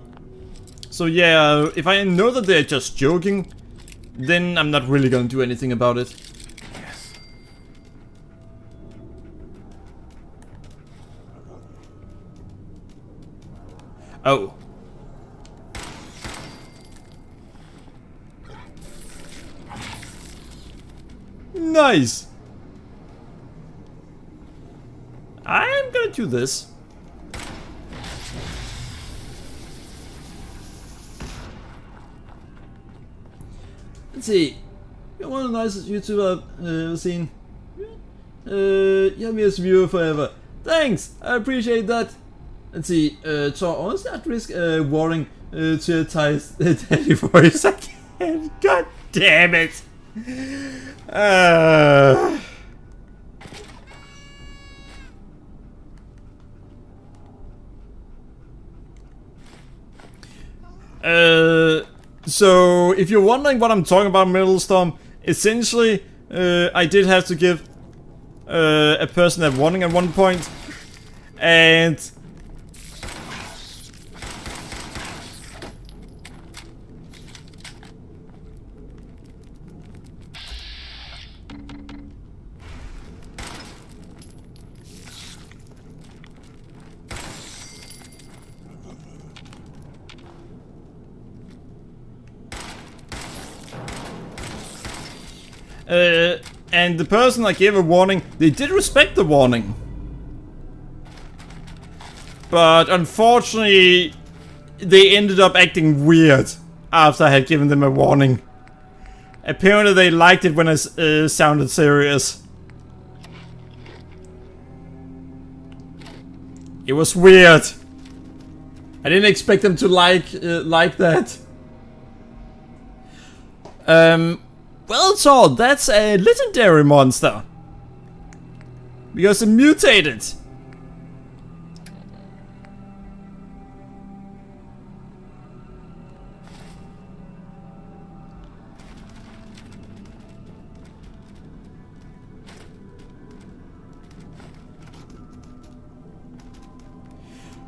so yeah, if I know that they're just joking, then I'm not really gonna do anything about it. Yes. Oh. Nice. I'm gonna do this. Let's see. You're one of the nicest YouTubers I've ever seen. You have me as a viewer forever. Thanks, I appreciate that. Let's see. So honestly, I'd risk warning to Ty's daddy voice again. God damn it. So if you're wondering what I'm talking about, Middlestorm, essentially, I did have to give a person that warning at one point, and And the person I gave a warning, they did respect the warning. But unfortunately, they ended up acting weird after I had given them a warning. Apparently they liked it when I sounded serious. It was weird. I didn't expect them to like that. Well, so that's a legendary monster. Because it mutated.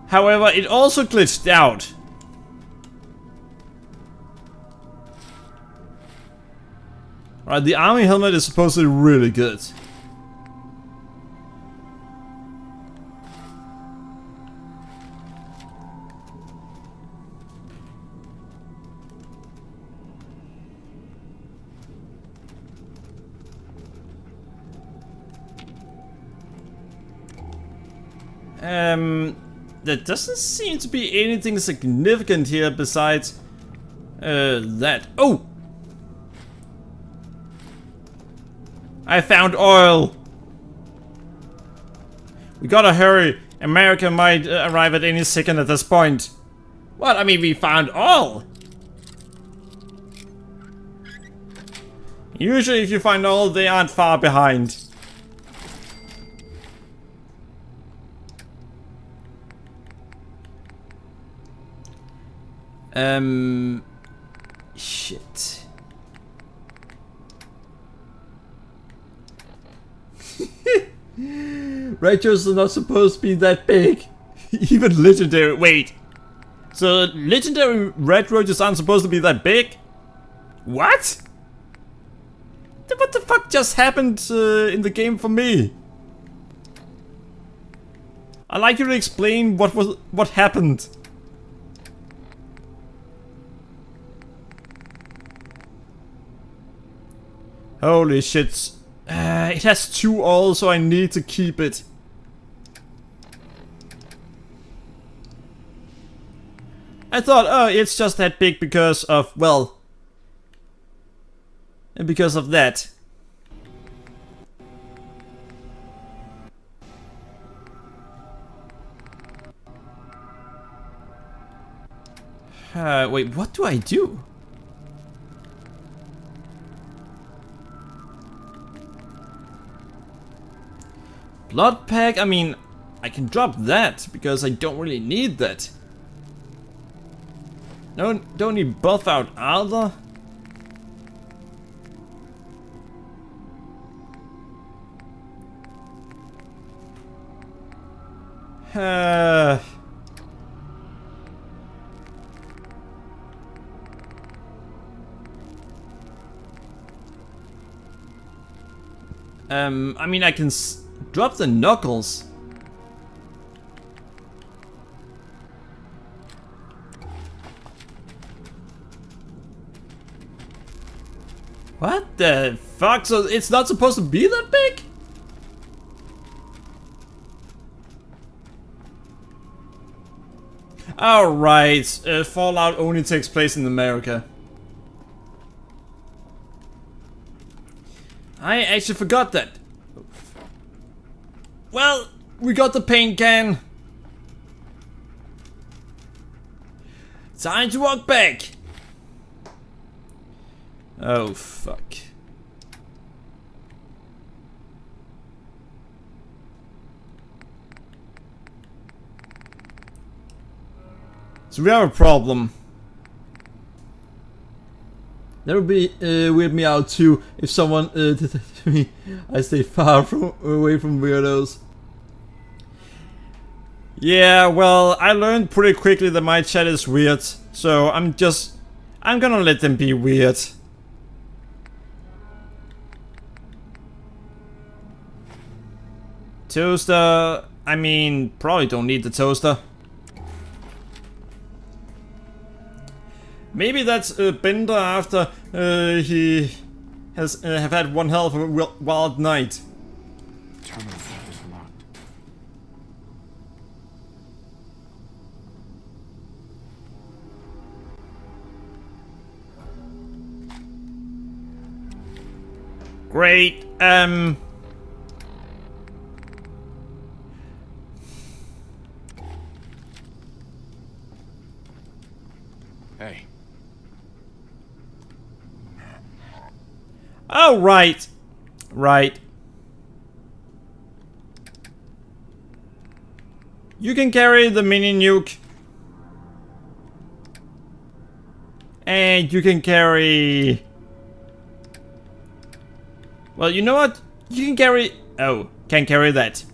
However, it also glitched out. Right, the army helmet is supposed to be really good. There doesn't seem to be anything significant here besides that. Oh! I found oil! We gotta hurry. America might arrive at any second at this point. What? I mean, we found oil! Usually if you find oil, they aren't far behind. Shit. Rachels are not supposed to be that big. Even legendary. Wait. So legendary red roaches aren't supposed to be that big? What? What the fuck just happened in the game for me? I'd like you to explain what happened. Holy shit. It has 2 all, so I need to keep it. I thought, oh, it's just that big because of, well... because of that. Wait, what do I do? Blood pack? I mean, I can drop that because I don't really need that. No, don't need buff out either. I mean, I can drop the knuckles. What the fuck? So it's not supposed to be that big? Alright, Fallout only takes place in America. I actually forgot that. Well, we got the paint can. Time to walk back. Oh, fuck. So we have a problem. That would be weird me out too if someone did that to me. I stay far away from weirdos. Yeah, well, I learned pretty quickly that my chat is weird, so I'm gonna let them be weird. Toaster, I mean, probably don't need the toaster. Maybe that's Bender after he have had one hell of a wild night. Terminal door is locked. Great. Hey, Oh, right. Right. You can carry the mini nuke. And you can carry... Well, you know what? You can carry... Oh, can't carry that.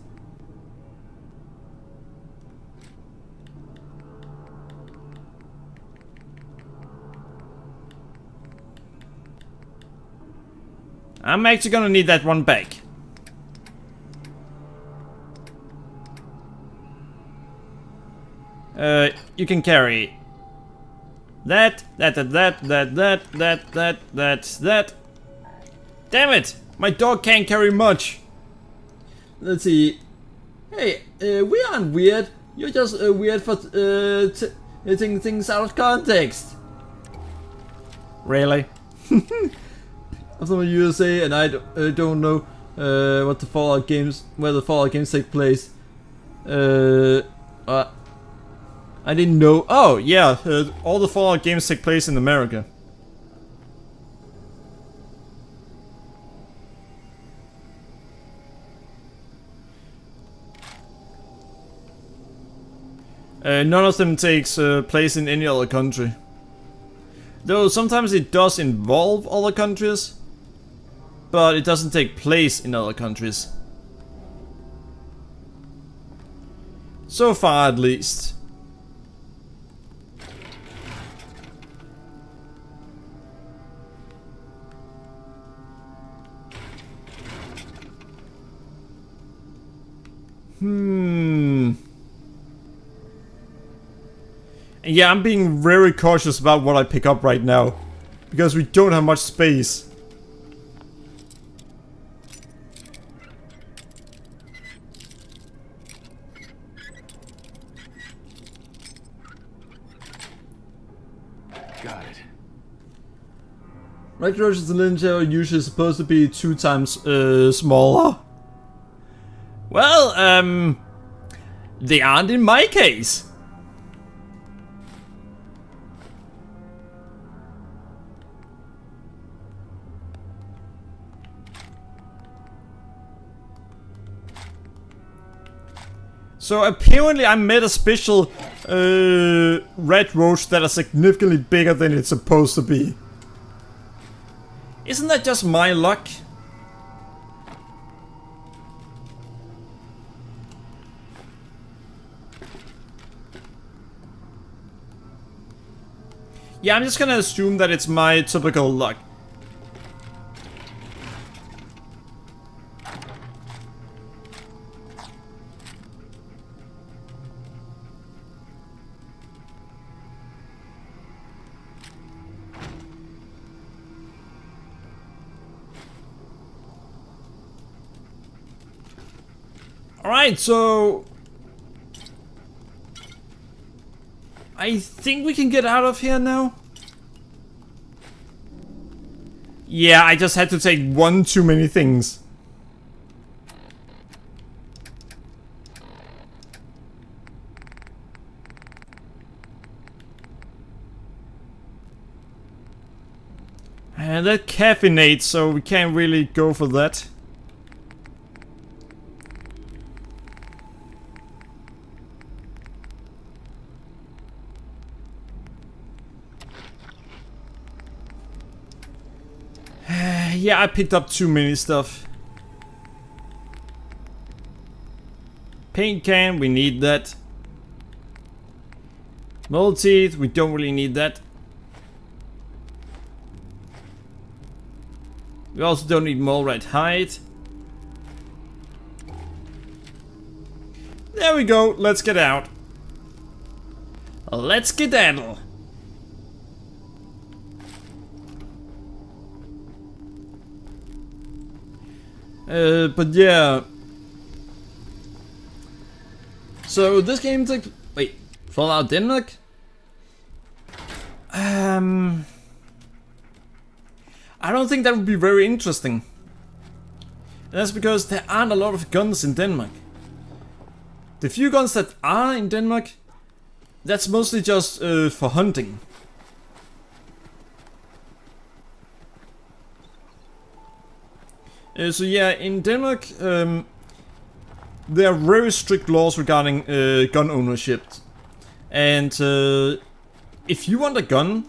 I'm actually gonna need that one back. You can carry that. Damn it! My dog can't carry much. Let's see. Hey, we aren't weird. You're just weird for taking things out of context. Really? I'm from the USA, and I don't know what the Fallout games, where the Fallout games take place. I didn't know. Oh yeah, all the Fallout games take place in America. None of them takes place in any other country. Though sometimes it does involve other countries, but it doesn't take place in other countries. So far, at least. Yeah, I'm being very cautious about what I pick up right now, because we don't have much space. got it. Right roaches and ninja are usually supposed to be 2 times smaller. Well, they aren't in my case. So apparently I met a special red roach that is significantly bigger than it's supposed to be. Isn't that just my luck? Yeah, I'm just gonna assume that it's my typical luck. Alright, so... I think we can get out of here now. Yeah, I just had to take one too many things. And that caffeinates, so we can't really go for that. Yeah, I picked up too many stuff. Paint can, we need that. Mold teeth, we don't really need that. We also don't need mold red hide. There we go, let's get out. Let's skedaddle. But yeah. So this game takes... Wait, Fallout Denmark? I don't think that would be very interesting. And that's because there aren't a lot of guns in Denmark. The few guns that are in Denmark, that's mostly just for hunting. So yeah, in Denmark, there are very strict laws regarding gun ownership. And if you want a gun,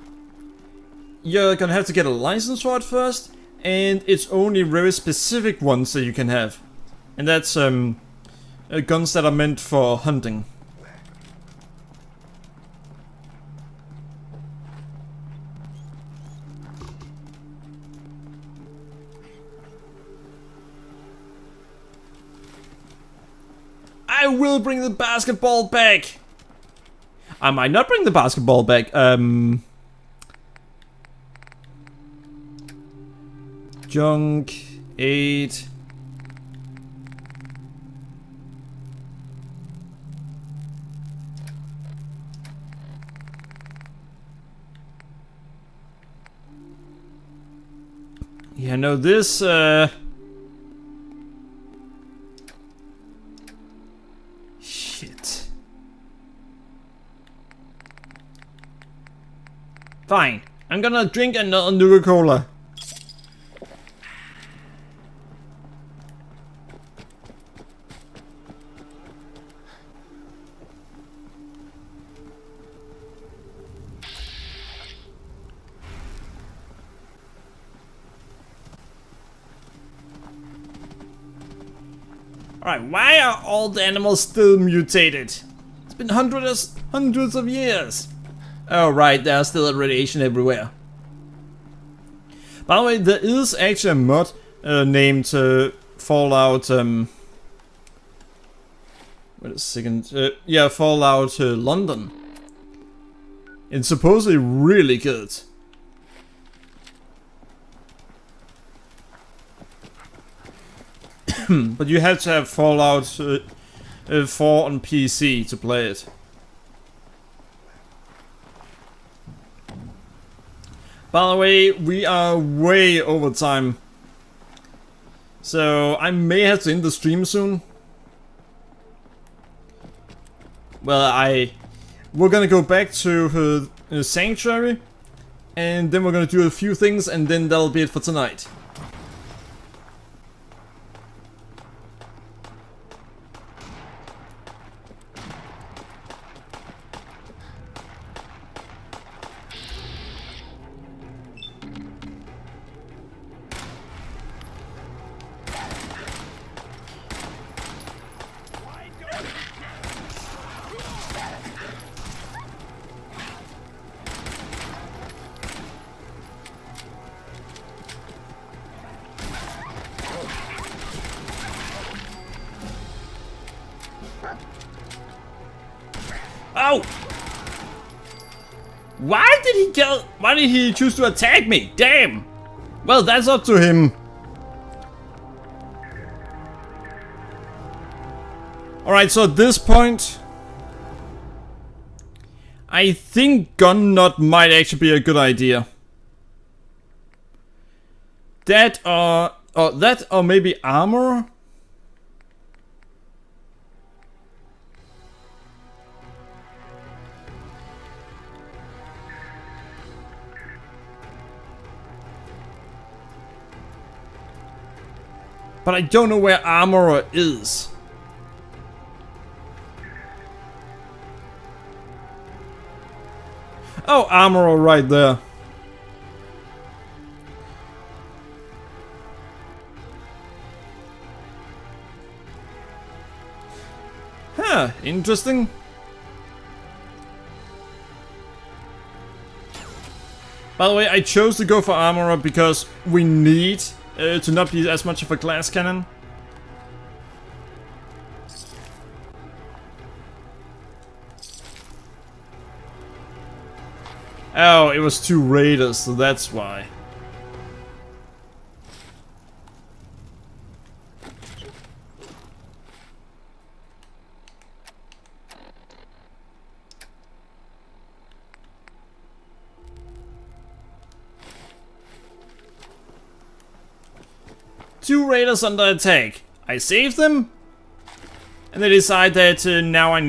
you're gonna have to get a license for it first. And it's only very specific ones that you can have. And that's guns that are meant for hunting. I will bring the basketball back. I might not bring the basketball back. Junk 8. Yeah, no, this shit. Fine. I'm gonna drink another Nuka-Cola. Alright, why are all the animals still mutated? It's been hundreds of years. Oh right, there's still radiation everywhere. By the way, there is actually a mod named Fallout... wait a second. Yeah, Fallout London. It's supposedly really good. But you have to have Fallout 4 on PC to play it. By the way, we are way over time. So I may have to end the stream soon. Well, we're gonna go back to Sanctuary. And then we're gonna do a few things and then that'll be it for tonight. Oh! Why did he choose to attack me? Damn! Well, that's up to him. Alright, so at this point, I think gun nut might actually be a good idea. That or maybe armor? But I don't know where armor is. Oh, armor right there. Huh, interesting. By the way, I chose to go for armor because we need to not be as much of a glass cannon. Oh, it was 2 raiders, so that's why. 2 raiders under attack. I save them, and they decide that now I'm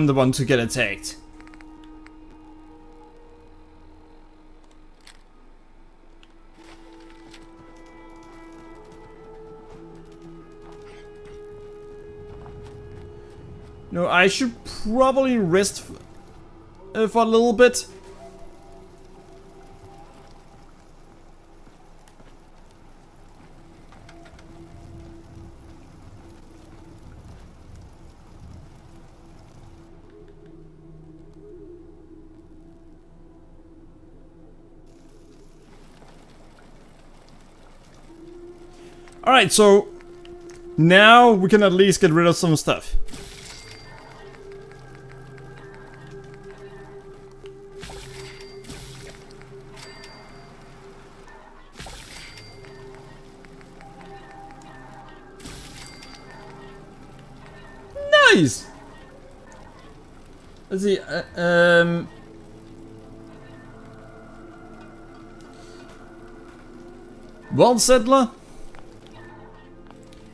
the one to get attacked. No, I should probably rest for a little bit. Alright, so now we can at least get rid of some stuff. Nice! Let's see, World Settler?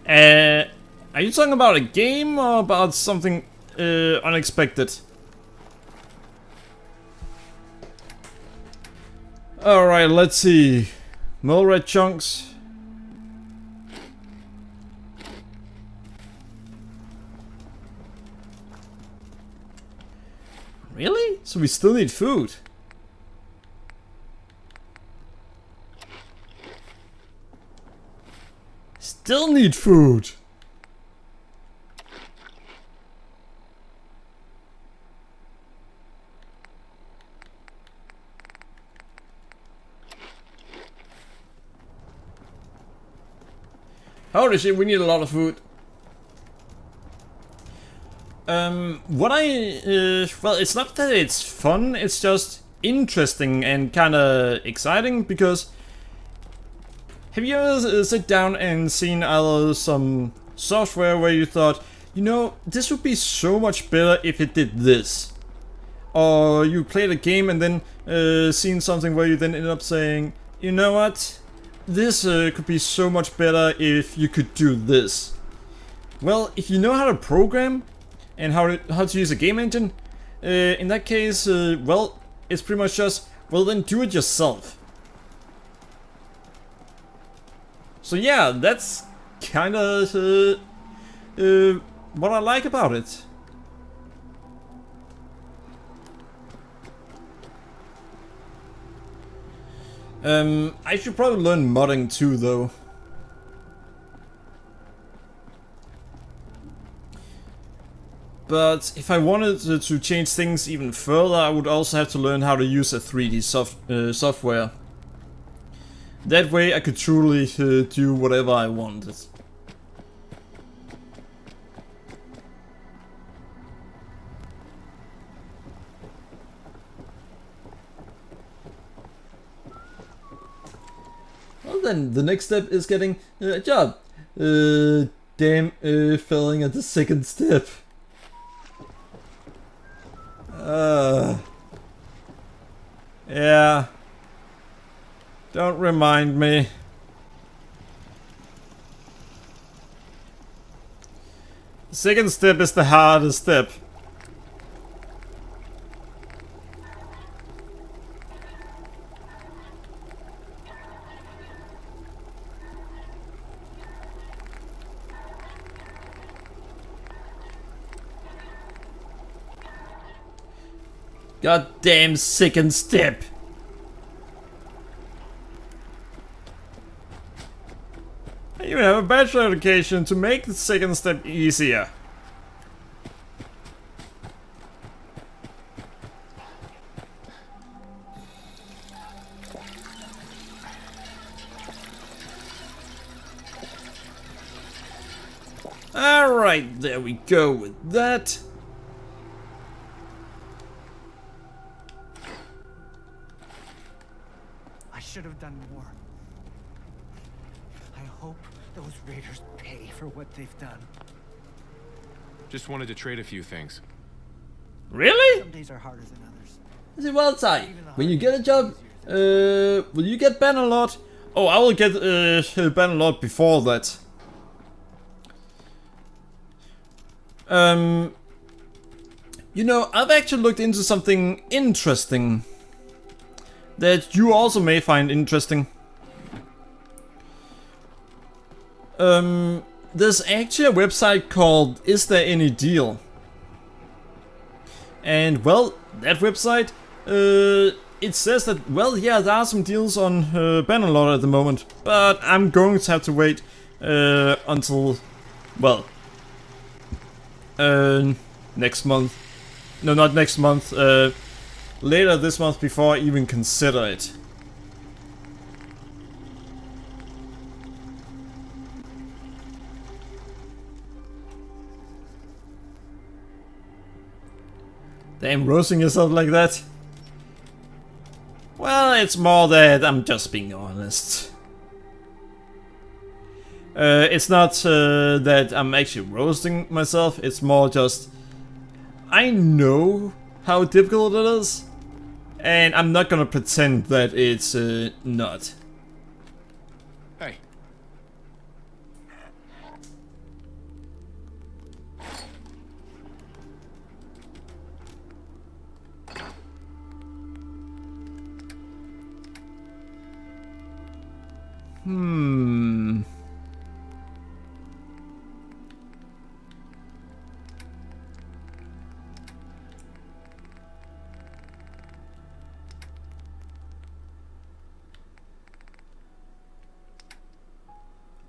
Are you talking about a game or about something unexpected? Alright, let's see. More red chunks. Really? So we still need food? Still need food. Holy shit, we need a lot of food. Well, it's not that it's fun, it's just interesting and kinda exciting, because have you ever sit down and seen either some software where you thought, you know, this would be so much better if it did this? Or you played a game and then seen something where you then end up saying, you know what, this could be so much better if you could do this. Well, if you know how to program and how to use a game engine, in that case, well, it's pretty much just, well, then do it yourself. So yeah, that's kinda what I like about it. I should probably learn modding too, though. But if I wanted to change things even further, I would also have to learn how to use a 3D software. That way I could truly do whatever I wanted. Well then, the next step is getting a job. Damn, failing at the second step. Yeah. Don't remind me. The second step is the hardest step. Goddamn second step. I even have a bachelor education to make the second step easier. Alright, there we go with that. I should have done more. I hope those raiders pay for what they've done. Just wanted to trade a few things. Really? Some days are harder than others. I say, well, Ty, when you get a job, will you get Bannerlord, Oh, I will get Bannerlord before that. You know, I've actually looked into something interesting that you also may find interesting. There's actually a website called Is There Any Deal? And well, that website, it says that, well, yeah, there are some deals on Bannerlord at the moment, but I'm going to have to wait until, well, next month. No, not next month, later this month before I even consider it. Damn, roasting yourself like that? Well, it's more that I'm just being honest. It's not that I'm actually roasting myself, it's more just... I know how difficult it is, and I'm not gonna pretend that it's not. Hey.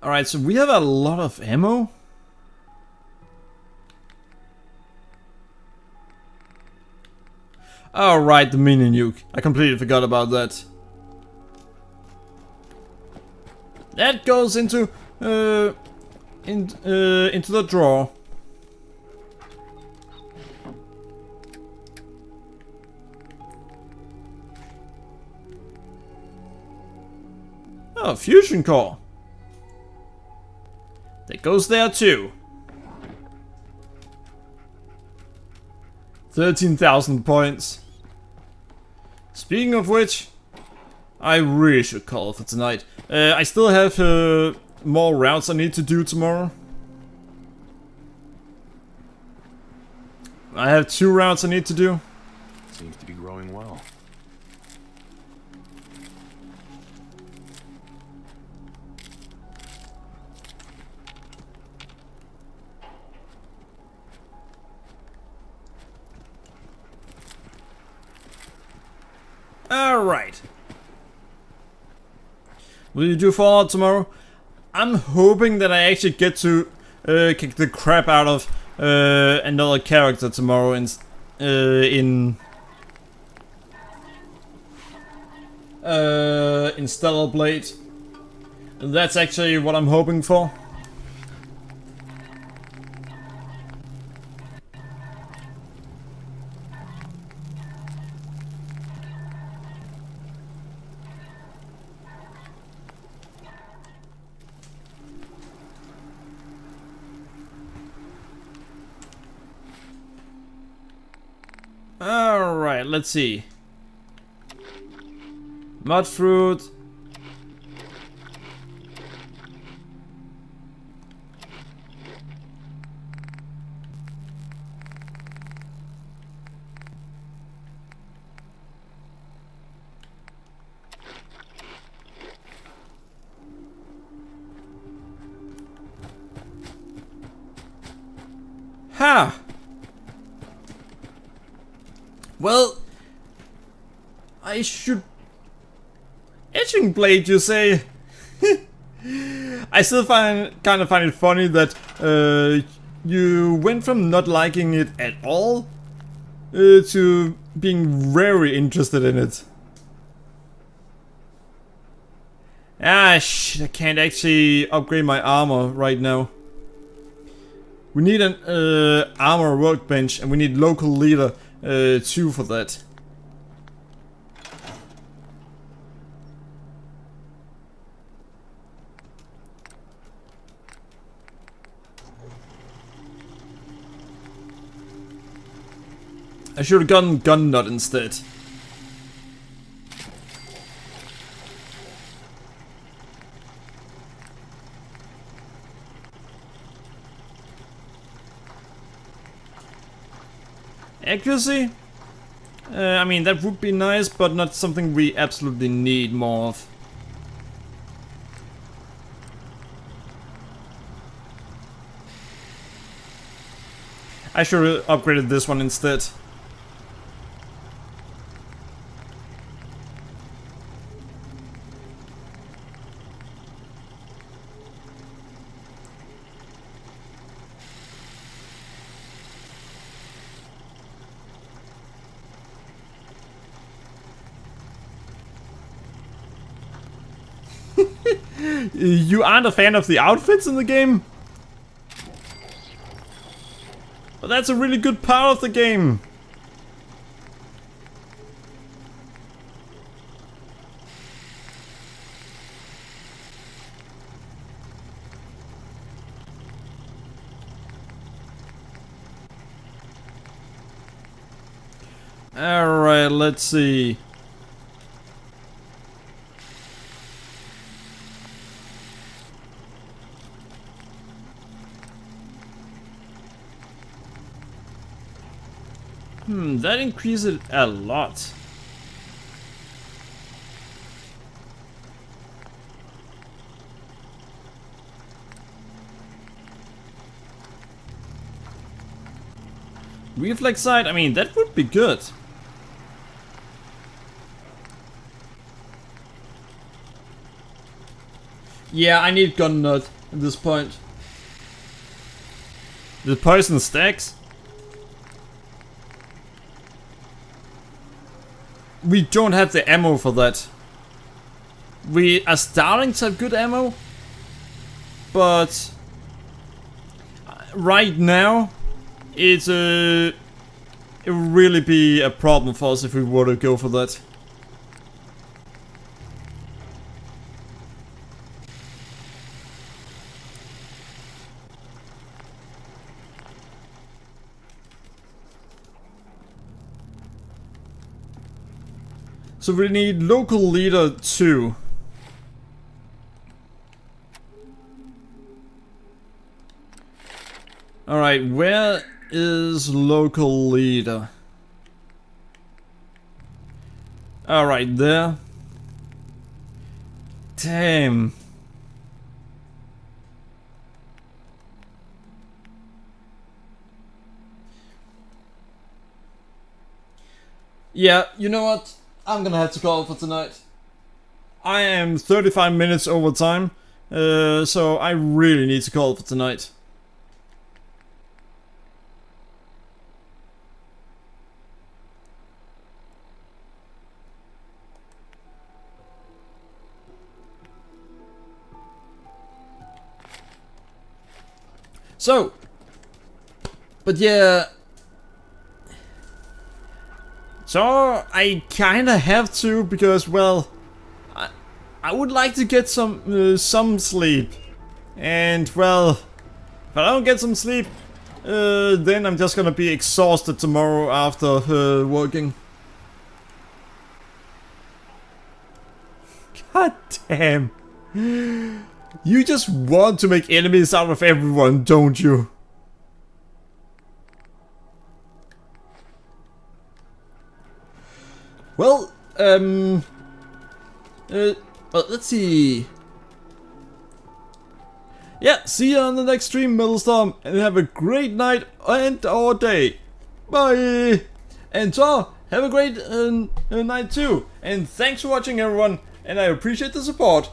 Alright, so we have a lot of ammo. Alright, the mini nuke. I completely forgot about that. That goes into the drawer. Oh, fusion core. That goes there too. 13,000 points. Speaking of which, I really should call for tonight. I still have more routes I need to do tomorrow. I have 2 routes I need to do. Seems to be growing well. Alright. Will you do Fallout tomorrow? I'm hoping that I actually get to kick the crap out of another character tomorrow in Stellar Blade. That's actually what I'm hoping for. Alright, let's see. Mud fruit. Ha! Well, I should... Etching blade, you say? I still kind of find it funny that you went from not liking it at all to being very interested in it. Ah, shit, I can't actually upgrade my armor right now. We need an armor workbench, and we need local leader 2 for that. I should have gotten gun nut instead. Accuracy? I mean, that would be nice, but not something we absolutely need more of. I should have upgraded this one instead. You aren't a fan of the outfits in the game? But that's a really good part of the game. Alright, let's see. That increased it a lot. Reflex sight, I mean, that would be good. Yeah, I need gun nut at this point. The poison stacks. We don't have the ammo for that. We are starting to have good ammo, but right now it would really be a problem for us if we were to go for that. So we need local leader 2. Alright, where is local leader? Alright, there. Damn. Yeah, you know what? I'm gonna have to call it for tonight. I am 35 minutes over time, so I really need to call it for tonight. So, but yeah. So I kinda have to, because, well, I would like to get some sleep, and, well, if I don't get some sleep, then I'm just gonna be exhausted tomorrow after working. God damn! You just want to make enemies out of everyone, don't you? Well, well, let's see. Yeah, see you on the next stream, Middlestorm, and have a great night and or day. Bye! And so, have a great night too. And thanks for watching, everyone, and I appreciate the support.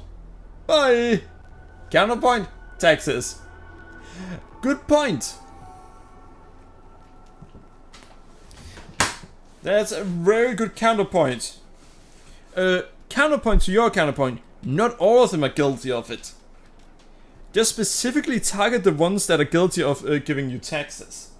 Bye! Counterpoint, Texas. Good point. That's a very good counterpoint. Counterpoint to your counterpoint. Not all of them are guilty of it. Just specifically target the ones that are guilty of giving you taxes.